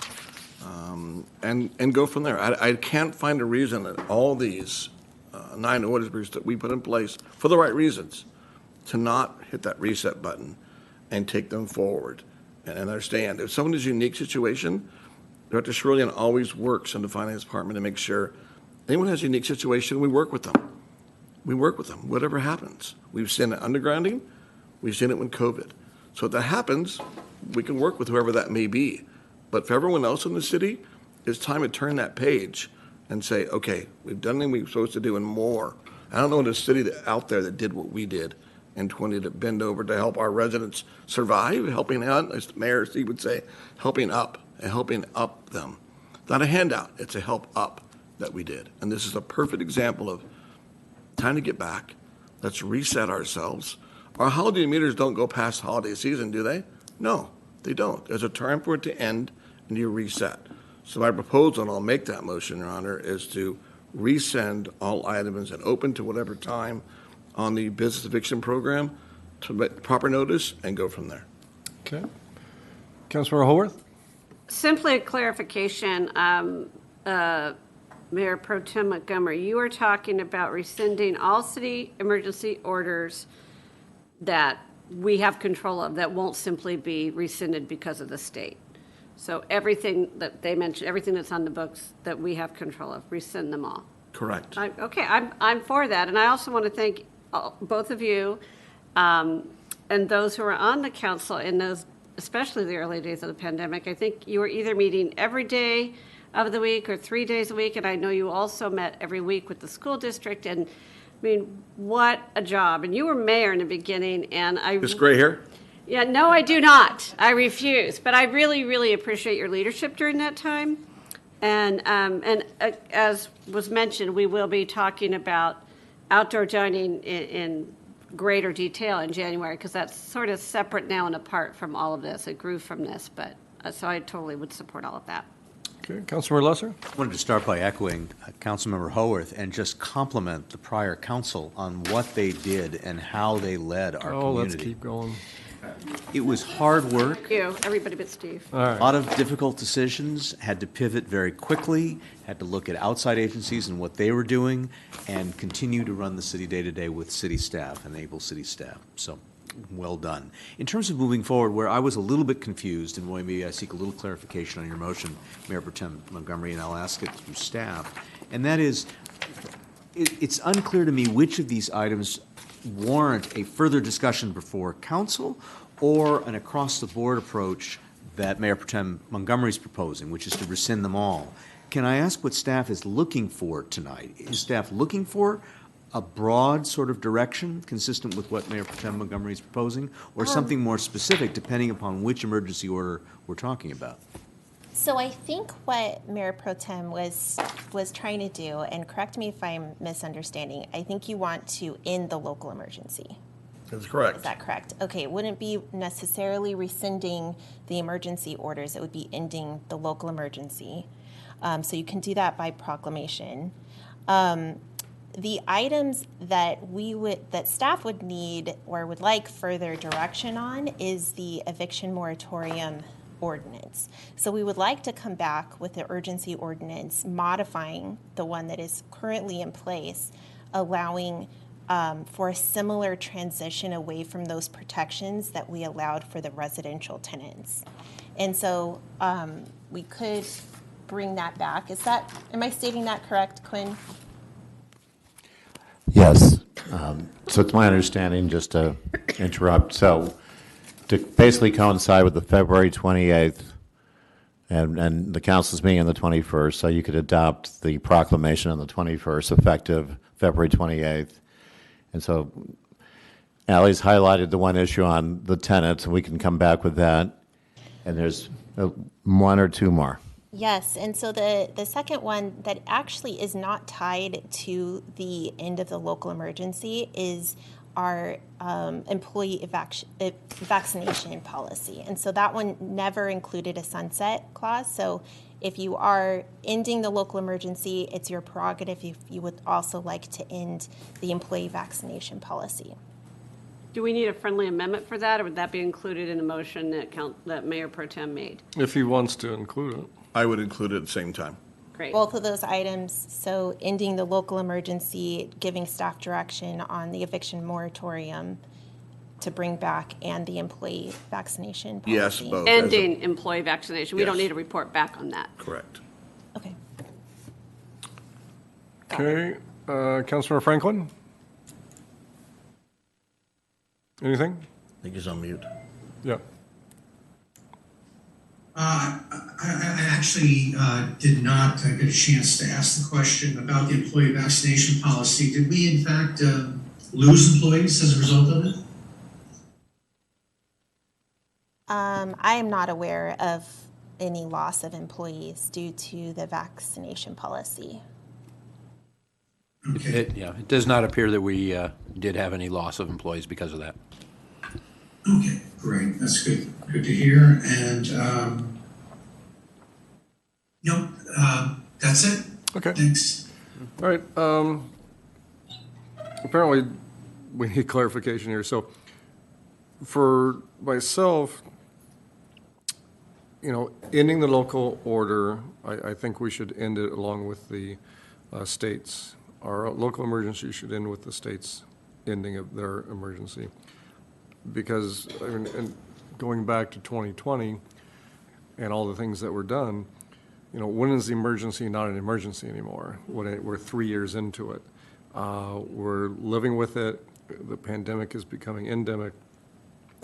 and go from there. I can't find a reason that all these 9 orders that we put in place for the right reasons to not hit that reset button and take them forward and understand. If someone is in a unique situation, Director Cerulean always works in the finance department to make sure anyone has a unique situation, we work with them. We work with them, whatever happens. We've seen it undergrounding, we've seen it with COVID. So if that happens, we can work with whoever that may be. But for everyone else in the city, it's time to turn that page and say, okay, we've done everything we were supposed to do and more. I don't know a city out there that did what we did in 20 to bend over to help our residents survive, helping out, as Mayor Steve would say, helping up them. Not a handout, it's a help up that we did. And this is a perfect example of time to get back. Let's reset ourselves. Our holiday meters don't go past holiday season, do they? No, they don't. There's a term for it to end, and you reset. So my proposal, and I'll make that motion, Your Honor, is to resend all items and open to whatever time on the business eviction program to make proper notice and go from there. Okay. Councilmember Haworth? Simply a clarification, Mayor Pro Tem Montgomery, you are talking about rescinding all city emergency orders that we have control of that won't simply be rescinded because of the state. So everything that they mentioned, everything that's on the books that we have control of, rescind them all. Correct. Okay, I'm for that. And I also want to thank both of you and those who are on the council in those, especially the early days of the pandemic. I think you were either meeting every day of the week or 3 days a week, and I know you also met every week with the school district. And I mean, what a job. And you were mayor in the beginning, and This gray hair? Yeah, no, I do not. I refuse. But I really, really appreciate your leadership during that time. And as was mentioned, we will be talking about outdoor dining in greater detail in January, because that's sort of separate now and apart from all of this. It grew from this, but so I totally would support all of that. Okay, Councilmember Lesser? I wanted to start by echoing Councilmember Haworth and just compliment the prior council on what they did and how they led our community. Let's keep going. It was hard work. Thank you, everybody but Steve. All right. A lot of difficult decisions, had to pivot very quickly, had to look at outside agencies and what they were doing, and continue to run the city day to day with city staff and able city staff. So, well done. In terms of moving forward, where I was a little bit confused, and maybe I seek a little clarification on your motion, Mayor Pro Tem Montgomery, and I'll ask it through staff, and that is, it's unclear to me which of these items warrant a further discussion before council or an across-the-board approach that Mayor Pro Tem Montgomery is proposing, which is to rescind them all. Can I ask what staff is looking for tonight? Is staff looking for a broad sort of direction consistent with what Mayor Pro Tem Montgomery is proposing, or something more specific depending upon which emergency order we're talking about? So I think what Mayor Pro Tem was trying to do, and correct me if I'm misunderstanding, I think you want to end the local emergency. That's correct. Is that correct? Okay, it wouldn't be necessarily rescinding the emergency orders, it would be ending the local emergency. So you can do that by proclamation. The items that that staff would need or would like further direction on is the eviction moratorium ordinance. So we would like to come back with the urgency ordinance modifying the one that is currently in place, allowing for a similar transition away from those protections that we allowed for the residential tenants. And so we could bring that back. Am I stating that correct, Quinn? Yes. So it's my understanding, just to interrupt, so to basically coincide with the February 28th and the council's meeting on the 21st, so you could adopt the proclamation on the 21st, effective February 28th. And so Ally's highlighted the one issue on the tenants, and we can come back with that. And there's one or two more. Yes, and so the second one that actually is not tied to the end of the local emergency is our employee vaccination policy. And so that one never included a sunset clause. So if you are ending the local emergency, it's your prerogative if you would also like to end the employee vaccination policy. Do we need a friendly amendment for that, or would that be included in the motion that Mayor Pro Tem made? If he wants to include it. I would include it at the same time. Great. Both of those items, so ending the local emergency, giving staff direction on the eviction moratorium to bring back, and the employee vaccination policy. Yes, both. Ending employee vaccination. We don't Yes. need a report back on that. Correct. Okay. Okay, Councilmember Franklin? Anything? I think he's on mute. Yeah. I actually did not get a chance to ask the question about the employee vaccination policy. Did we in fact lose employees as a result of it? I am not aware of any loss of employees due to the vaccination policy. Okay. It does not appear that we did have any loss of employees because of that. Okay, great. That's good. Good to hear. And Nope, that's it. Okay. Thanks. All right, apparently we need clarification here. So for myself, ending the local order, I think we should end it along with the states. Our local emergency should end with the states ending of their emergency. Because, and going back to 2020 and all the things that were done, when is the emergency not an emergency anymore? When we're 3 years into it. We're living with it. The pandemic is becoming endemic.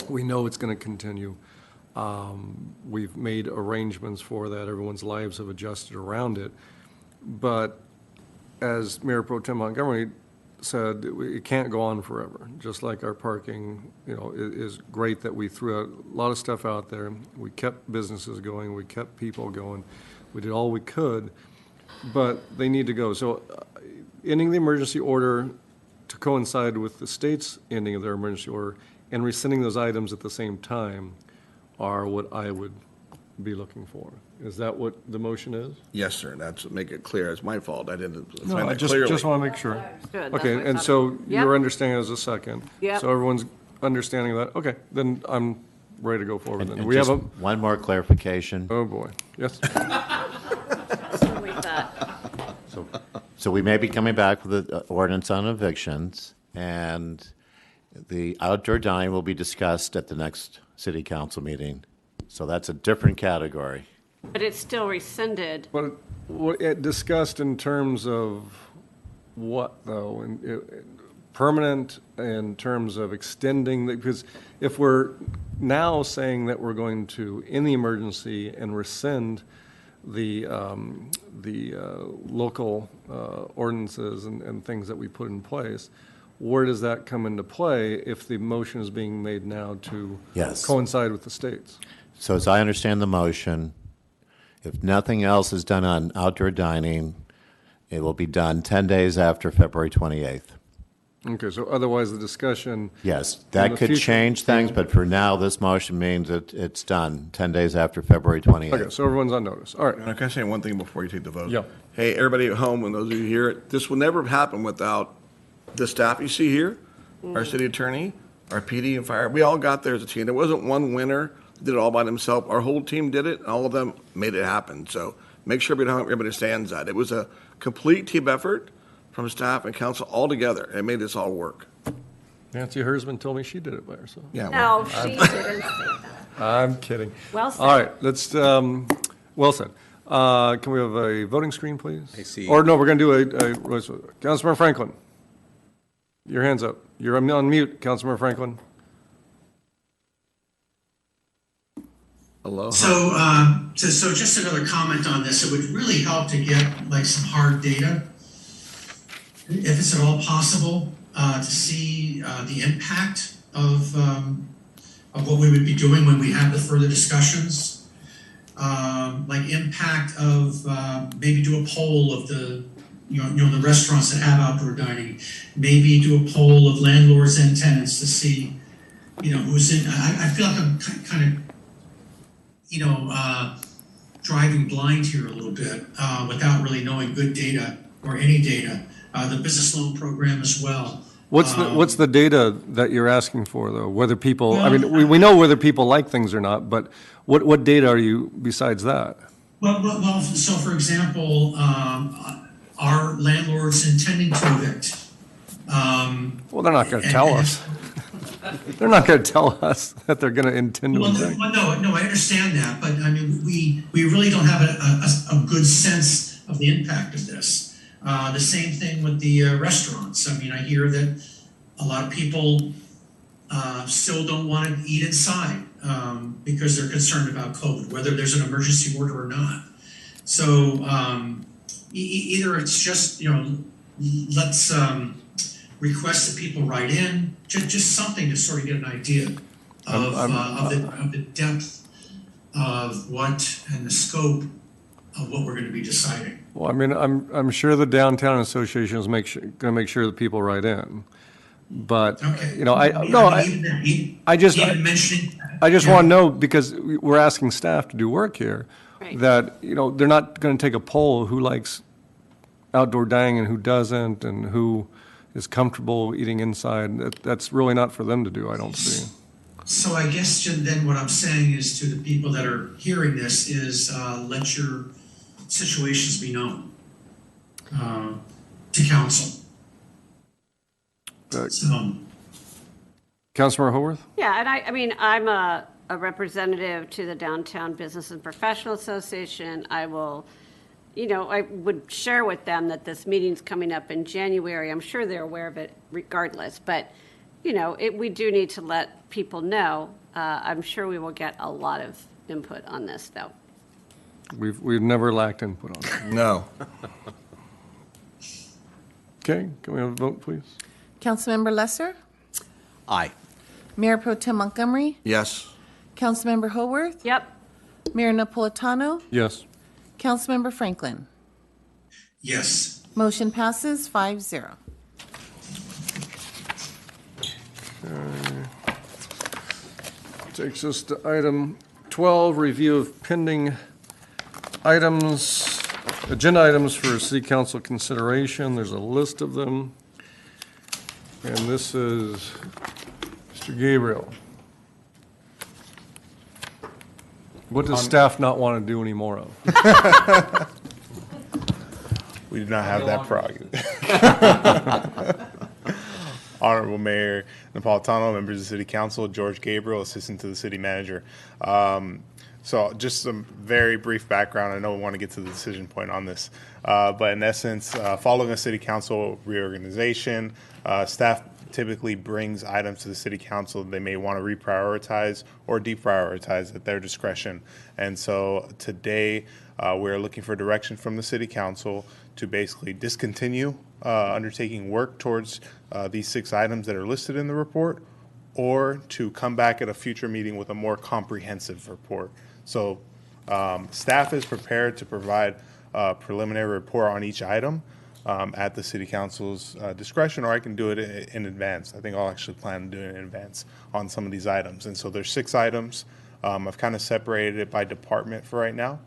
We know it's going to continue. We've made arrangements for that. Everyone's lives have adjusted around it. But as Mayor Pro Tem Montgomery said, it can't go on forever. Just like our parking, it is great that we threw out a lot of stuff out there. We kept businesses going. We kept people going. We did all we could, but they need to go. So ending the emergency order to coincide with the state's ending of their emergency order and rescinding those items at the same time are what I would be looking for. Is that what the motion is? Yes, sir. That's, make it clear. It's my fault. I didn't No, find I that just clearly. want to make sure. Good, that's Okay, what I and thought. so Yep. your understanding is a second. Yep. So everyone's understanding of that. Okay, then I'm ready to go forward then. And We have just a, one more clarification. oh boy, yes. That's what we thought. So we may be coming back with the ordinance on evictions, and the outdoor dining will be discussed at the next city council meeting. So that's a different category. But it's still rescinded. But it discussed in terms of what, though? Permanent in terms of extending, because if we're now saying that we're going to, in the emergency, and rescind the local ordinances and things that we put in place, where does that come into play if the motion is being made now to Yes. coincide with the states? So as I understand the motion, if nothing else is done on outdoor dining, it will be done 10 days after February 28th. Okay, so otherwise the discussion. Yes, in that the could future- change things, but for now, this motion means that it's done 10 days after February 28th. Okay, so everyone's on notice. All right. And can I say one thing before you take the vote? Yeah. Hey, everybody at home, and those of you here, this will never happen without the staff you see here, our city attorney, our PD and fire. We all got there as a team. There wasn't one winner that did it all by themselves. Our whole team did it, and all of them made it happen. So make sure everybody understands that. It was a complete team effort from staff and council all together. It made this all work. Nancy Hersman told me she did it by herself. Yeah. No, she didn't say that. I'm kidding. Well said. All right, let's, well said. Can we have a voting screen, please? I see. Or no, we're going to do Councilmember Franklin. Your hand's up. You're on mute, Councilmember Franklin. Aloha. So just another comment on this. It would really help to get like some hard data, if it's at all possible, to see the impact of what we would be doing when we have the further discussions. Like impact of maybe do a poll of the the restaurants that have outdoor dining. Maybe do a poll of landlords and tenants to see who's in. I feel like I'm kind of driving blind here a little bit without really knowing good data or any data. The business loan program as well. What's the data that you're asking for, though? Whether people, I mean, we know whether people like things or not, but what data are you besides that? Well, so for example, are landlords intending to evict? Well, they're not going to tell us. They're not going to tell us that they're going to intend to evict. Well, no, I understand that, but I mean, we really don't have a good sense of the impact of this. The same thing with the restaurants. I mean, I hear that a lot of people still don't want to eat inside because they're concerned about COVID, whether there's an emergency order or not. So either it's just, let's request that people write in, just something to sort of get an idea of the depth of what and the scope of what we're going to be deciding. Well, I mean, I'm sure the downtown association is going to make sure that people write in, but Okay. I just want to know, because we're asking staff to do work here. Right. that, they're not going to take a poll of who likes outdoor dining and who doesn't, and who is comfortable eating inside. That's really not for them to do, I don't see. So I guess then what I'm saying is to the people that are hearing this is let your situations be known to council. Councilmember Haworth? Yeah, and I mean, I'm a representative to the Downtown Business and Professional Association. I will, I would share with them that this meeting's coming up in January. I'm sure they're aware of it regardless, but, we do need to let people know. I'm sure we will get a lot of input on this, though. We've never lacked input on it. No. Okay, can we have a vote, please? Councilmember Lesser? Aye. Mayor Pro Tem Montgomery? Yes. Councilmember Haworth? Yep. Mayor Napolitano? Yes. Councilmember Franklin? Yes. Motion passes 5-0. Takes us to item 12, review of pending items, agenda items for city council consideration. There's a list of them. And this is Mr. Gabriel. What does staff not want to do any more of? We do not have that prerogative. Honorable Mayor Napolitano, members of the City Council, George Gabriel, Assistant to the City Manager. So just some very brief background. I know we want to get to the decision point on this. But in essence, following a City Council reorganization, staff typically brings items to the City Council they may want to reprioritize or deprioritize at their discretion. And so today, we're looking for direction from the City Council to basically discontinue undertaking work towards these 6 items that are listed in the report, or to come back at a future meeting with a more comprehensive report. So staff is prepared to provide a preliminary report on each item at the City Council's discretion, or I can do it in advance. I think I'll actually plan on doing it in advance on some of these items. And so there's 6 items. I've kind of separated it by department for right now.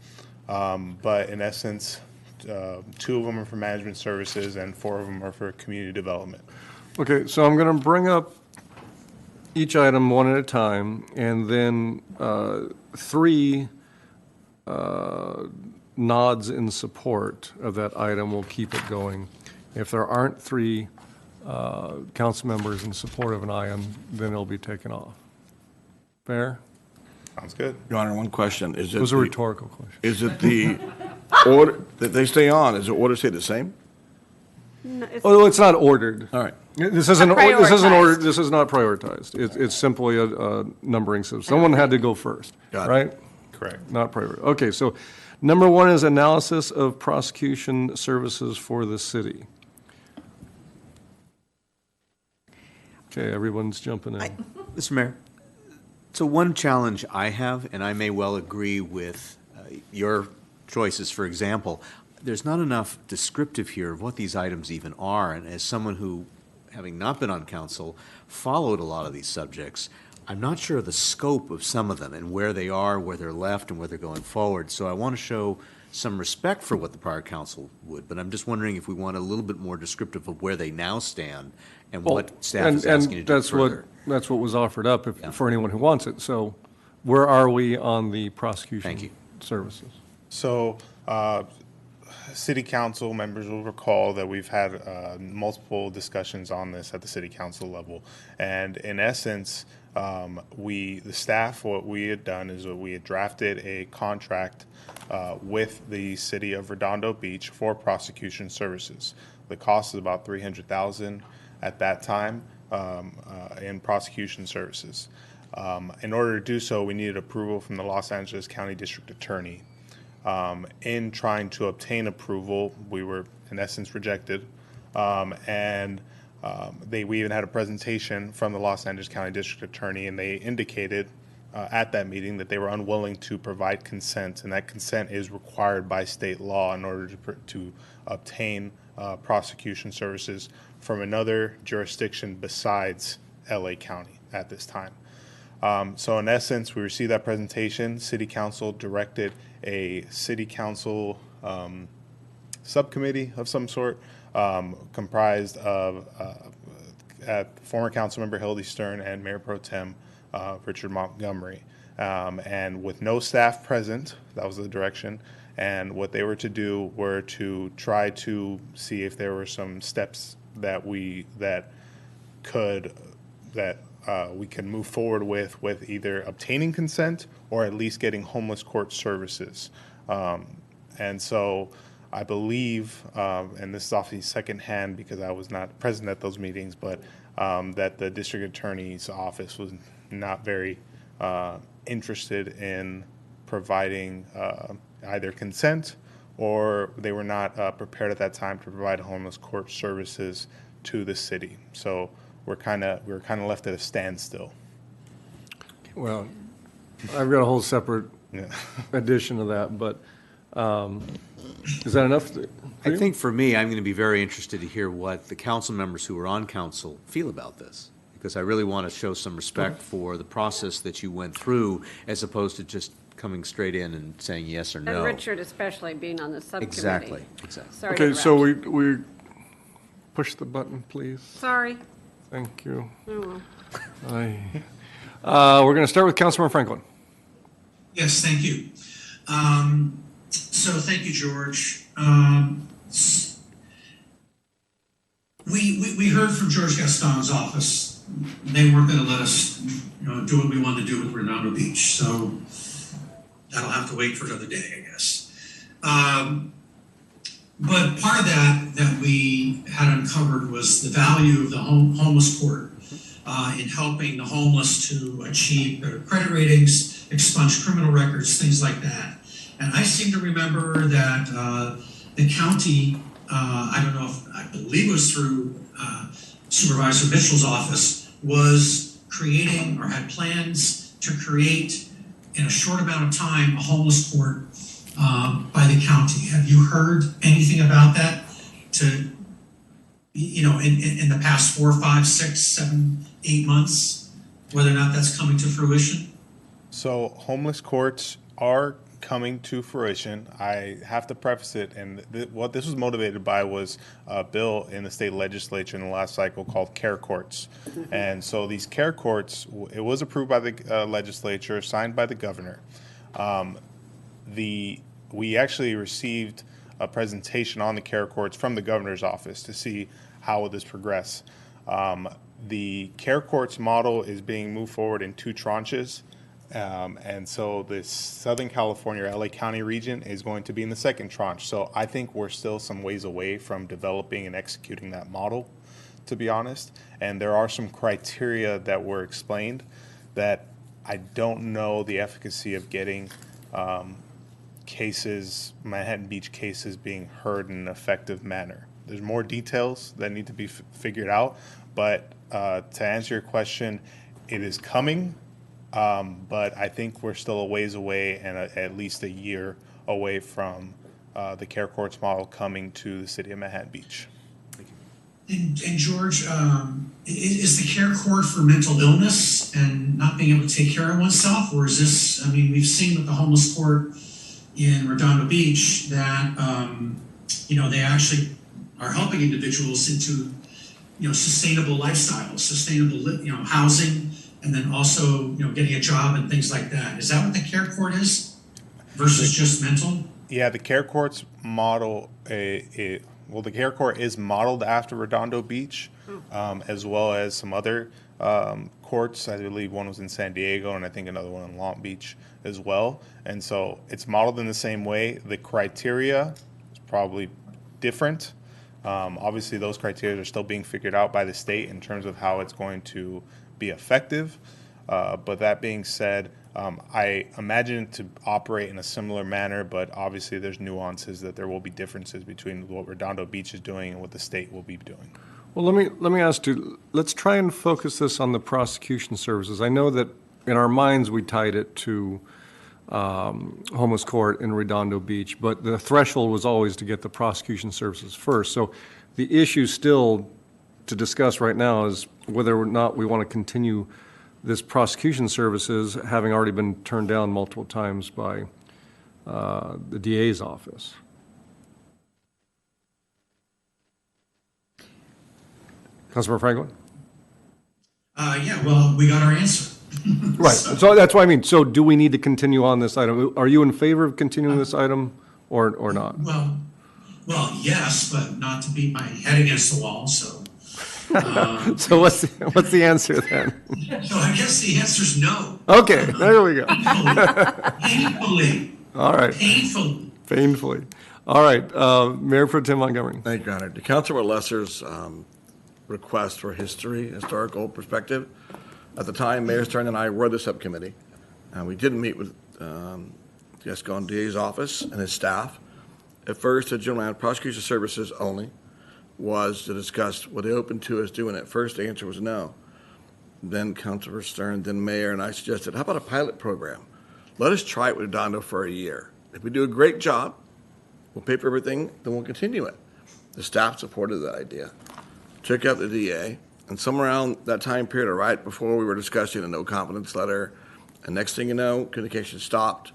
But in essence, 2 of them are for management services and 4 of them are for community development. Okay, so I'm going to bring up each item one at a time, and then 3 nods in support of that item will keep it going. If there aren't 3 council members in support of an item, then it'll be taken off. Fair? Sounds good. Your Honor, one question. It was a rhetorical question. Is it the order that they stay on? Is the order stay the same? No, It's not ordered. All right. This isn't ordered. prioritized. This is not prioritized. It's simply a numbering system. Someone had to go first, Got it. right? Correct. Not prioritized. Okay, so number 1 is analysis of prosecution services for the city. Okay, everyone's jumping in. Mr. Mayor, so one challenge I have, and I may well agree with your choices, for example, there's not enough descriptive here of what these items even are. And as someone who, having not been on council, followed a lot of these subjects, I'm not sure of the scope of some of them and where they are, where they're left, and where they're going forward. So I want to show some respect for what the prior council would, but I'm just wondering if we want a little bit more descriptive of where they now stand and what staff is asking you to do further. That's what was offered up for anyone who wants it. So where are we on the prosecution services? So City Council members will recall that we've had multiple discussions on this at the City Council level. And in essence, the staff, what we had done is we had drafted a contract with the City of Redondo Beach for prosecution services. The cost is about $300,000 at that time in prosecution services. In order to do so, we needed approval from the Los Angeles County District Attorney. In trying to obtain approval, we were in essence rejected, and we even had a presentation from the Los Angeles County District Attorney, and they indicated at that meeting that they were unwilling to provide consent, and that consent is required by state law in order to obtain prosecution services from another jurisdiction besides LA County at this time. So in essence, we received that presentation. City Council directed a City Council subcommittee of some sort, comprised of former Councilmember Hildy Stern and Mayor Pro Tem Richard Montgomery. And with no staff present, that was the direction. And what they were to do were to try to see if there were some steps that we can move forward with either obtaining consent or at least getting homeless court services. And so I believe, and this is obviously secondhand because I was not present at those meetings, but that the district attorney's office was not very interested in providing either consent, or they were not prepared at that time to provide homeless court services to the city. So we were kind of left at a standstill. Well, I've got a whole separate edition of that, but is that enough? I think for me, I'm going to be very interested to hear what the council members who are on council feel about this, because I really want to show some respect for the process that you went through, as opposed to just coming straight in and saying yes or no. And Richard especially being on the subcommittee. Exactly. Sorry Okay, to so interrupt. we push the button, please. Sorry. Thank you. Oh, well. We're going to start with Councilmember Franklin. Yes, thank you. So thank you, George. We heard from George Gaston's office. They weren't going to let us, do what we wanted to do with Redondo Beach. So that'll have to wait for another day, I guess. But part of that we had uncovered was the value of the homeless court in helping the homeless to achieve better credit ratings, expunge criminal records, things like that. And I seem to remember that the county, I believe it was through Supervisor Mitchell's office, was creating or had plans to create in a short amount of time a homeless court by the county. Have you heard anything about that in the past 4, 5, 6, 7, 8 months, whether or not that's coming to fruition? So homeless courts are coming to fruition. I have to preface it, and what this was motivated by was a bill in the state legislature in the last cycle called care courts. And so these care courts, it was approved by the legislature, signed by the governor. We actually received a presentation on the care courts from the governor's office to see how will this progress. The care courts model is being moved forward in 2 tranches. And so the Southern California or LA County region is going to be in the second tranche. So I think we're still some ways away from developing and executing that model, to be honest. And there are some criteria that were explained that I don't know the efficacy of getting Manhattan Beach cases being heard in an effective manner. There's more details that need to be figured out, but to answer your question, it is coming. But I think we're still a ways away and at least a year away from the care courts model coming to the city of Manhattan Beach. And George, is the care court for mental illness and not being able to take care of oneself? Or is this, we've seen with the homeless court in Redondo Beach that, they actually are helping individuals into, sustainable lifestyles, sustainable, housing, and then also, getting a job and things like that. Is that what the care court is versus just mental? Yeah, the care court's model, the care court is modeled after Redondo Beach, as well as some other courts. I believe one was in San Diego, and I think another one in Long Beach as well. And so it's modeled in the same way. The criteria is probably different. Obviously, those criteria are still being figured out by the state in terms of how it's going to be effective. But that being said, I imagine it to operate in a similar manner, but obviously there's nuances that there will be differences between what Redondo Beach is doing and what the state will be doing. Well, let me ask you, let's try and focus this on the prosecution services. I know that in our minds we tied it to homeless court in Redondo Beach, but the threshold was always to get the prosecution services first. So the issue still to discuss right now is whether or not we want to continue this prosecution services having already been turned down multiple times by the DA's office. Councilmember Franklin? Yeah, well, we got our answer. Right, so that's what I mean. So do we need to continue on this item? Are you in favor of continuing this item or not? Well, yes, but not to beat my head against the wall, so. So what's the answer then? So I guess the answer is no. Okay, there we go. Painfully. All right. Painfully. All right, Mayor Pro Tem Montgomery. Thank you, Your Honor. To Councilor Lesser's request for historical perspective, at the time, Mayor Stern and I were the subcommittee, and we did meet with the Escalon DA's office and his staff. At first, the General Land Prosecution Services only was to discuss were they open to us doing it. First, the answer was no. Then Councilor Stern, then Mayor, and I suggested, how about a pilot program? Let us try it with Redondo for a year. If we do a great job, we'll pay for everything, then we'll continue it. The staff supported that idea. Took out the DA, and somewhere around that time period, or right before we were discussing a no confidence letter, and next thing you know, communication stopped.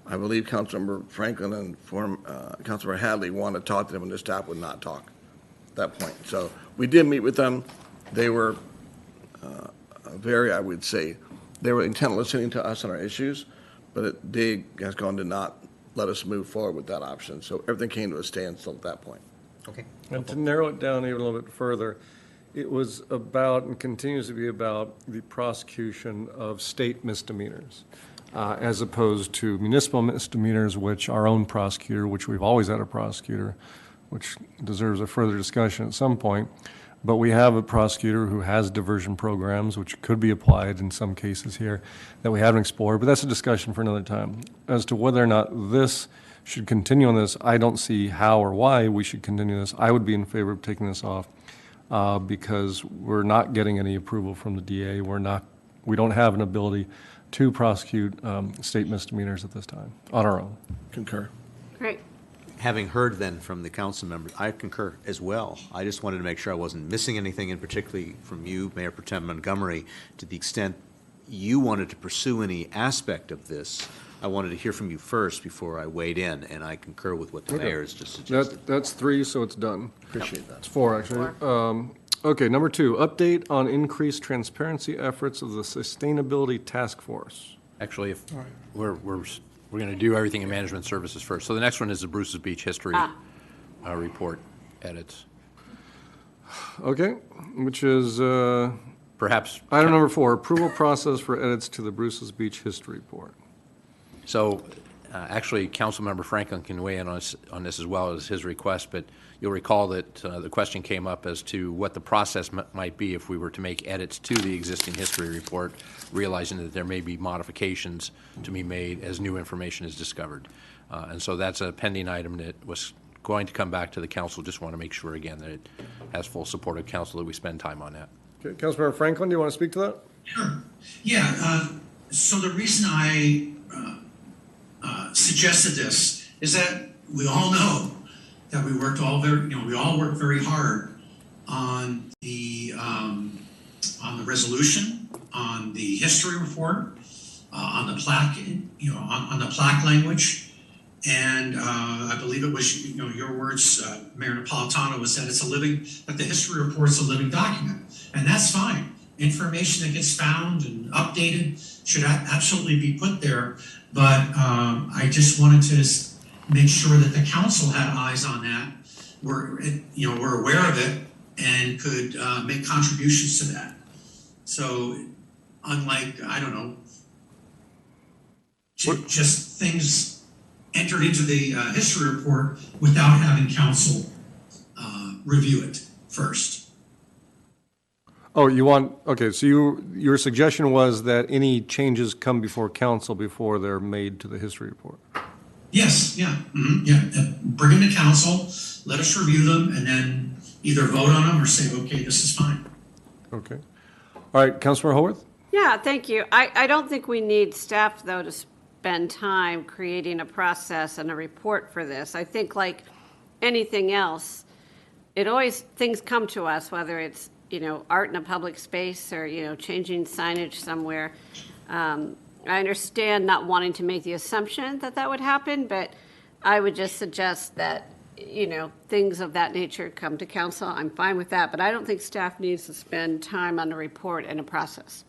I believe Councilmember Franklin and Councilmember Hadley wanted to talk to them, and the staff would not talk at that point. So we did meet with them. They were very, I would say, they were intent on listening to us on our issues, but they did not let us move forward with that option. So everything came to a standstill at that point. Okay. And to narrow it down even a little bit further, it was about and continues to be about the prosecution of state misdemeanors as opposed to municipal misdemeanors, which our own prosecutor, which we've always had a prosecutor, which deserves a further discussion at some point. But we have a prosecutor who has diversion programs, which could be applied in some cases here that we haven't explored, but that's a discussion for another time. As to whether or not this should continue on this, I don't see how or why we should continue this. I would be in favor of taking this off because we're not getting any approval from the DA. We don't have an ability to prosecute state misdemeanors at this time on our own. Concur. Great. Having heard then from the council members, I concur as well. I just wanted to make sure I wasn't missing anything, and particularly from you, Mayor Pro Tem Montgomery, to the extent you wanted to pursue any aspect of this. I wanted to hear from you first before I weighed in, and I concur with what the mayor has just suggested. That's 3, so it's done. Appreciate that. It's 4, actually. Okay, number 2, update on increased transparency efforts of the Sustainability Task Force. Actually, if we're going to do everything in management services first. So the next one is the Bruce's Beach history report edits. Okay, which is perhaps item number 4, approval process for edits to the Bruce's Beach history report. So actually, Councilmember Franklin can weigh in on this as well as his request, but you'll recall that the question came up as to what the process might be if we were to make edits to the existing history report, realizing that there may be modifications to be made as new information is discovered. And so that's a pending item that was going to come back to the council. Just want to make sure, again, that it has full support of council, that we spend time on that. Okay, Councilmember Franklin, do you want to speak to that? Sure. Yeah, so the reason I suggested this is that we all know that we all worked very hard on the resolution, on the history report, on the plaque, on the plaque language, and I believe it was your words, Mayor Napolitano, was that that the history report's a living document, and that's fine. Information that gets found and updated should absolutely be put there, but I just wanted to make sure that the council had eyes on that. We're aware of it and could make contributions to that. So, unlike just things entered into the history report without having council review it first. Oh, so your suggestion was that any changes come before council before they're made to the history report? Yes, yeah, yeah. Bring them to council, let us review them, and then either vote on them or say, okay, this is fine. Okay. All right, Councilor Haworth? Yeah, thank you. I don't think we need staff, though, to spend time creating a process and a report for this. I think like anything else, things come to us, whether it's art in a public space or, changing signage somewhere. I understand not wanting to make the assumption that that would happen, but I would just suggest that, things of that nature come to council. I'm fine with that, but I don't think staff needs to spend time on a report and a process.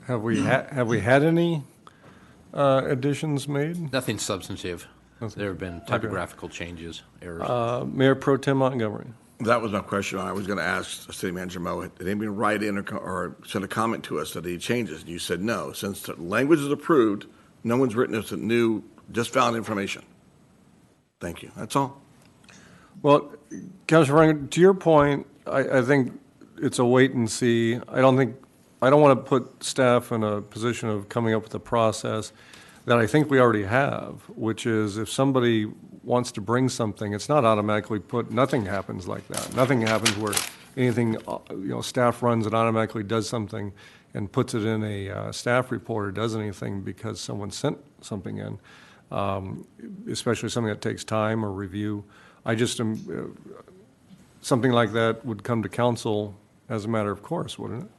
Have we had any additions made? Nothing substantive. There have been typographical changes, errors. Mayor Pro Tem Montgomery. That was my question. I was going to ask City Manager Mo, did anybody write in or send a comment to us that any changes? And you said no. Since the language is approved, no one's written us a new, just found information. Thank you. That's all. Well, Councilor Franklin, to your point, I think it's a wait and see. I don't want to put staff in a position of coming up with a process that I think we already have, which is if somebody wants to bring something, it's not automatically nothing happens like that. Nothing happens where anything, staff runs and automatically does something and puts it in a staff report or does anything because someone sent something in, especially something that takes time or review. I just something like that would come to council as a matter of course, wouldn't it?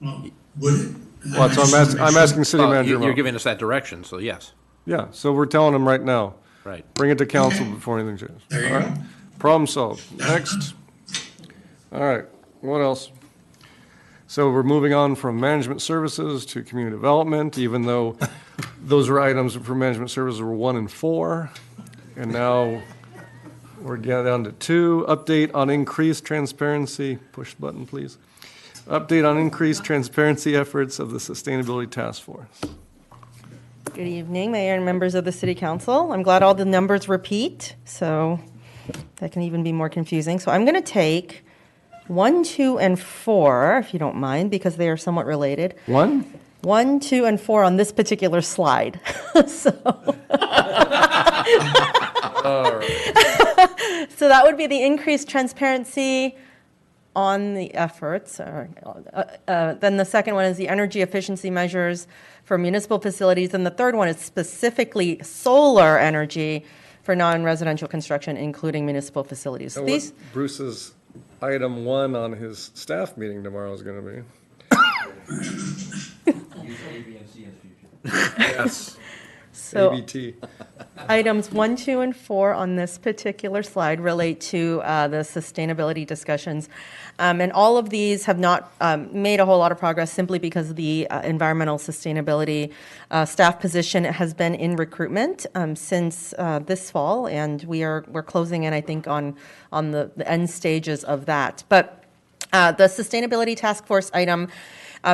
Well, would it? Well, so I'm asking City Manager. You're giving us that direction, so yes. Yeah, so we're telling them right now. Right. Bring it to council before anything changes. There you All right? go. Problem solved. Next. All right, what else? So we're moving on from management services to community development, even though those were items for management services were 1 and 4. And now we're getting down to 2. Update on increased transparency. Push the button, please. Update on increased transparency efforts of the Sustainability Task Force. Good evening, Mayor and members of the City Council. I'm glad all the numbers repeat, so that can even be more confusing. So I'm going to take 1, 2, and 4, if you don't mind, because they are somewhat related. 1, 2, and 4 on this particular slide. So that would be the increased transparency on the efforts. Then the second one is the energy efficiency measures for municipal facilities. And the third one is specifically solar energy for non-residential construction, including municipal facilities. So what Bruce's item 1 on his staff meeting tomorrow is going to be. Yes. So ABT. items 1, 2, and 4 on this particular slide relate to the sustainability discussions. And all of these have not made a whole lot of progress simply because the environmental sustainability staff position has been in recruitment since this fall, and we're closing in, I think, on the end stages of that. But the sustainability task force item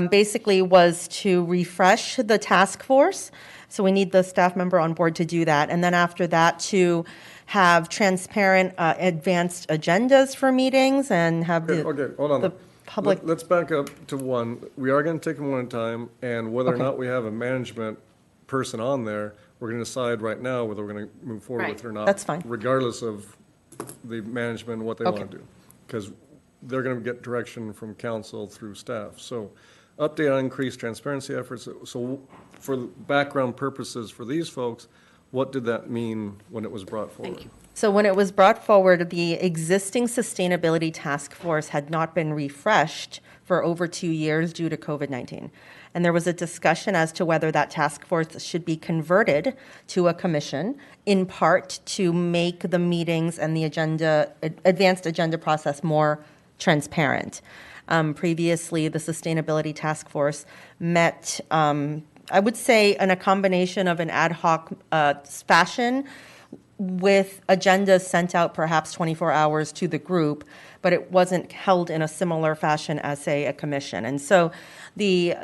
basically was to refresh the task force. So we need the staff member on board to do that. And then after that, to have transparent advanced agendas for meetings and have Okay, hold on. the public. Let's back up to 1. We are going to take them one at a time, and whether or not we have a management person on there, we're going to decide right now whether we're going to move forward with it or not. That's fine. Regardless of the management and what they want to do. Because they're going to get direction from council through staff. So update on increased transparency efforts. So for background purposes for these folks, what did that mean when it was brought forward? Thank you. So when it was brought forward, the existing sustainability task force had not been refreshed for over 2 years due to COVID-19. And there was a discussion as to whether that task force should be converted to a commission, in part to make the meetings and the advanced agenda process more transparent. Previously, the sustainability task force met, I would say, in a combination of an ad hoc fashion with agendas sent out perhaps 24 hours to the group, but it wasn't held in a similar fashion as, say, a commission. And so the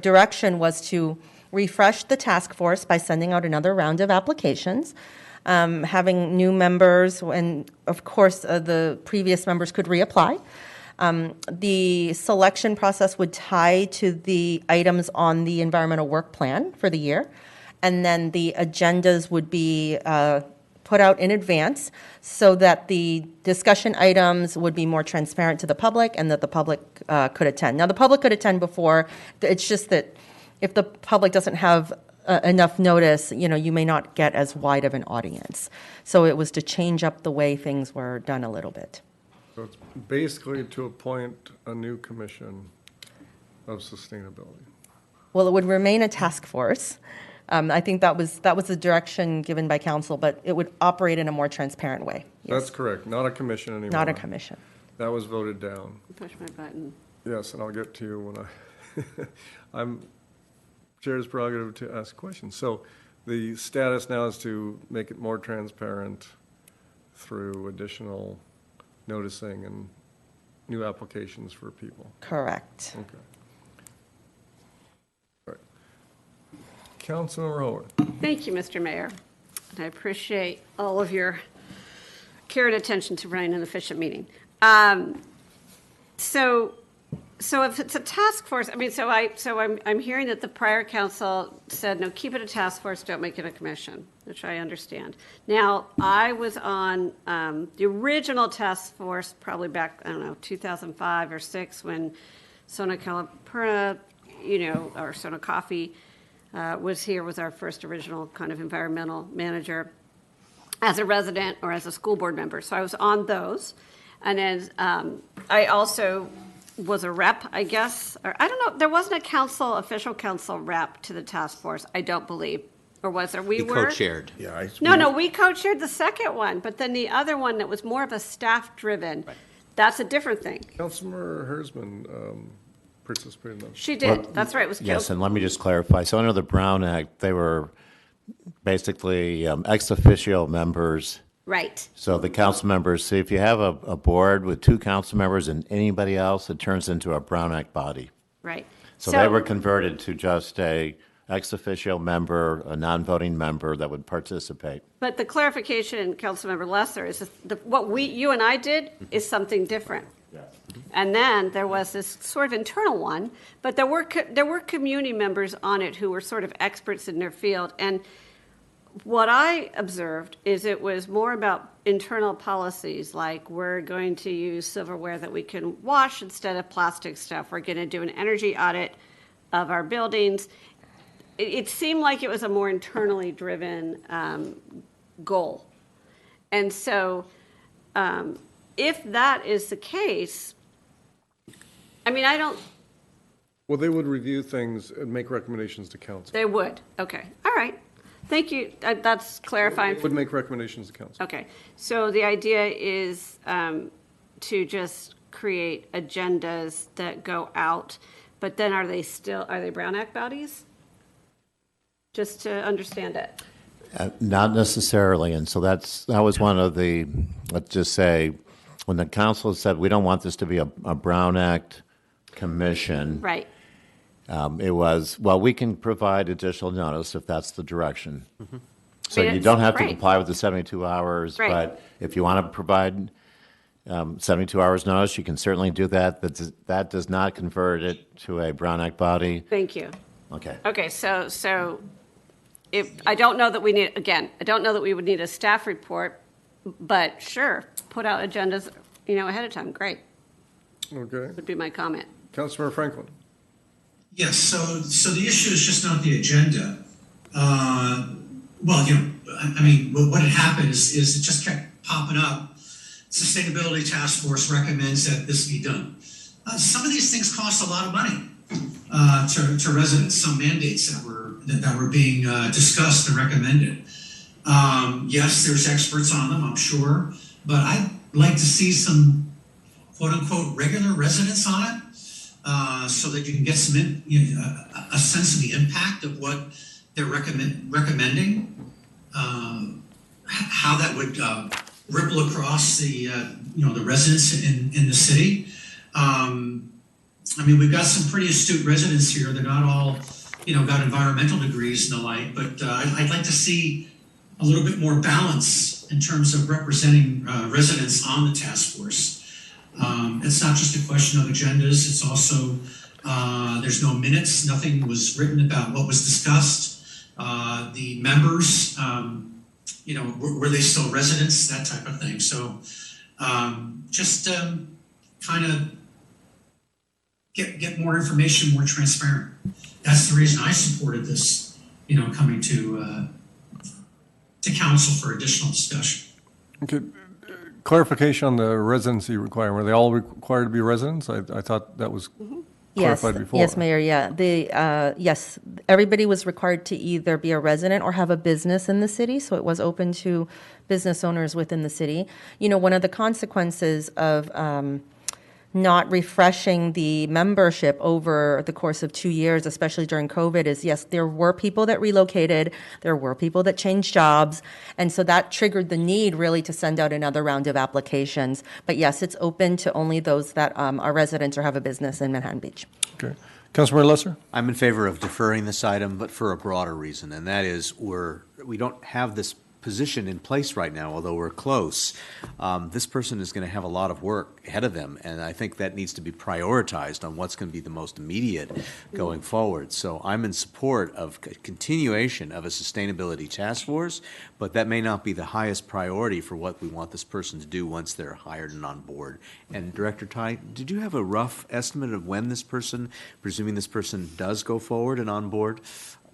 direction was to refresh the task force by sending out another round of applications, having new members, and of course the previous members could reapply. The selection process would tie to the items on the environmental work plan for the year, and then the agendas would be put out in advance so that the discussion items would be more transparent to the public and that the public could attend. Now, the public could attend before. It's just that if the public doesn't have enough notice, you may not get as wide of an audience. So it was to change up the way things were done a little bit. So it's basically to appoint a new commission of sustainability. Well, it would remain a task force. I think that was the direction given by council, but it would operate in a more transparent way. Yes. That's correct, not a commission anymore. Not a commission. That was voted down. Push my button. Yes, and I'll get to you when I'm chair's prerogative to ask questions. So the status now is to make it more transparent through additional noticing and new applications for people. Correct. Okay. All right. Councilmember Howard. Thank you, Mr. Mayor. And I appreciate all of your care and attention to running an efficient meeting. So if it's a task force, I mean, I'm hearing that the prior council said, no, keep it a task force, don't make it a commission, which I understand. Now, I was on the original task force probably back, I don't know, 2005 or 6 when Sona Kalapura, or Sona Coffee was here, was our first original kind of environmental manager as a resident or as a school board member. So I was on those. And then I also was a rep, I guess, or I don't know, there wasn't a official council rep to the task force, I don't believe. Or was there? We were? co-chaired. Yeah. No, we co-chaired the second one, but then the other one that was more of a staff-driven, that's a different thing. Councilmember Hersman participated in that. She did, that's right, it was Yes, and let me just clarify. So under the Brown Act, they were basically ex officio members. Right. So the council members, see, if you have a board with 2 council members and anybody else, it turns into a Brown Act body. Right. So they were converted to just a ex officio member, a non-voting member that would participate. But the clarification, Councilmember Lesser, is what you and I did is something different. And then there was this sort of internal one, but there were community members on it who were sort of experts in their field. And what I observed is it was more about internal policies, like we're going to use silverware that we can wash instead of plastic stuff. We're going to do an energy audit of our buildings. It seemed like it was a more internally driven goal. And so if that is the case, I mean, I don't... Well, they would review things and make recommendations to council. They would. Okay. All right. Thank you. That's clarifying. They would make recommendations to council. Okay. So the idea is to just create agendas that go out, but then are they Brown Act bodies? Just to understand it. Not necessarily, and so that was one of the, let's just say, when the council said we don't want this to be a Brown Act commission. Right. It was, well, we can provide additional notice if that's the direction. Mm-hmm. So you don't have to comply with the 72 hours, right. But if you want to provide 72 hours notice, you can certainly do that. That does not convert it to a Brown Act body. Thank you. Okay. Okay, so if I don't know that we need, again, I don't know that we would need a staff report, but sure, put out agendas, ahead of time. Great. Okay. Would be my comment. Councilmember Franklin. Yes, so the issue is just not the agenda. What had happened is it just kept popping up. Sustainability Task Force recommends that this be done. Some of these things cost a lot of money to residents, some mandates that were being discussed and recommended. Yes, there's experts on them, I'm sure, but I'd like to see some quote-unquote regular residents on it. So that you can get some a sense of the impact of what they're recommending, how that would ripple across the the residents in the city. We've got some pretty astute residents here. They're not all got environmental degrees and the like, but I'd like to see a little bit more balance in terms of representing residents on the task force. It's not just a question of agendas, it's also, there's no minutes, nothing was written about what was discussed. The members, were they still residents, that type of thing. So just kind of get more information, more transparent. That's the reason I supported this, coming to council for additional discussion. Okay. clarification on the residency requirement. Are they all required to be residents? I thought that was clarified before. Yes, Mayor, yeah. Yes, everybody was required to either be a resident or have a business in the city, so it was open to business owners within the city. You know, one of the consequences of not refreshing the membership over the course of 2 years, especially during COVID, is yes, there were people that relocated, there were people that changed jobs, and so that triggered the need really to send out another round of applications. But yes, it's open to only those that are residents or have a business in Manhattan Beach. Okay. Councilmember Lesser? I'm in favor of deferring this item, but for a broader reason, and that is we don't have this position in place right now, although we're close. This person is going to have a lot of work ahead of them, and I think that needs to be prioritized on what's going to be the most immediate going forward. So I'm in support of continuation of a sustainability task force, but that may not be the highest priority for what we want this person to do once they're hired and on board. And Director Tai, did you have a rough estimate of when this person, presuming this person does go forward and on board,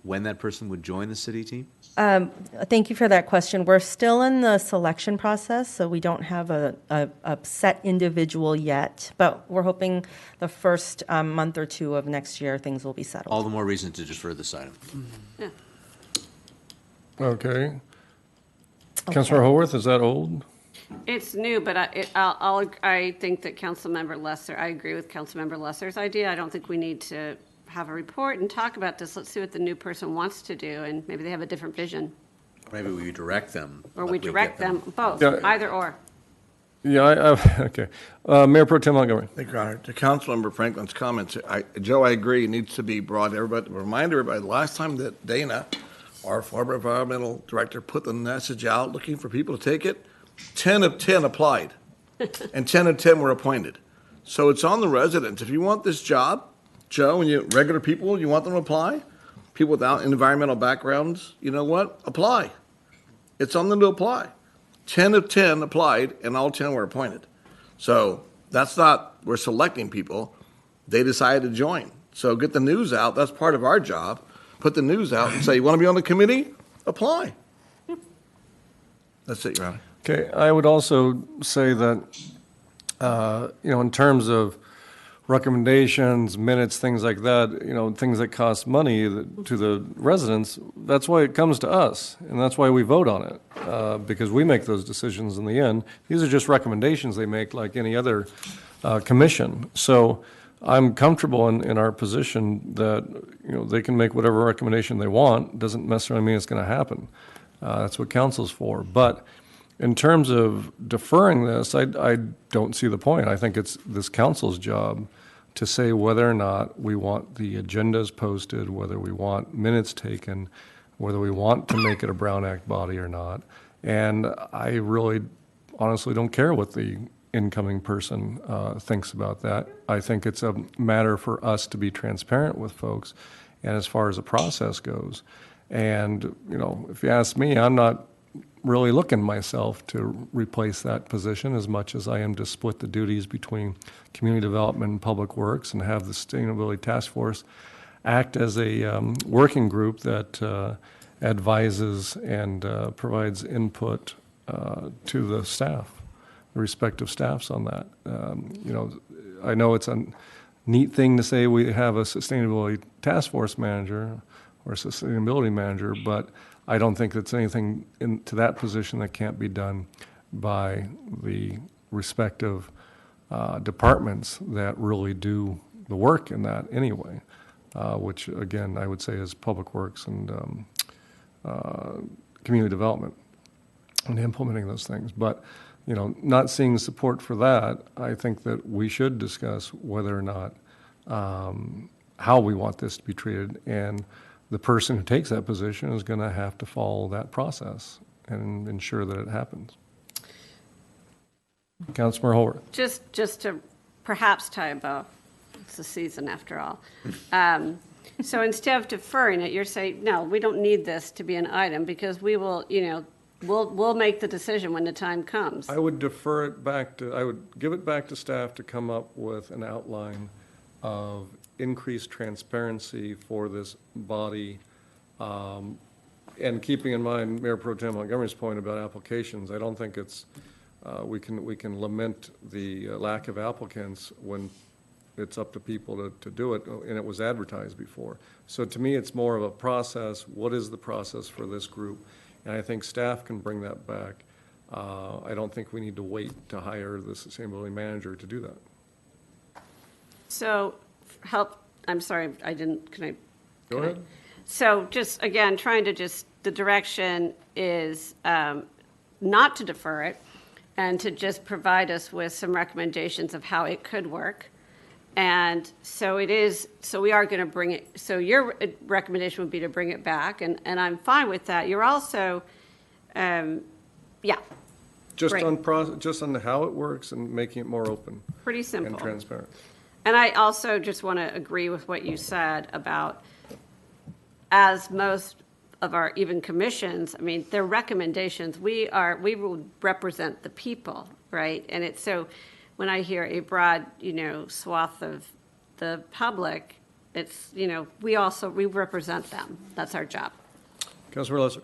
when that person would join the city team? Thank you for that question. We're still in the selection process, so we don't have a set individual yet, but we're hoping the first month or two of next year things will be settled. All the more reason to defer this item. Yeah. Okay. Councilmember Haworth, is that old? It's new, but I think that Councilmember Lesser, I agree with Councilmember Lesser's idea. I don't think we need to have a report and talk about this. Let's see what the new person wants to do, and maybe they have a different vision. Maybe we direct them. Or we direct them, both, Yeah. either or. Yeah, okay. Mayor Pro Tem Montgomery. Thank you, Your Honor. To Councilmember Franklin's comments, Joe, I agree, it needs to be broad to everybody. Remind everybody, the last time that Dana, our former environmental director, put the message out looking for people to take it, 10 of 10 applied, and 10 of 10 were appointed. So it's on the residents. If you want this job, Joe, and regular people, you want them to apply? People without environmental backgrounds, you know what? Apply. It's on them to apply. 10 of 10 applied, and all 10 were appointed. So that's not, we're selecting people. They decided to join. So get the news out. That's part of our job. Put the news out and say, you want to be on the committee? Apply. That's it, Your Honor. Okay, I would also say that, in terms of recommendations, minutes, things like that, things that cost money to the residents, that's why it comes to us, and that's why we vote on it, because we make those decisions in the end. These are just recommendations they make like any other commission. So I'm comfortable in our position that, they can make whatever recommendation they want. Doesn't necessarily mean it's going to happen. That's what council's for. But in terms of deferring this, I don't see the point. I think it's this council's job to say whether or not we want the agendas posted, whether we want minutes taken, whether we want to make it a Brown Act body or not. And I really honestly don't care what the incoming person thinks about that. I think it's a matter for us to be transparent with folks, and as far as the process goes. And, if you ask me, I'm not really looking myself to replace that position as much as I am to split the duties between community development and public works and have the sustainability task force act as a working group that advises and provides input to the staff, the respective staffs on that. I know it's a neat thing to say we have a sustainability task force manager or sustainability manager, but I don't think that's anything to that position that can't be done by the respective departments that really do the work in that anyway, which again, I would say is public works and community development and implementing those things. But, not seeing support for that, I think that we should discuss whether or not how we want this to be treated, and the person who takes that position is going to have to follow that process and ensure that it happens. Councilmember Haworth. Just to perhaps tie a bow. It's the season after all. So instead of deferring it, you're saying, no, we don't need this to be an item because we will, we'll make the decision when the time comes. I would defer it I would give it back to staff to come up with an outline of increased transparency for this body, and keeping in mind Mayor Pro Tem Montgomery's point about applications, I don't think it's we can lament the lack of applicants when it's up to people to do it, and it was advertised before. So to me, it's more of a process. What is the process for this group? And I think staff can bring that back. I don't think we need to wait to hire the sustainability manager to do that. So, I'm sorry, can I? Go ahead. So just, again, the direction is not to defer it and to just provide us with some recommendations of how it could work. And so we are going to bring it, so your recommendation would be to bring it back, and I'm fine with that. You're also, Just great. on how it works and making it more open. Pretty simple. And transparent. And I also just want to agree with what you said about, as most of our even commissions, I mean, their recommendations, we will represent the people, right? And it's so, when I hear a broad, swath of the public, it's, we represent them. That's our job. Councilor Lesser.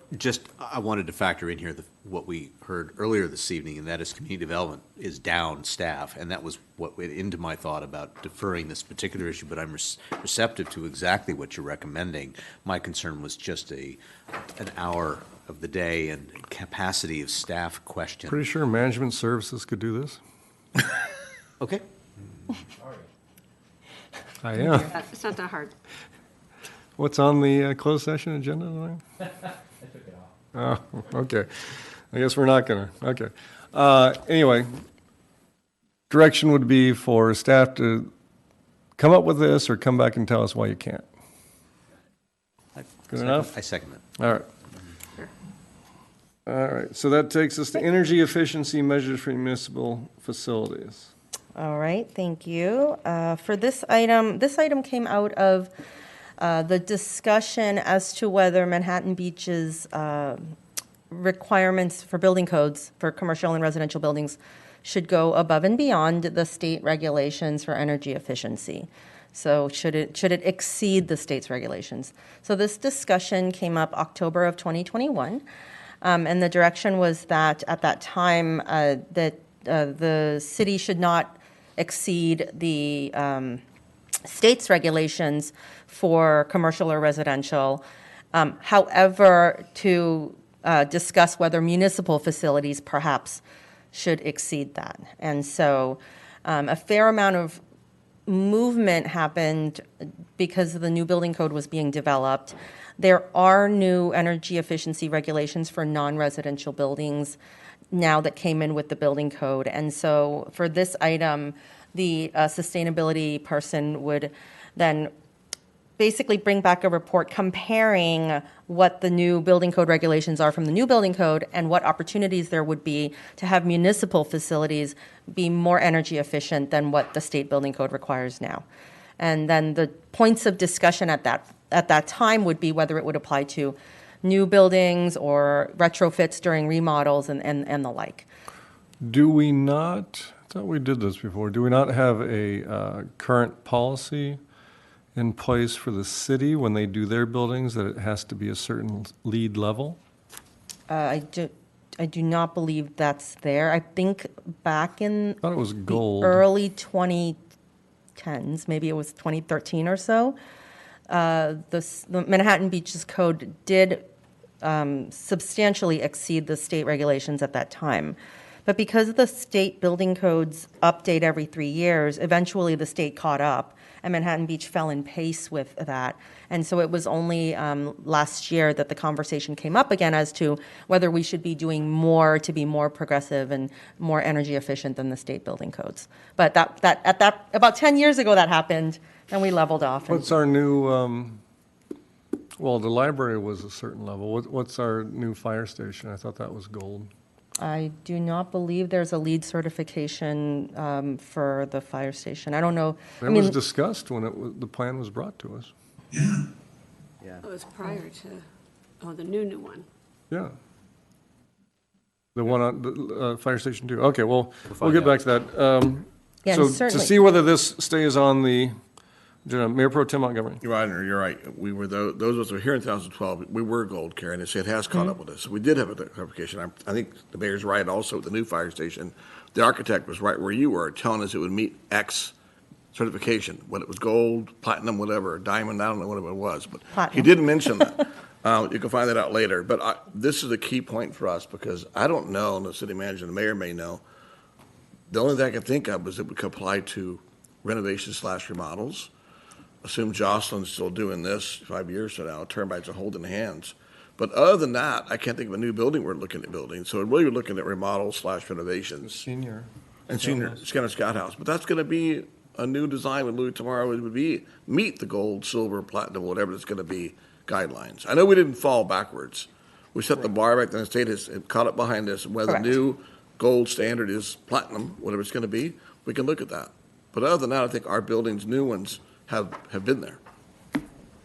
I wanted to factor in here what we heard earlier this evening, and that is community development is down staff, and that was what went into my thought about deferring this particular issue, but I'm receptive to exactly what you're recommending. My concern was just an hour of the day and capacity of staff question. Pretty sure management services could do this. Okay. I am. It's not that hard. What's on the closed session agenda tonight? I took it off. Oh, okay. I guess we're not going to. Okay. Anyway, direction would be for staff to come up with this or come back and tell us why you can't. Good enough? I second that. All right. All right. So that takes us to energy efficiency measures for municipal facilities. All right, thank you. For this item came out of the discussion as to whether Manhattan Beach's requirements for building codes for commercial and residential buildings should go above and beyond the state regulations for energy efficiency. So should it exceed the state's regulations? So this discussion came up October of 2021, and the direction was that at that time that the city should not exceed the state's regulations for commercial or residential. However, to discuss whether municipal facilities perhaps should exceed that. And so a fair amount of movement happened because the new building code was being developed. There are new energy efficiency regulations for non-residential buildings now that came in with the building code. And so for this item, the sustainability person would then basically bring back a report comparing what the new building code regulations are from the new building code and what opportunities there would be to have municipal facilities be more energy efficient than what the state building code requires now. And then the points of discussion at that time would be whether it would apply to new buildings or retrofits during remodels and the like. Do we not, I thought we did this before, do we not have a current policy in place for the city when they do their buildings that it has to be a certain LEED level? I do not believe that's there. I think back in I thought it was gold. the early 2010s, maybe it was 2013 or so, the Manhattan Beach's code did substantially exceed the state regulations at that time. But because the state building codes update every 3 years, eventually the state caught up, and Manhattan Beach fell in pace with that. And so it was only last year that the conversation came up again as to whether we should be doing more to be more progressive and more energy efficient than the state building codes. But about 10 years ago that happened, and we leveled off. What's our new, well, the library was a certain level. What's our new fire station? I thought that was gold. I do not believe there's a LEED certification for the fire station. I don't know. It was discussed when the plan was brought to us. Yeah. It was prior to, the new one. Yeah. The one on the fire station 2. Okay, well, we'll get back to that. Yeah, So certainly. to see whether this stays on the Mayor Pro Tem Montgomery. You're right. We were, those of us who were here in 2012, we were gold, Karen. It has caught up with us. So we did have a clarification. I think the mayor's right also with the new fire station. The architect was right where you were, telling us it would meet X certification, whether it was gold, platinum, whatever, diamond, I don't know what it was. But Platinum. he didn't mention that. You can find that out later. But this is a key point for us because I don't know, and the city manager and the mayor may know, the only thing I can think of is it would apply to renovations/remodels. Assume Jocelyn's still doing this 5 years from now, termites are holding hands. But other than that, I can't think of a new building we're looking at building. So really we're looking at remodels/renovations. Senior. And senior Scout House. But that's going to be a new design with Louis tomorrow. It would be meet the gold, silver, platinum, whatever it's going to be guidelines. I know we didn't fall backwards. We set the bar back, then the state has caught up behind us. Whether the new gold standard is platinum, whatever it's going to be, we can look at that. But other than that, I think our buildings, new ones, have been there.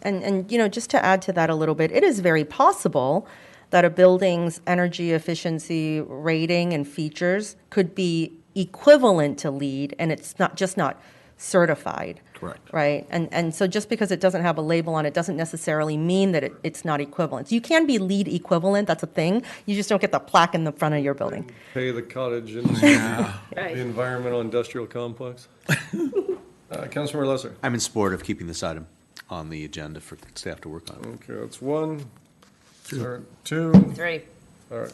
And just to add to that a little bit, it is very possible that a building's energy efficiency rating and features could be equivalent to LEED, and it's not certified. Correct. Right? And so just because it doesn't have a label on it doesn't necessarily mean that it's not equivalent. So you can be LEED equivalent, that's a thing. You just don't get the plaque in the front of your building. Pay the cottage industry, the environmental industrial complex. Councilmember Lesser. I'm in support of keeping this item on the agenda for staff to work on. Okay, that's one. Two. Three. All right.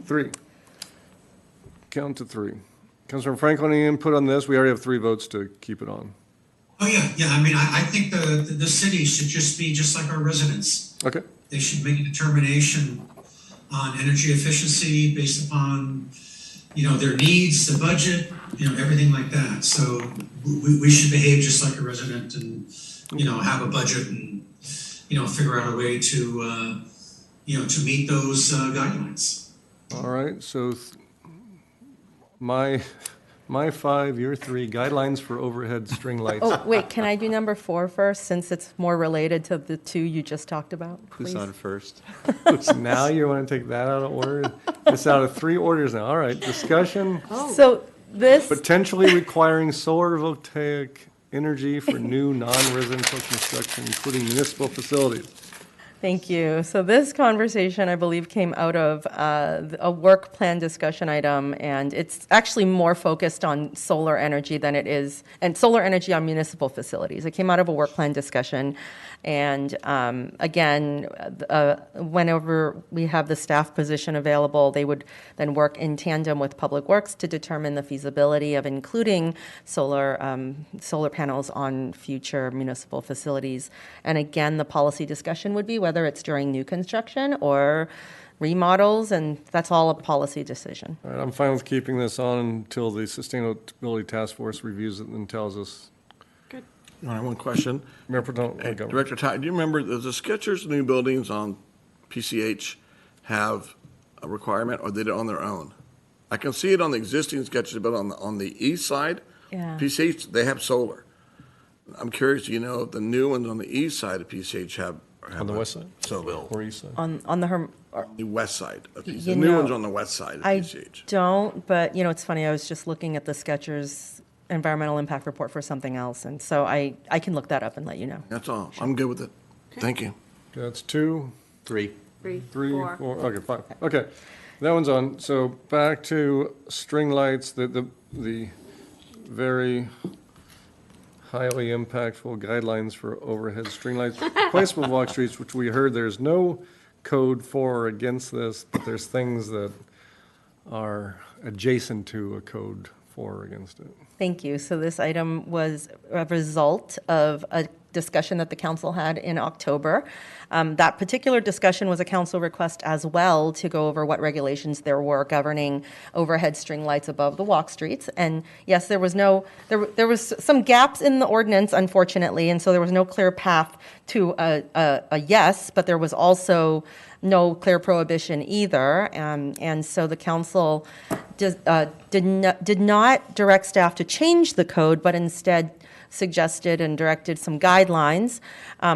Three. Count to three. Councilmember Franklin, any input on this? We already have 3 votes to keep it on. Oh, yeah. I mean, I think the city should just be just like our residents. Okay. They should make a determination on energy efficiency based upon, their needs, the budget, everything like that. So we should behave just like a resident and, have a budget and, figure out a way to, to meet those guidelines. All right, so my 5, your 3, guidelines for overhead string lights. Oh, wait, can I do number 4 first, since it's more related to the 2 you just talked about, Who's please? on first? Now you want to take that out of order? It's out of 3 orders now. All right, discussion. So this, Potentially requiring solar voltaic energy for new non-residential construction, including municipal facilities. thank you. So this conversation, I believe, came out of a work plan discussion item, and it's actually more focused on solar energy than it is, and solar energy on municipal facilities. It came out of a work plan discussion. And again, whenever we have the staff position available, they would then work in tandem with Public Works to determine the feasibility of including solar panels on future municipal facilities. And again, the policy discussion would be whether it's during new construction or remodels, and that's all a policy decision. All right, I'm fine with keeping this on until the Sustainability Task Force reviews it and tells us. All right, one question. Mayor Pro Tem Hey, Montgomery. Director Ty, do you remember, does the Skechers new buildings on PCH have a requirement, or did it on their own? I can see it on the existing Skechers, but on the east side, Yeah. PCH, they have solar. I'm curious, if the new ones on the east side of PCH have On the west side? Solar. Or east side? On the The west side of PCH. You The new know, one's on the west side of I PCH. don't, but it's funny, I was just looking at the Skechers environmental impact report for something else, and so I can look that up and let you know. That's all. I'm good with it. Thank you. That's 2, 3. 3, 3, 4. 4, okay, 5. Okay, that one's on. So back to string lights, the very highly impactful guidelines for overhead string lights. Placement walk streets, which we heard there's no code for or against this, but there's things that are adjacent to a code for or against it. Thank you. So this item was a result of a discussion that the council had in October. That particular discussion was a council request as well to go over what regulations there were governing overhead string lights above the walk streets. And yes, there was some gaps in the ordinance, unfortunately, and so there was no clear path to a yes, but there was also no clear prohibition either. And so the council did not direct staff to change the code, but instead suggested and directed some guidelines,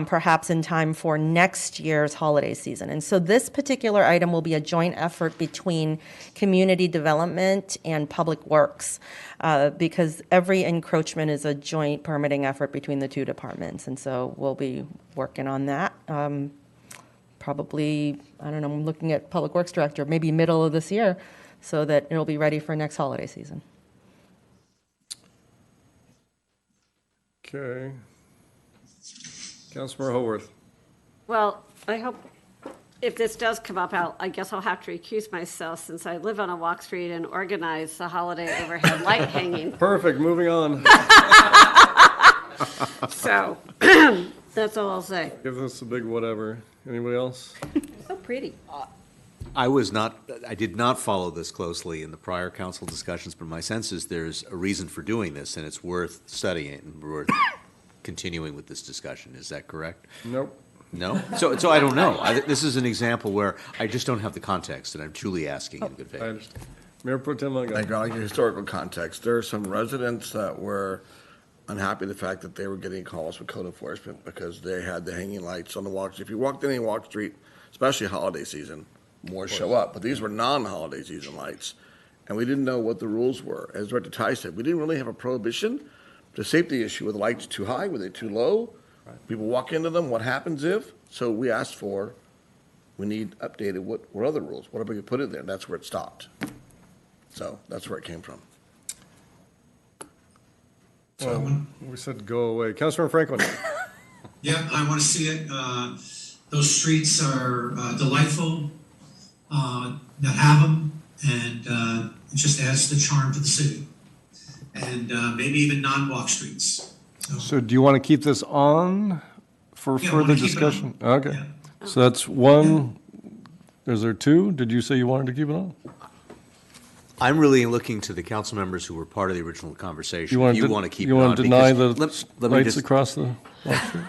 perhaps in time for next year's holiday season. And so this particular item will be a joint effort between community development and public works, because every encroachment is a joint permitting effort between the two departments. And so we'll be working on that. Probably, I don't know, I'm looking at Public Works Director, maybe middle of this year, so that it'll be ready for next holiday season. Okay. Councilmember Haworth. Well, I hope if this does come up, I guess I'll have to recuse myself since I live on a walk street and organize the holiday overhead light hanging. Perfect, moving on. So, that's all I'll say. Give this a big whatever. Anybody else? So pretty. I did not follow this closely in the prior council discussions, but my sense is there's a reason for doing this, and it's worth studying it and worth continuing with this discussion. Is that correct? Nope. No? So I don't know. This is an example where I just don't have the context, and I'm truly asking in good faith. I understand. Mayor Pro Tem Montgomery. Thank you. I like the historical context. There are some residents that were unhappy the fact that they were getting calls from code enforcement because they had the hanging lights on the walk street. If you walked in any walk street, especially holiday season, more show up. But these were non-holiday season lights, and we didn't know what the rules were. As Director Ty said, we didn't really have a prohibition. The safety issue, were the lights too high? Were they too low? Right. People walk into them. What happens if? So we asked for, we need updated, what were other rules? What if we could put in there? That's where it stopped. So that's where it came from. Well, we said go away. Councilmember Franklin. Yeah, I want to see it. Those streets are delightful that have them, and it just adds the charm to the city. And maybe even non-walk streets. So do you want to keep this on for further discussion? Okay. Yeah. So that's one. Yeah. Is there two? Did you say you wanted to keep it on? I'm really looking to the council members who were part of the original conversation. You want to keep you it want on to deny the let lights across the walk street?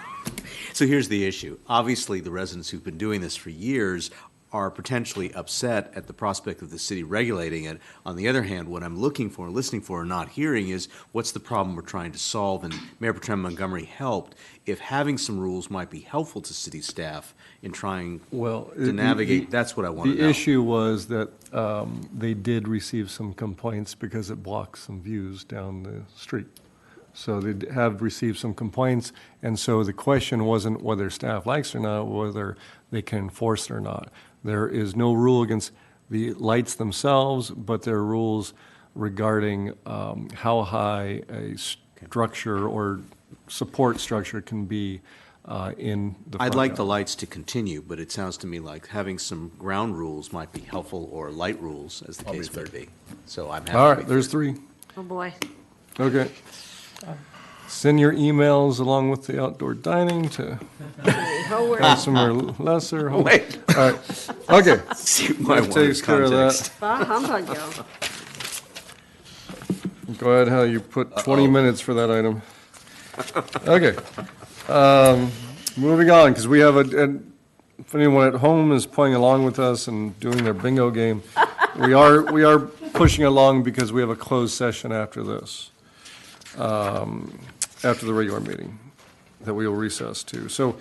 So here's the issue. Obviously, the residents who've been doing this for years are potentially upset at the prospect of the city regulating it. On the other hand, what I'm looking for, listening for, and not hearing is what's the problem we're trying to solve. And Mayor Pro Tem Montgomery helped. If having some rules might be helpful to city staff in trying to navigate, that's what I want to know. The issue was that they did receive some complaints because it blocks some views down the street. So they have received some complaints, and so the question wasn't whether staff likes it or not, whether they can enforce it or not. There is no rule against the lights themselves, but there are rules regarding how high a structure or support structure can be in the front I'd like yard. the lights to continue, but it sounds to me like having some ground rules might be helpful, or light rules, as the case may be. So I'm happy. All right, there's three. Oh, boy. Okay. Send your emails along with the outdoor dining to Councilmember Lesser. Wait. All right. Okay. That takes care of that. Bah humbug, yo. Go ahead, how you put 20 minutes for that item. Okay. Moving on, because we have if anyone at home is playing along with us and doing their bingo game, we are pushing along because we have a closed session after this. After the regular meeting that we will recess to. So,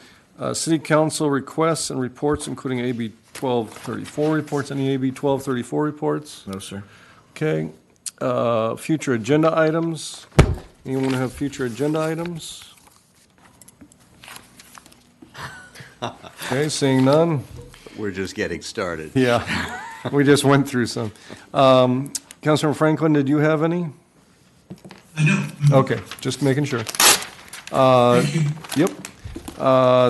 City Council requests and reports, including AB 1234 reports. Any AB 1234 reports? No, sir. Okay. Future agenda items. Anyone have future agenda items? Okay, seeing none. We're just getting started. Yeah, we just went through some. Councilor Franklin, did you have any? I know. Okay, just making sure. Yep.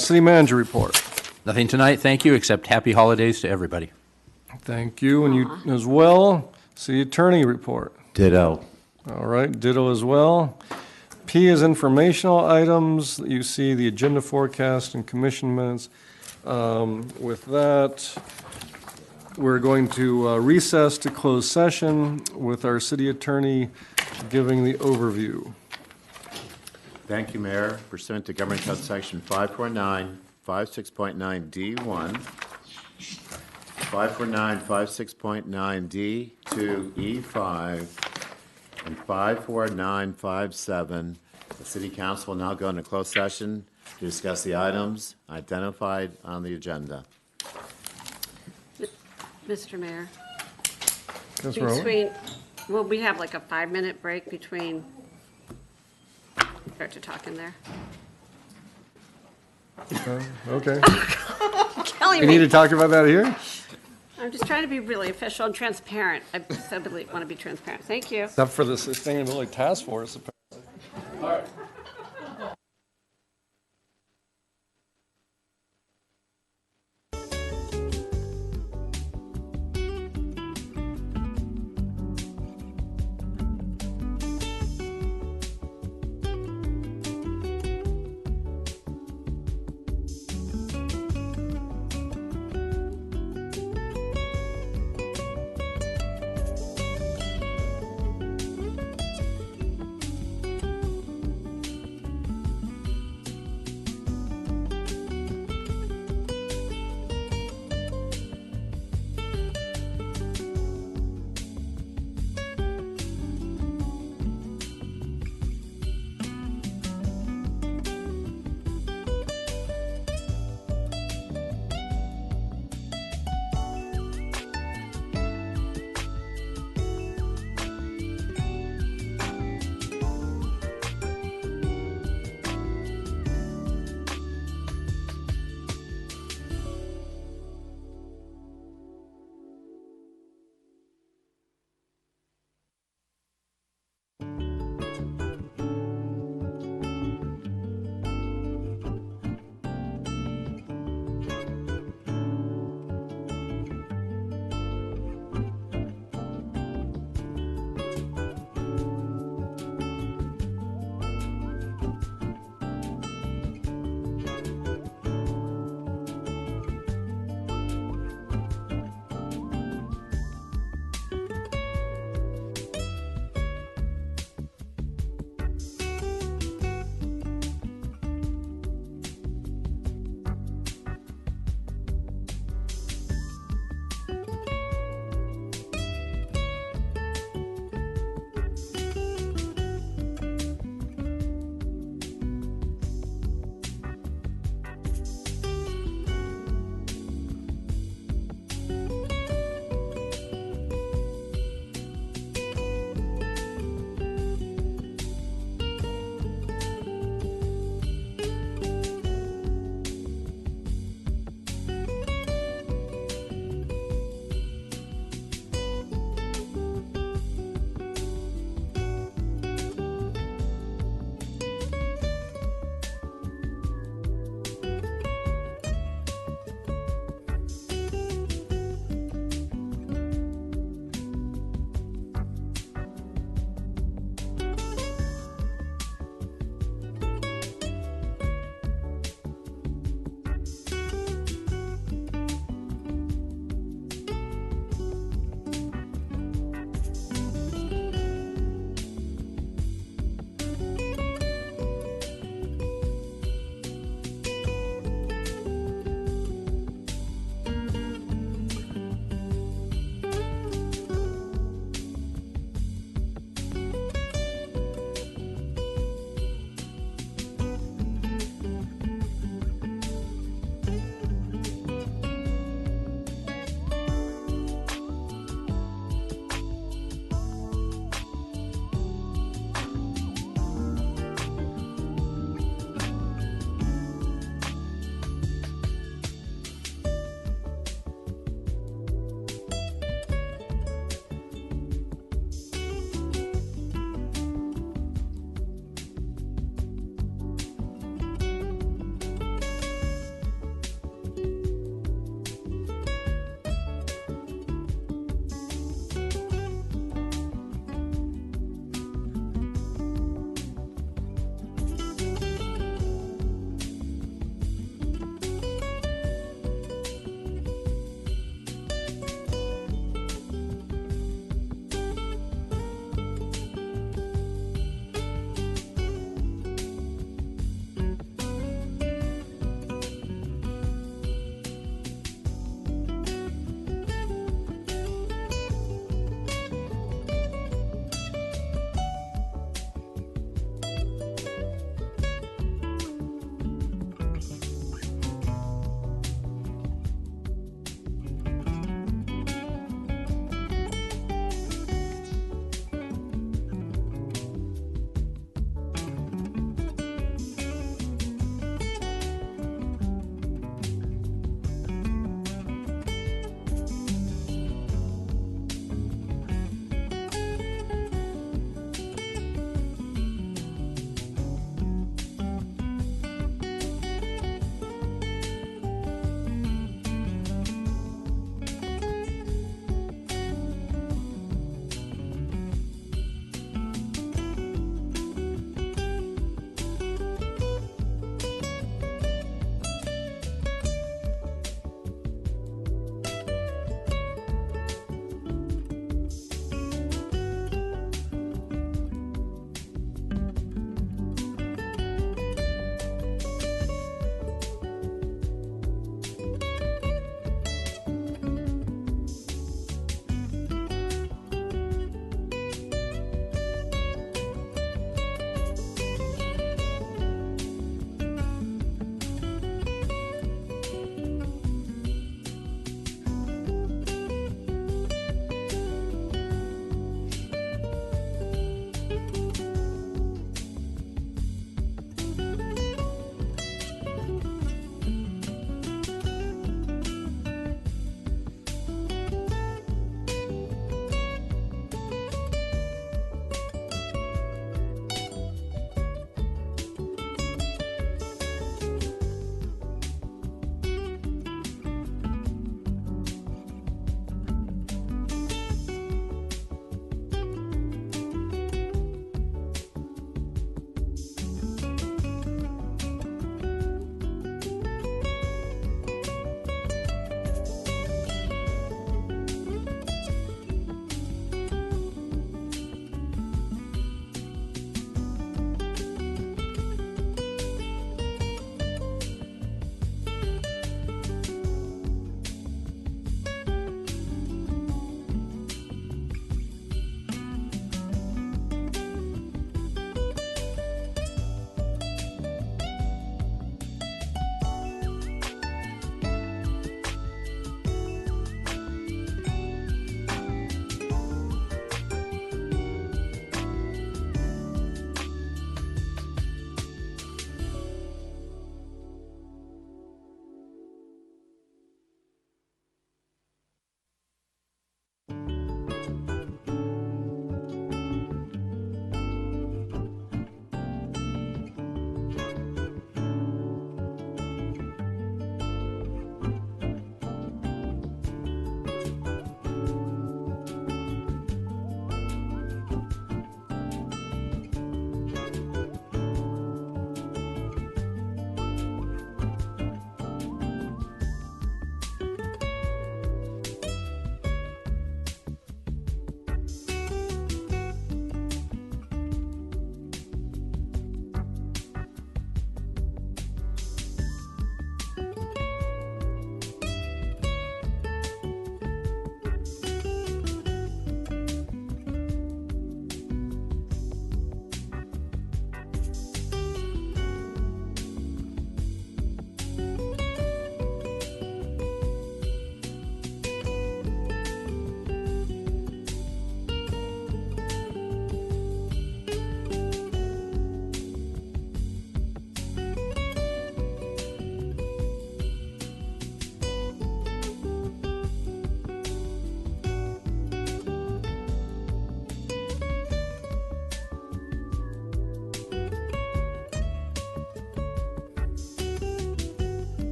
City manager report. Nothing tonight, thank you, except happy holidays to everybody. Thank you, and you as well. City attorney report. Ditto. All right, ditto as well. P is informational items. You see the agenda forecast and commission minutes. With that, we're going to recess to close session with our city attorney giving the overview. Thank you, Mayor. Pursuant to Government Code Section 549, 56.9 D1, 549, 56.9D to E5, and 54957. The City Council will now go into closed session to discuss the items identified on the agenda. Mr. Mayor, Councilor Owen? between, will we have like a 5-minute break between, start to talk in there? Okay. Killing We need me. to talk about that here? I'm just trying to be really official and transparent. I so want to be transparent. Thank you. Except for the Sustainability Task Force.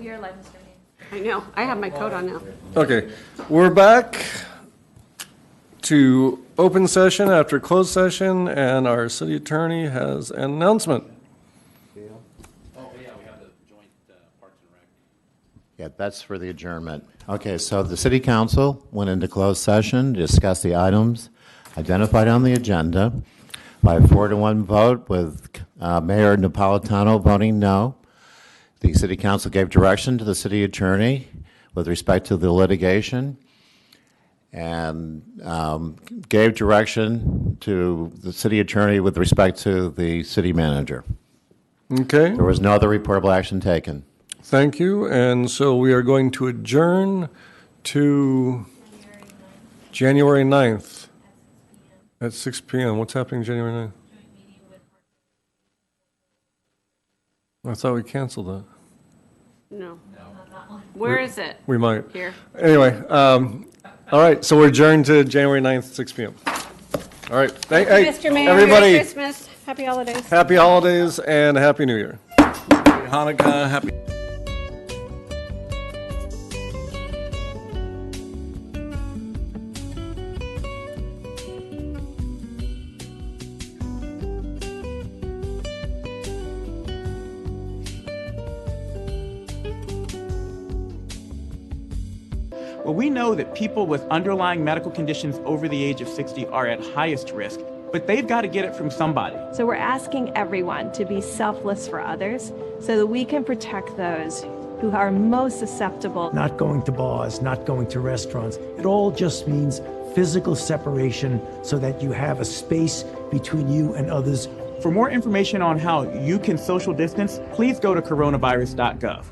Your life, Mr. Mayor. I know, I have my coat on now. Okay, we're back to open session after closed session, and our city attorney has an announcement. Yeah, that's for the adjournment. Okay, so the city council went into closed session to discuss the items identified on the agenda by a 4-to-1 vote with Mayor Napolitano voting no. The city council gave direction to the city attorney with respect to the litigation and gave direction to the city attorney with respect to the city manager. Okay. There was no other reportable action taken. Thank you, and so we are going to adjourn to January 9th at 6 p.m. What's happening January 9th? I thought we canceled that. No. Where is it? We might. Here. Anyway, all right, so we're adjourned to January 9th, 6 p.m. All right, Thank you, Mr. Mayor. everybody, Merry Christmas. Happy holidays. happy holidays and Happy New Year. Hanukkah, happy. Well, we know that people with underlying medical conditions over the age of 60 are at highest risk, but they've got to get it from somebody. So we're asking everyone to be selfless for others so that we can protect those who are most susceptible. Not going to bars, not going to restaurants. It all just means physical separation so that you have a space between you and others. For more information on how you can social distance, please go to coronavirus.gov.